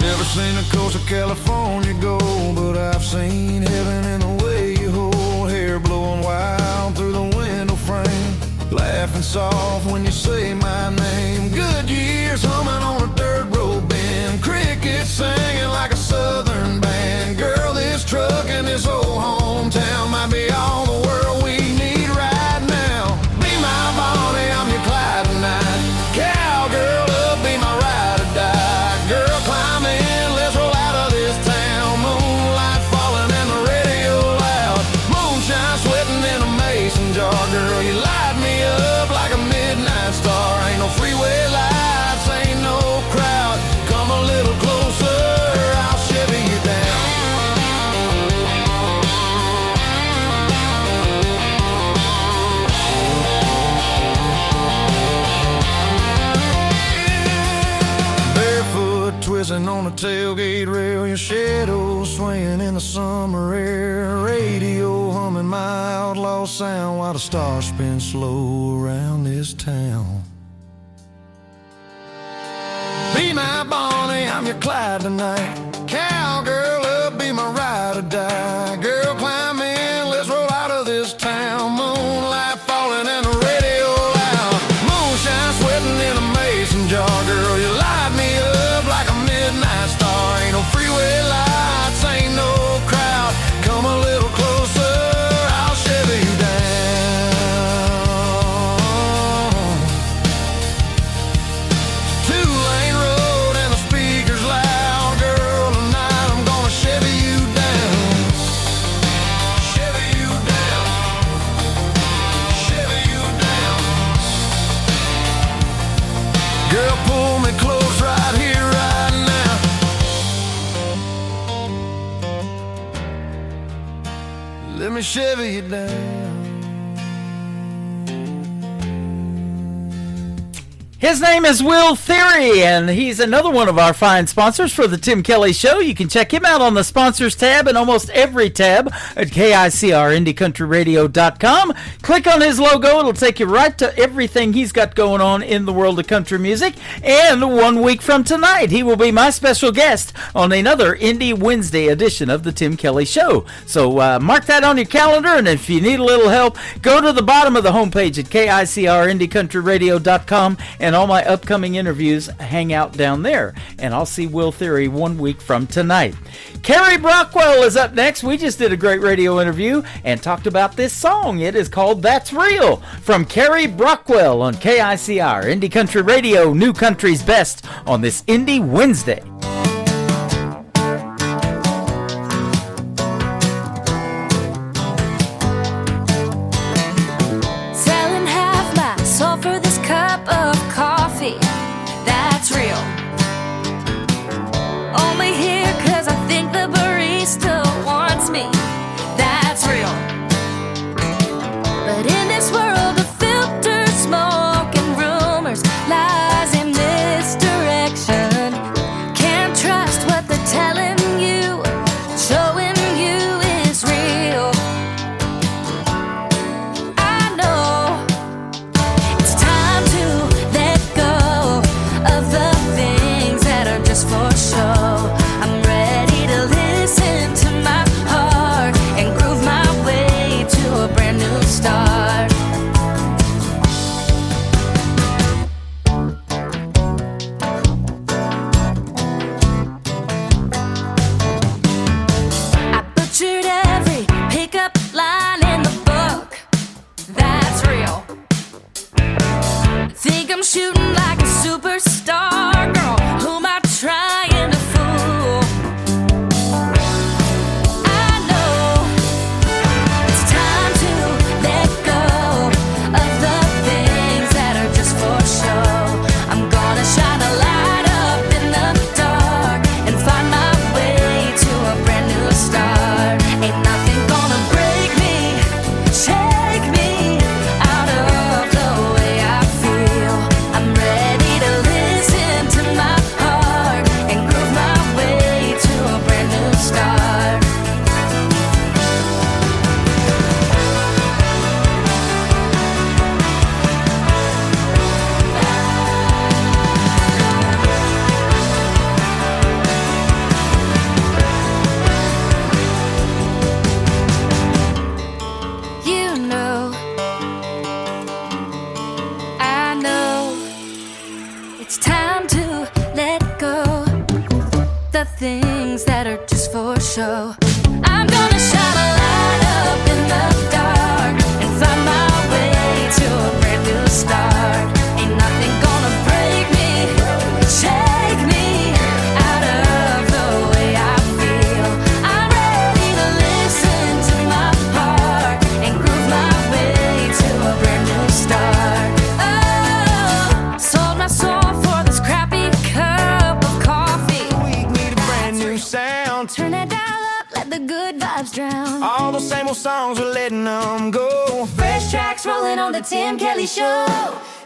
Never seen the coast of California go, but I've seen heaven in the way you hold. Hair blowing wild through the window frame. Laughing soft when you say my name. Good years humming on a dirt road bend. Crickets singing like a southern band. Girl, this truck and this old hometown might be all the world we need right now. Be my Bonnie, I'm your Clyde tonight. Cowgirl up, be my ride or die. Girl, climb in, let's roll out of this town. Moonlight falling and the radio loud. Moonshine sweating in a mason jar. Girl, you light me up like a midnight star. Ain't no freeway lights, ain't no crowd. Come a little closer, I'll Chevy you down. Barefoot twisting on the tailgate rail. Your shadow swaying in the summer air. Radio humming my outlaw sound while the stars spin slow around this town. Be my Bonnie, I'm your Clyde tonight. Cowgirl up, be my ride or die. Girl, climb in, let's roll out of this town. Moonlight falling and the radio loud. Moonshine sweating in a mason jar. Girl, you light me up like a midnight star. Ain't no freeway lights, ain't no crowd. Come a little closer, I'll Chevy you down. Two-lane road and the speakers loud. Girl, tonight I'm gonna Chevy you down. Chevy you down. Chevy you down. Girl, pull me close right here, right now. Let me Chevy you down. His name is Will Theory, and he's another one of our fine sponsors for the Tim Kelly Show. You can check him out on the sponsors tab and almost every tab at KICRIndieCountryRadio.com. Click on his logo. It'll take you right to everything he's got going on in the world of country music. And 1 week from tonight, he will be my special guest on another Indie Wednesday edition of the Tim Kelly Show. So mark that on your calendar, and if you need a little help, go to the bottom of the homepage at KICRIndieCountryRadio.com, and all my upcoming interviews hang out down there. And I'll see Will Theory 1 week from tonight. Carrie Brockwell is up next. We just did a great radio interview and talked about this song. It is called That's Real, from Carrie Brockwell on KICR Indie Country Radio, New Country's Best, on this Indie Wednesday. Selling half my soul for this cup of coffee. That's real. It's time to let go the things that are just for show. I'm gonna shine a light up in the dark and find my way to a brand new start. Ain't nothing gonna break me, shake me out of the way I feel. I'm ready to listen to my heart and groove my way to a brand new start. Oh, sold my soul for this crappy cup of coffee. We need a brand new sound. Turn that dial up, let the good vibes drown. All those same old songs, we're letting them go. Fresh tracks rolling on the Tim Kelly Show.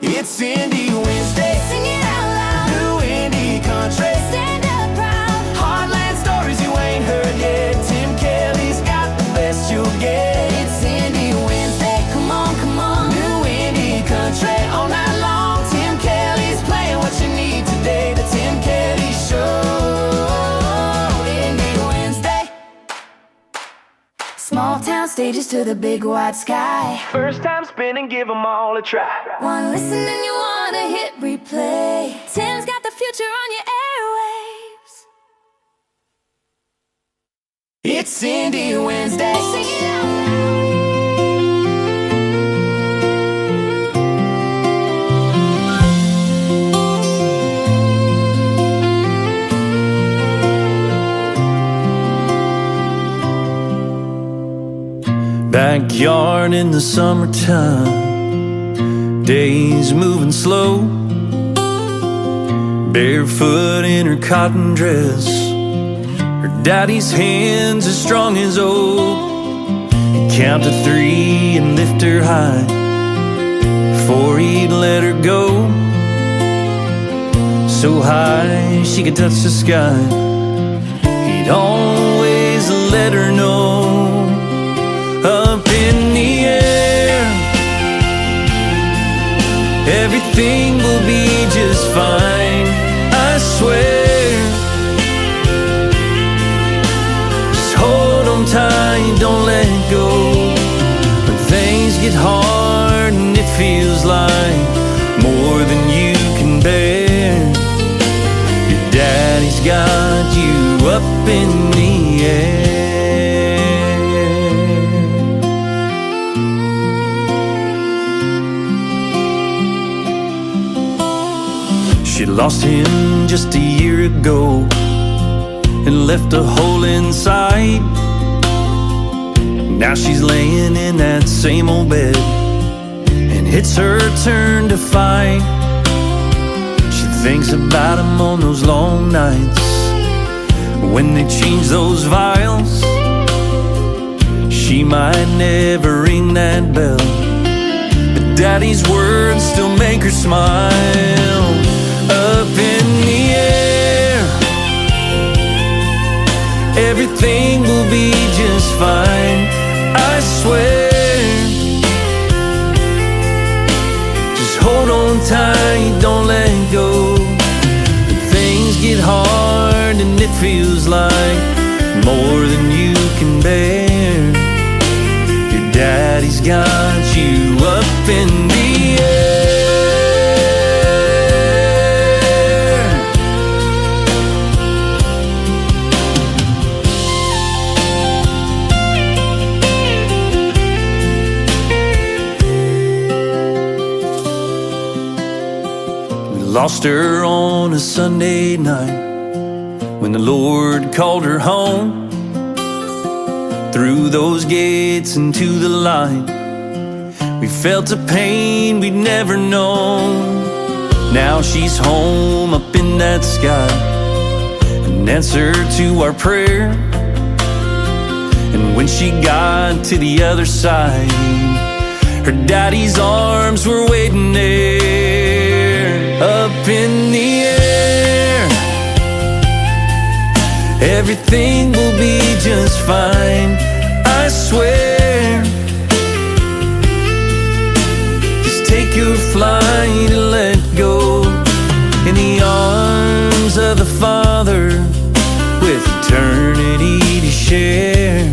It's Indie Wednesday. Sing it out loud. New indie country. Stand up proud. Heartland stories you ain't heard yet. Tim Kelly's got the best you'll get. It's Indie Wednesday. Come on, come on. New indie country all night long. Tim Kelly's playing what you need today. The Tim Kelly Show. Indie Wednesday. Small town stages to the big wide sky. First time spinning, give them all a try. One listen and you wanna hit replay. Tim's got the future on your airwaves. It's Indie Wednesday. Sing it out loud. Backyard in the summertime, days moving slow. Barefoot in her cotton dress, her daddy's hands as strong as oak. He'd count to 3 and lift her high before he'd let her go. So high she could touch the sky. He'd always let her know. Up in the air, everything will be just fine, I swear. Just hold on tight, don't let go. When things get hard and it feels like more than you can bear, your daddy's got you up in the air. She lost him just a year ago and left a hole inside. Now she's laying in that same old bed and it's her turn to fight. She thinks about him on those long nights when they change those vials. She might never ring that bell, but daddy's words still make her smile. Up in the air, everything will be just fine, I swear. Just hold on tight, don't let go. When things get hard and it feels like more than you can bear, your daddy's got you up in the air. Lost her on a Sunday night when the Lord called her home. Through those gates into the light, we felt a pain we'd never known. Now she's home up in that sky, an answer to our prayer. And when she got to the other side, her daddy's arms were waiting there. Up in the air, everything will be just fine, I swear. Just take your flight and let go in the arms of the Father with eternity to share.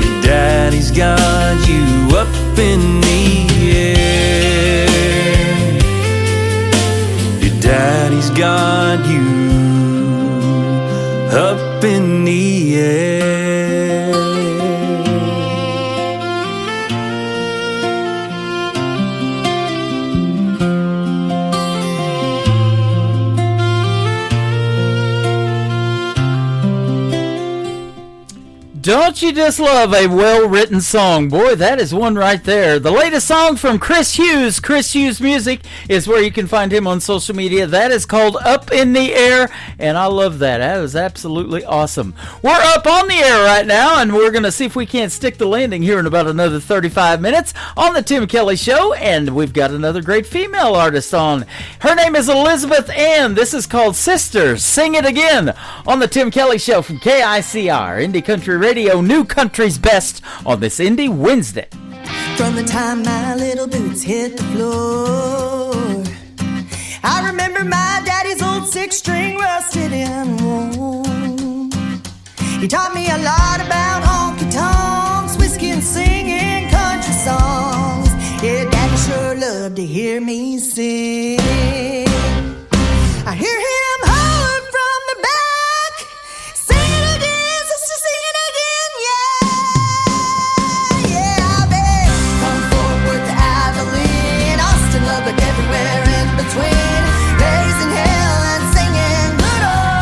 Your daddy's got you up in the air. He's got you up in the air. Don't you just love a well-written song? Boy, that is one right there. The latest song from Chris Hughes. Chris Hughes Music is where you can find him on social media. That is called Up in the Air, and I love that. That is absolutely awesome. We're up on the air right now, and we're going to see if we can't stick the landing here in about another 35 minutes on the Tim Kelly Show, and we've got another great female artist on. Her name is Elizabeth Ann. This is called Sisters. Sing It Again on the Tim Kelly Show from KICR, Indie Country Radio. New Country's Best on this Indie Wednesday. From the time my little boots hit the floor, I remember my daddy's old 6-string rusted and worn. He taught me a lot about honky-tonks, whiskey and singing country songs. Yeah, daddy sure loved to hear me sing. I hear him holler from the back, sing it again, sister, sing it again. But everywhere in between, raising hell and singing good old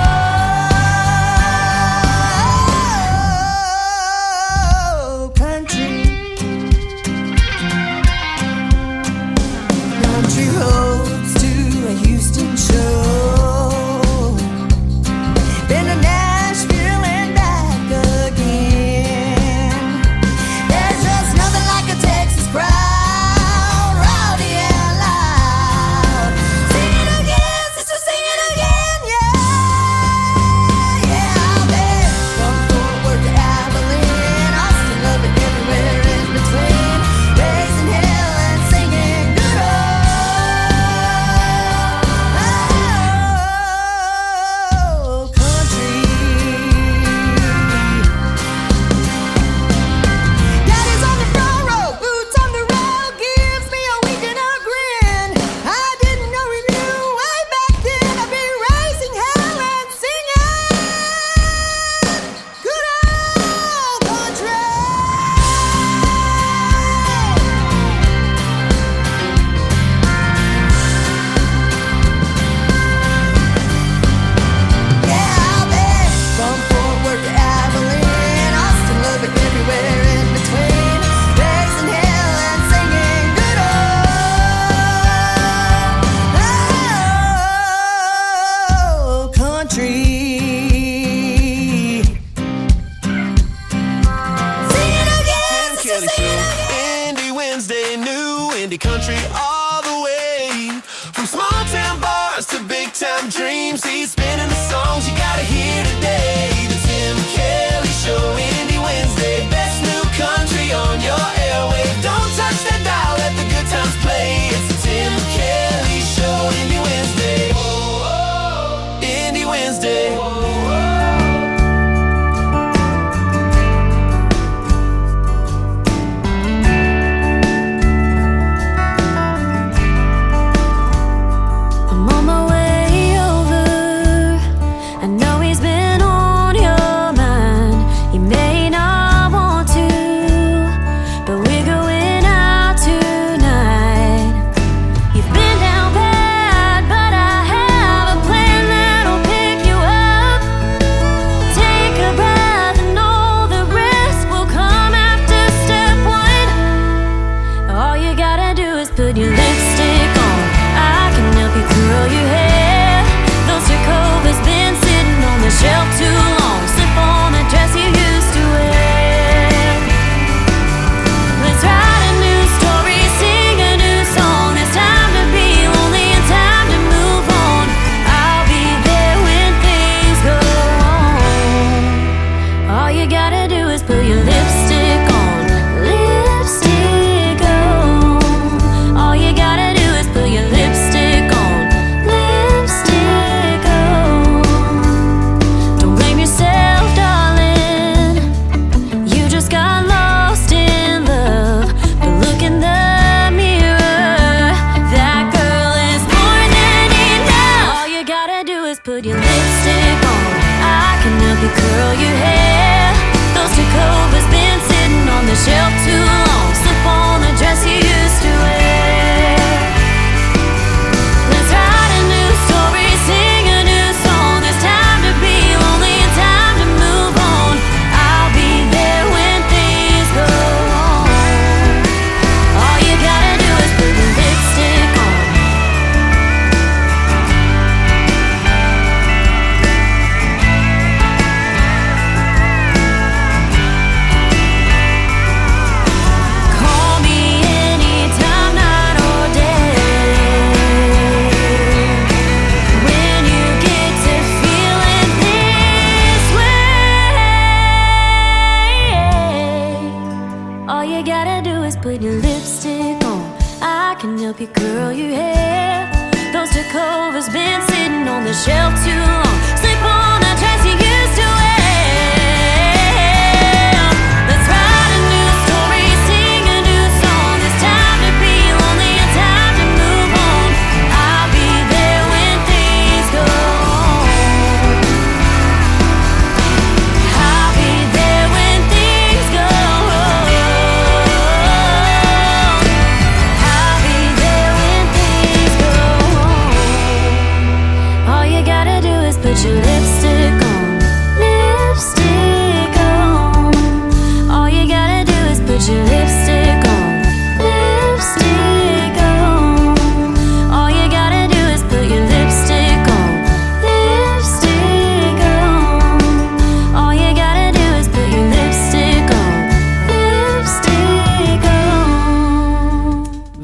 put your lipstick on. I can help you curl your hair. Those two covers been sitting on the shelf too long. Slip on the dress you used to wear. Let's write a new story, sing a new song. There's time to be lonely and time to move on. I'll be there when things go wrong. All you gotta do is put your lipstick on. Call me anytime, night or day. When you get to feeling this way, all you gotta do is put your lipstick on. I can help you curl your hair. Those two covers been sitting on the shelf too long. Slip on that dress you used to wear. Let's write a new story, sing a new song. It's time to be lonely and time to move on. I'll be there when things go wrong. I'll be there when things go wrong. I'll be there when things go wrong. All you gotta do is put your lipstick on. Lipstick on. All you gotta do is put your lipstick on. Lipstick on. All you gotta do is put your lipstick on. Lipstick on. All you gotta do is put your lipstick on. Lipstick on.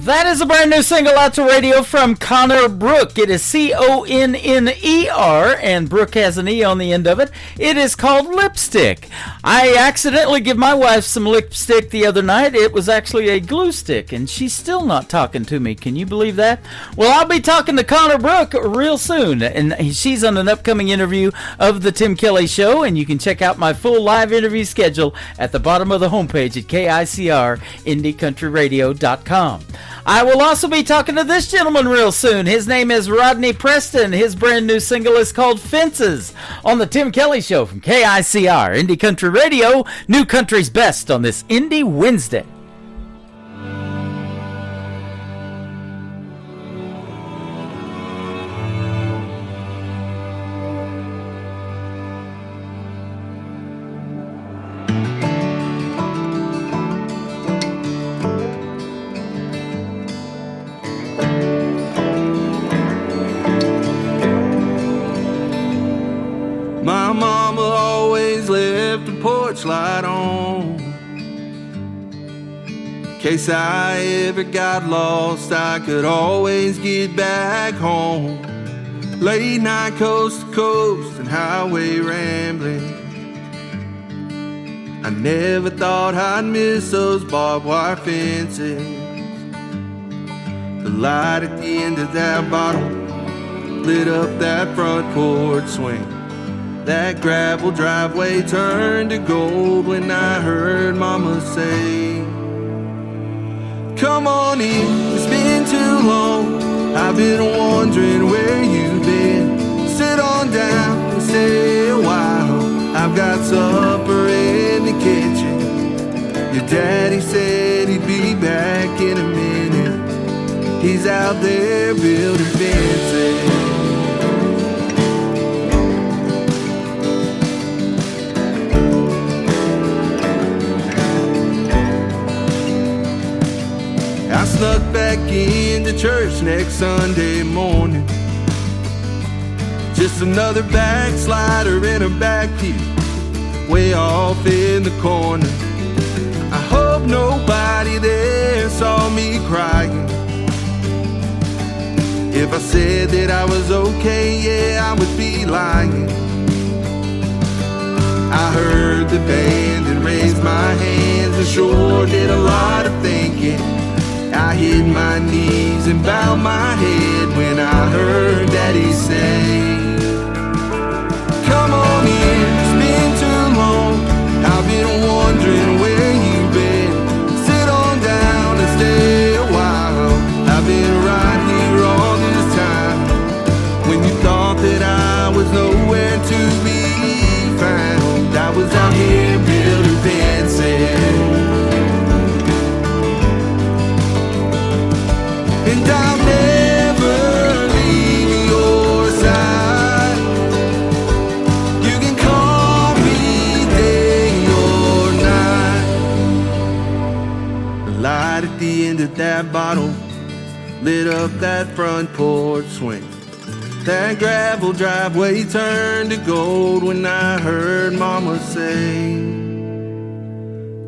That is a brand new single out to radio from Connor Brook. It is Conner, and Brook has an E on the end of it. It is called Lipstick. I accidentally gave my wife some lipstick the other night. It was actually a glue stick, and she's still not talking to me. Can you believe that? Well, I'll be talking to Connor Brook real soon, and she's on an upcoming interview of The Tim Kelly Show, and you can check out my full live interview schedule at the bottom of the homepage at KICR-IndieCountryRadio.com. I will also be talking to this gentleman real soon. His name is Rodney Preston. His brand new single is called Fences on The Tim Kelly Show from KICR, Indie Country Radio, New Country's Best on this Indie Wednesday. My mama always left the porch light on. In case I ever got lost, I could always get back home. Late night coast to coast and highway rambling. I never thought I'd miss those barbed wire fences. The light at the end of that bottle lit up that front porch swing. That gravel driveway turned to gold when I heard Mama say, come on in, it's been too long. I've been wondering where you've been. Sit on down and stay a while. I've got supper in the kitchen. Your daddy said he'd be back in a minute. He's out there building fences. I snuck back into church next Sunday morning. Just another backslider in a back pew, way off in the corner. I hope nobody there saw me crying. If I said that I was okay, yeah, I would be lying. I heard the band and raised my hands and sure did a lot of thinking. I hit my knees and bowed my head when I heard Daddy say, come on in, it's been too long. I've been wondering where you've been. Sit on down and stay a while. I've been right here all this time. When you thought that I nowhere to be found. I was out here building fences, and I'll never leave your side. You can call me day or night. The light at the end of that bottle lit up that front porch swing. That gravel driveway turned to gold when I heard Mama say,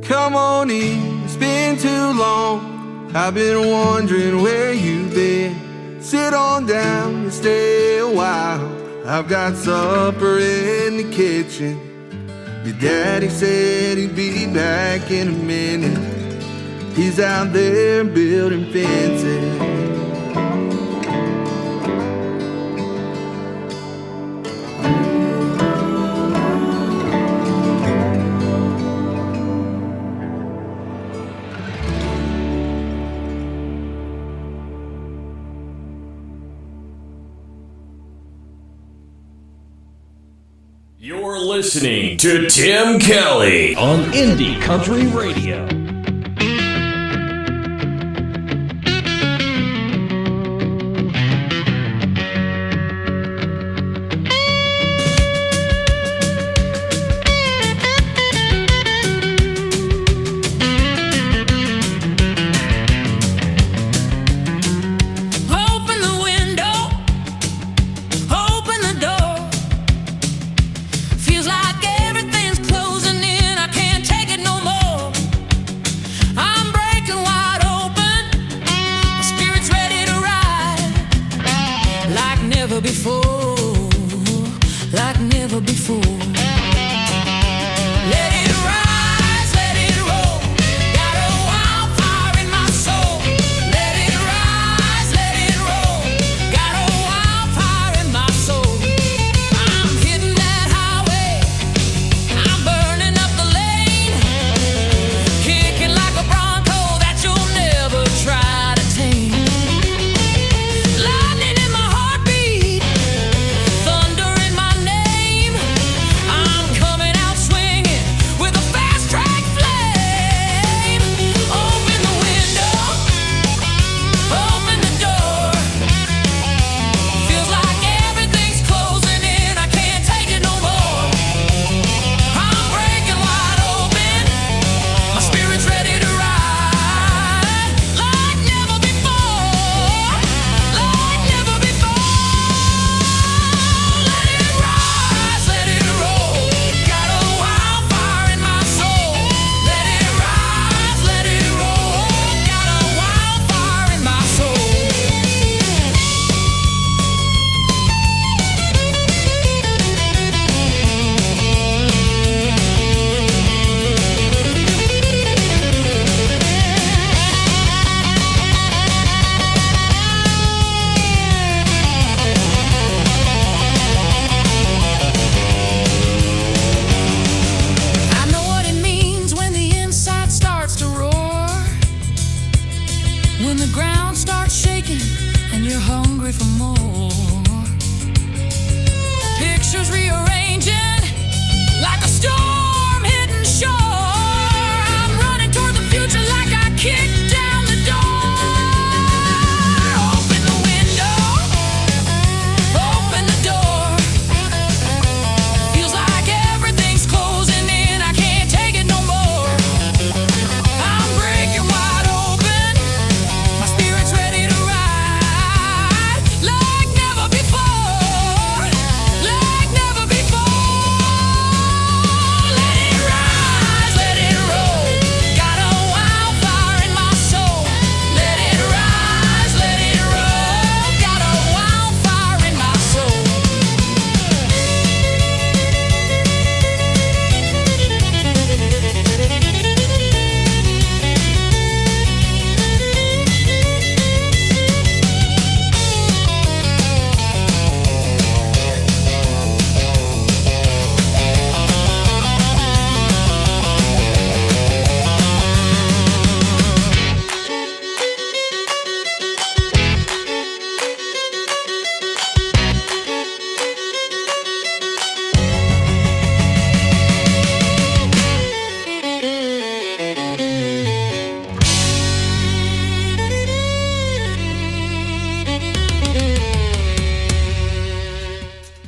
come on in, it's been too long. I've been wondering where you've been. Sit on down and stay a while. I've got supper in the kitchen. Your daddy said he'd be back in a minute. He's out there building fences. You're listening to Tim Kelly on Indie Country Radio.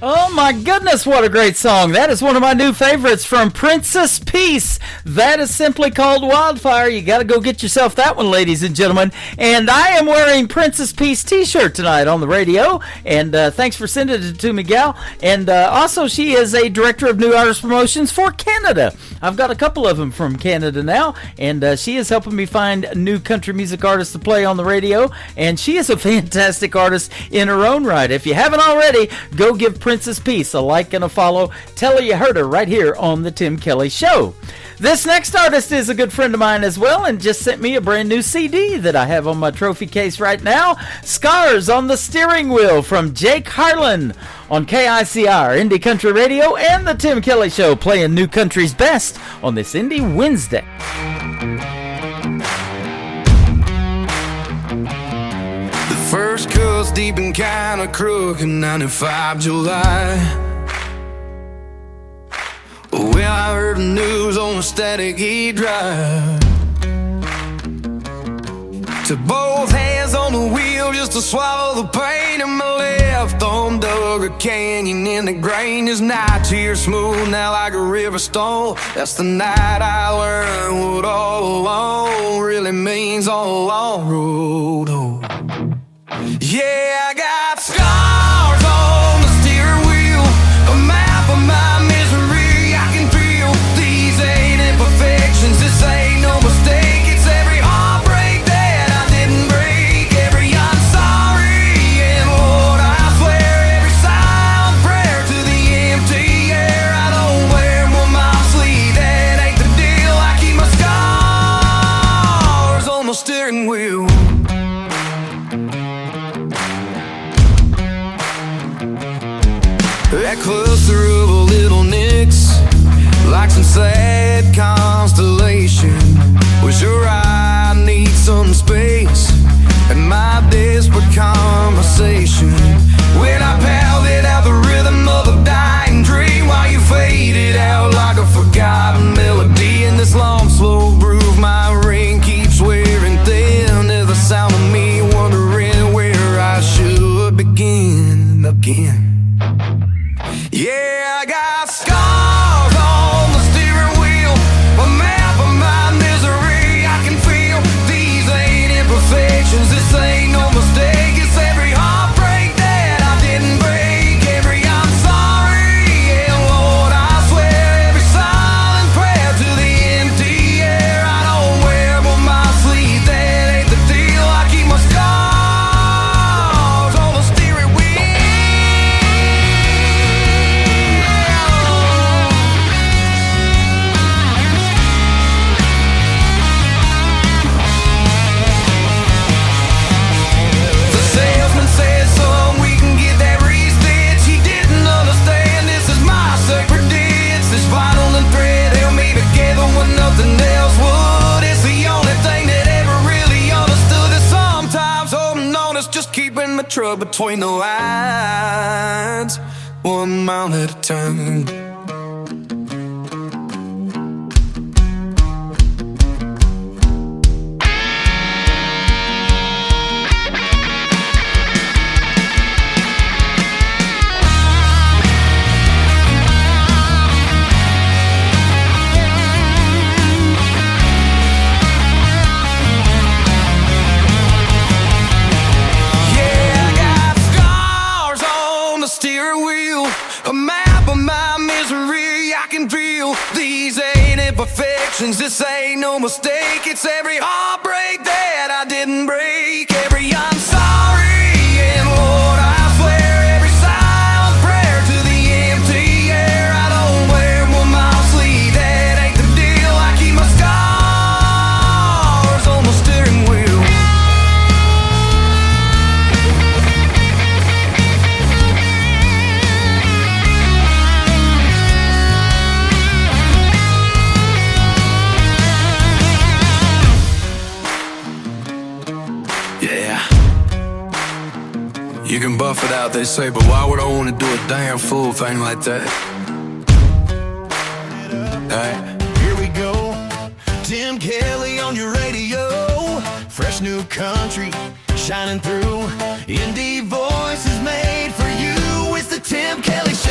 Oh my goodness, what a great song. That is one of my new favorites from Princess Peace. That is simply called Wildfire. You got to go get yourself that one, ladies and gentlemen. And I am wearing Princess Peace t-shirt tonight on the radio. And thanks for sending it to me, gal. And also, she is a director of new artist promotions for Canada. I've got a couple of them from Canada now. And she is helping me find new country music artists to play on the radio. And she is a fantastic artist in her own right. If you haven't already, go give Princess Peace a like and a follow. Tell her you heard her right here on the Tim Kelly Show. This next artist is a good friend of mine as well and just sent me a brand new CD that I have on my trophy case right now. Scars on the Steering Wheel from Jake Harlan on KICR, Indie Country Radio, and the Tim Kelly Show, playing new country's best on this Indie Wednesday. First cuts deep and kinda crooked, 95 July. Well, I heard the news on a static E-drive. Took both hands on the wheel just to swallow the pain, and my left arm dug a canyon in the grain. This night here smooth now like a river stone. That's the night I learned what all alone really means on a long road. Oh. Yeah, I got scars on the steering wheel, a map of my misery. I can feel these ain't imperfections, this ain't no mistake. It's every heartbreak that I didn't break, every I'm sorry, and Lord, I swear, every silent prayer to the empty air. I don't wear them on my sleeve, that ain't the deal. I keep my scars on the steering wheel. That cluster of little nicks, like some sad constellation. Was sure I need some space and my desperate conversation. When I pounded out the rhythm of a dying dream, while you faded out like a forgotten melody. In this long, slow groove, my ring keeps wearing thin. There's the sound of me wondering where I should begin again. Yeah, I got scars on the steering wheel, a map of my misery. I can feel these ain't imperfections, this ain't no mistake. It's every heartbreak that I didn't break, every I'm sorry, and Lord, I swear, every silent prayer to the empty air. I don't wear them on my sleeve, that ain't the deal. I keep my scars on the steering wheel. Keeping the truck between the lines, 1 mile at a time. This ain't no mistake. It's every heartbreak that I didn't break, every I'm sorry, and Lord, I swear, every silent prayer to the empty air. I don't wear them on my sleeve, that ain't the deal. I keep my scars on the steering wheel. You can buff it out, they say, but why would I want to do a damn fool thing like that? Hey. Here we go, Tim Kelly on your radio. Fresh new country, shining through. Indie voices made for you. It's the Tim Kelly Show.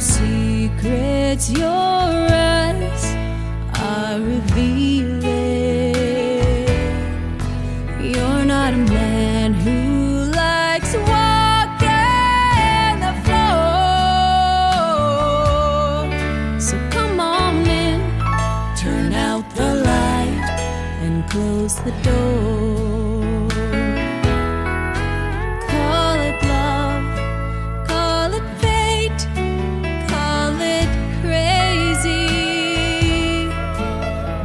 secrets your eyes are revealing. You're not a man who likes walking the floor. So come on in, turn out the light and close the door. Call it love, call it fate, call it crazy.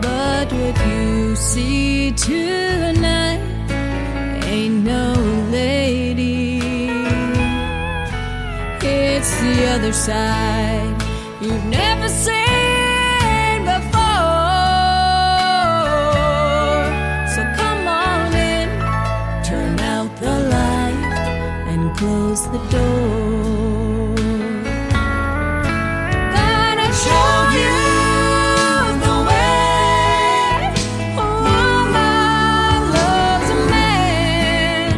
But what you see tonight ain't no lady. It's the other side you've never seen before. So come on in, turn out the light and close the door. Gonna show you the way a woman loves a man.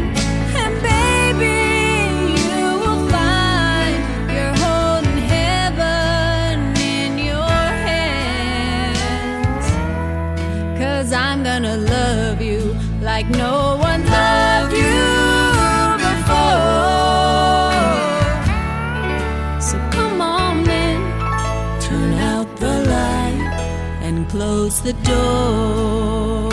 And baby, you will find you're holding heaven in your hands. 'Cause I'm gonna love you like no one loved you before. So come on in, turn out the light and close the door.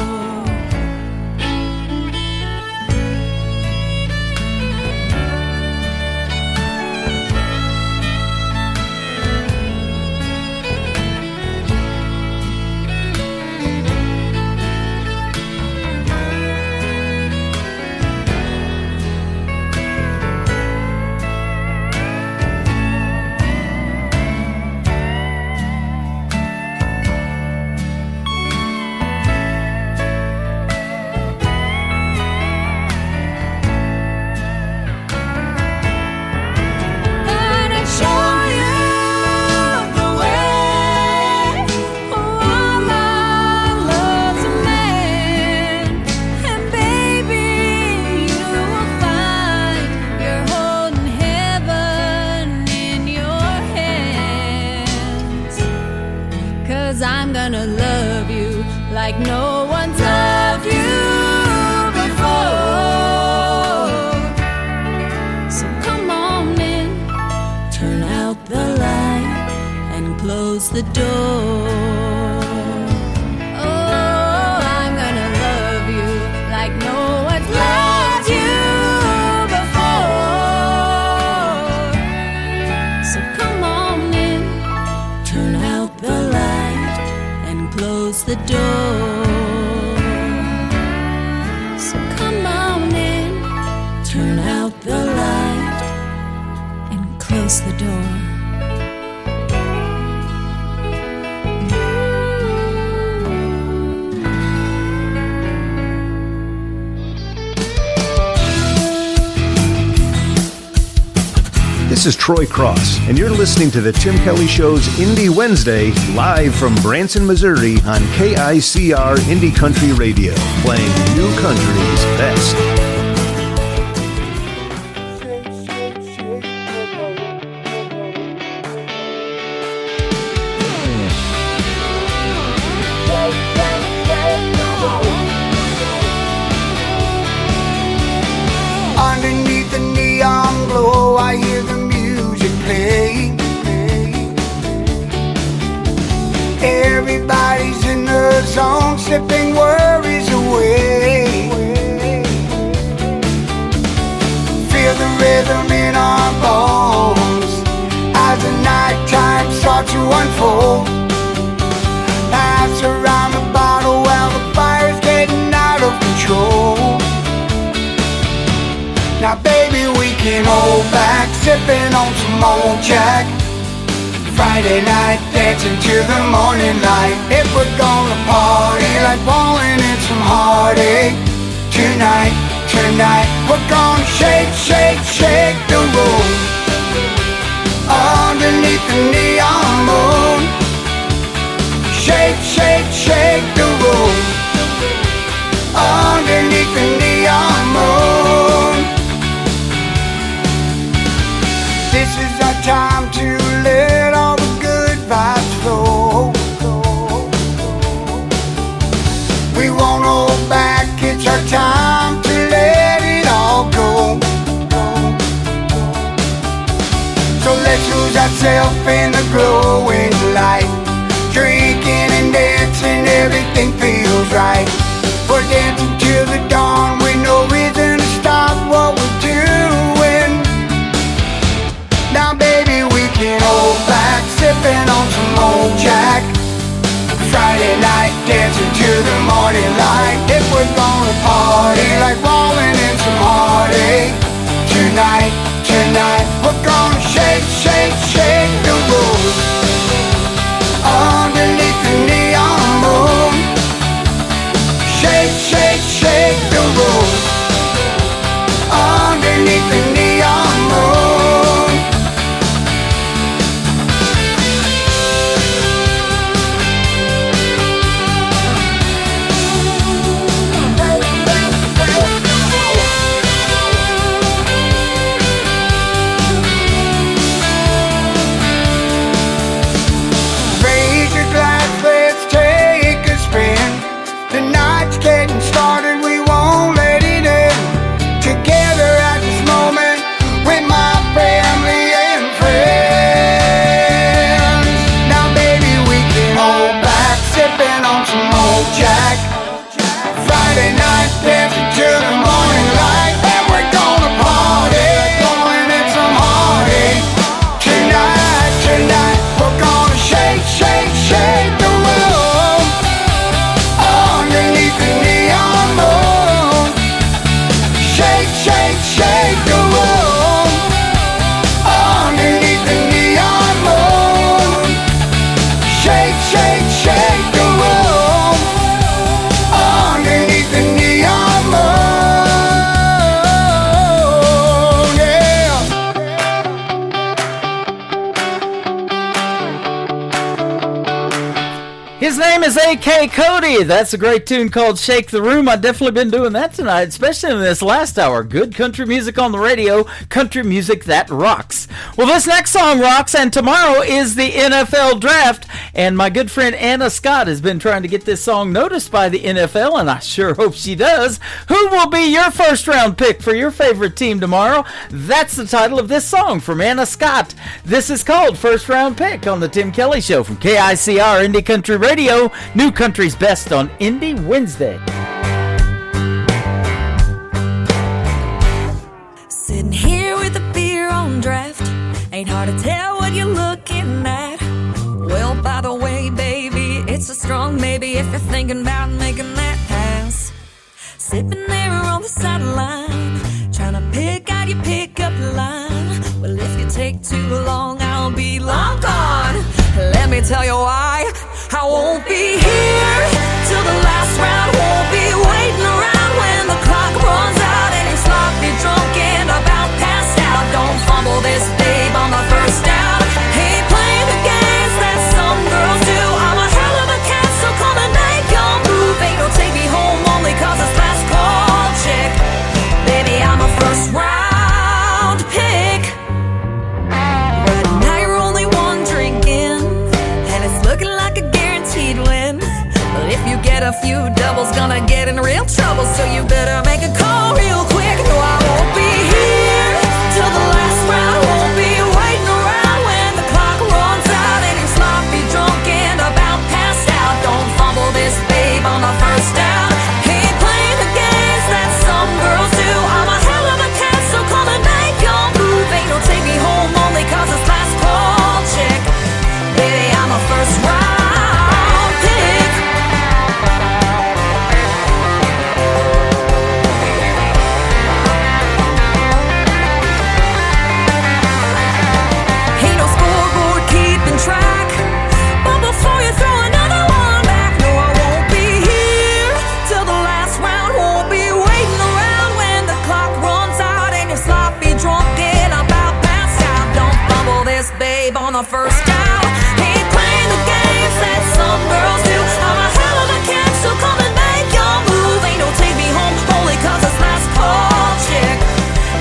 Gonna show you the way a woman loves a man. And baby, you will find you're holding heaven in your hands. 'Cause I'm gonna love you like no one's loved you before. So come on in, turn out the light and close the door. Oh, I'm gonna love you like no one's loved you before. So come on in, turn out the light and close the door. So come on in, turn out the light and close the door. This is Troy Cross, and you're listening to the Tim Kelly Show's Indie Wednesday, live from Branson, Missouri on KICR Indie Country Radio, playing new country's best. Underneath the neon glow, I hear the music play. Everybody's in the zone, slipping worries away. Feel the rhythm in our bones as the nighttime starts to unfold. Laughs around the bottle while the fire's getting out of control. Now baby, we can hold back, sipping on some old Jack. Friday night, dancing to the morning light. If we're gonna party like falling in some heartache, tonight, we're gonna shake, shake, shake the room. Underneath the neon moon, shake, shake, shake the room. Underneath the neon moon. This is our time to live. So let's lose ourselves in the glowing light. Drinking and dancing, everything feels right. We're dancing till the dawn with no reason to stop what we're doing. Now baby, we can hold back, sipping on some old Jack. Friday night, dancing to the morning light. If we're gonna party like rolling in some heartache. Tonight, we're gonna shake, shake, shake the room. Underneath the neon moon. Shake, shake, shake the room. Underneath the neon moon. Raise your glass, let's take a spin. The night's getting started, we won't let it end. Together at this moment with my family and friends. Now baby, we can hold back, sipping on some old Jack. Friday night, dancing till the morning light. And we're gonna party, blowing in some heartache. Tonight, we're gonna shake, shake, shake the room. Underneath the neon moon. Shake, shake, shake the room. Underneath the neon moon. Shake, shake, shake the room. Underneath the neon moon. Yeah. His name is A.K. Cody. That's a great tune called Shake the Room. I've definitely been doing that tonight, especially in this last hour. Good country music on the radio, country music that rocks. Well, this next song rocks, and tomorrow is the NFL Draft, and my good friend Anna Scott has been trying to get this song noticed by the NFL, and I sure hope she does. Who will be your first-round pick for your favorite team tomorrow? That's the title of this song from Anna Scott. This is called First Round Pick on the Tim Kelly Show from KICR Indie Country Radio. New Country's Best on Indie Wednesday. Sitting here with a beer on draft. Ain't hard to tell what you're looking at. Well, by the way, baby, it's a strong maybe if you're thinking about making that pass. Sipping there on the sideline, trying to pick out your pickup line. Well, if you take too long, I'll be long gone. Let me tell you why. I won't be here till the last round. Won't be waiting around when the clock runs out and you're sloppy drunk and about passed out. Don't fumble this, babe, on the first down. Ain't playing the games that some girls do. I'm a hell of a cat, so come and make your move. Ain't no take me home only cause it's last call chick. Baby, I'm a first round pick. Right now you're only one drink in, and it's looking like a guaranteed win. But if you get a few doubles, gonna get in real trouble. So you better make a call real quick. No, I won't be here till the last round. Won't be waiting around when the clock runs out and you're sloppy drunk and about passed out. Don't fumble this, babe, on the first down. Ain't playing the games that some girls do. I'm a hell of a cat, so come and make your move. Ain't no take me home only cause it's last call chick. Baby, I'm a first round pick. Ain't no scoreboard keeping track, but before you throw another one back, no, I won't be here till the last round. Won't be waiting around when the clock runs out and you're sloppy drunk and about passed out. Don't fumble this, babe, on the first down. Ain't playing the games that some girls do. I'm a hell of a cat, so come and make your move. Ain't no take me home only cause it's last call chick.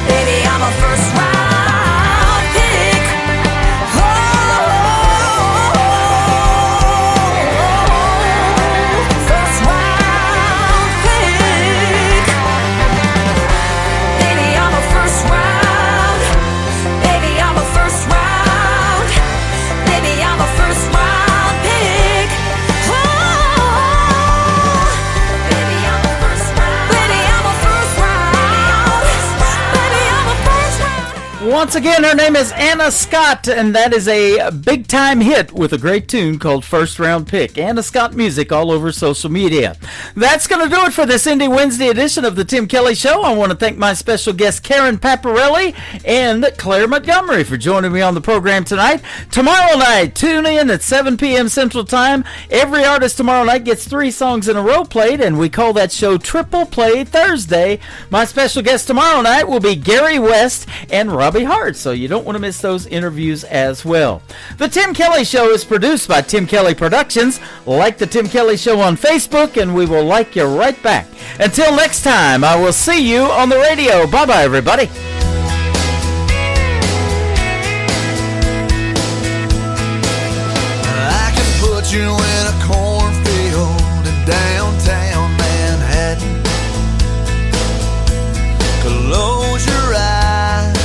Baby, I'm a first round pick. First round pick. Baby, I'm a first round. Baby, I'm a first round. Once again, her name is Anna Scott, and that is a big-time hit with a great tune called First Round Pick. Anna Scott Music all over social media. That's going to do it for this Indie Wednesday edition of the Tim Kelly Show. I want to thank my special guests Karen Paparelli and Claire Montgomery for joining me on the program tonight. Tomorrow night, tune in at 7 p.m. Central Time. Every artist tomorrow night gets 3 songs in a row played, and we call that show Triple Play Thursday. My special guest tomorrow night will be Gary West and Robbie Hart, so you don't want to miss those interviews as well. The Tim Kelly Show is produced by Tim Kelly Productions. Like the Tim Kelly Show on Facebook, and we will like you right back. Until next time, I will see you on the radio. Bye-bye, everybody. I can put you in a cornfield in downtown Manhattan. Close your eyes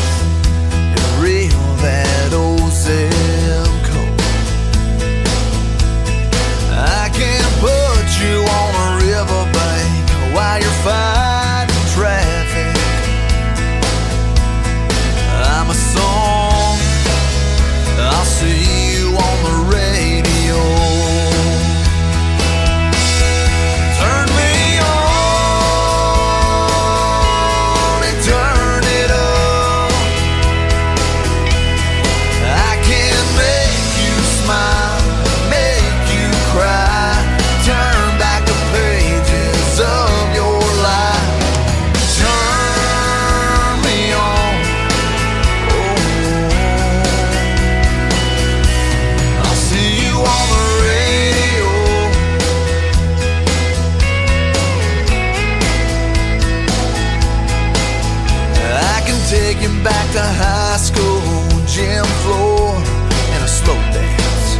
and reel that old zip code. I can put you on a riverbank while you're fighting traffic. I'm a song, I'll see you on the radio. Turn me on and turn it up. I can make you smile, make you cry, turn back the pages of your life. Turn me on, I'll see you on the radio. I can take you back to high school, gym floor, and a slow dance.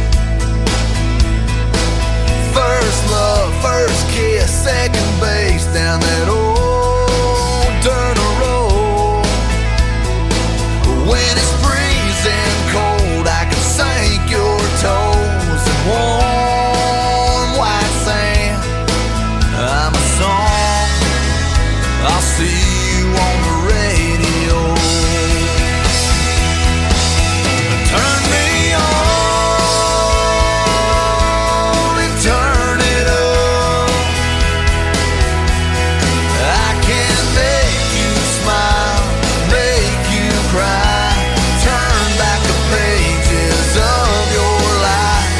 First love, first kiss, second base down that old dirt road. When it's freezing cold, I can sink your toes in warm white sand. I'm a song, I'll see you on the radio. Turn me on and turn it up. I can make you smile, make you cry, turn back the pages of your life.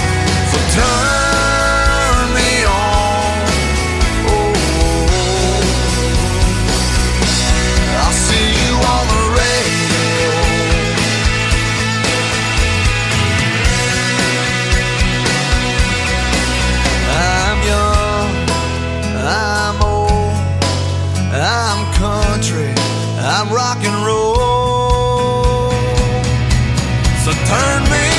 So turn me on, I'll see you on the radio. I'm young, I'm old, I'm country, I'm rock and roll. So turn me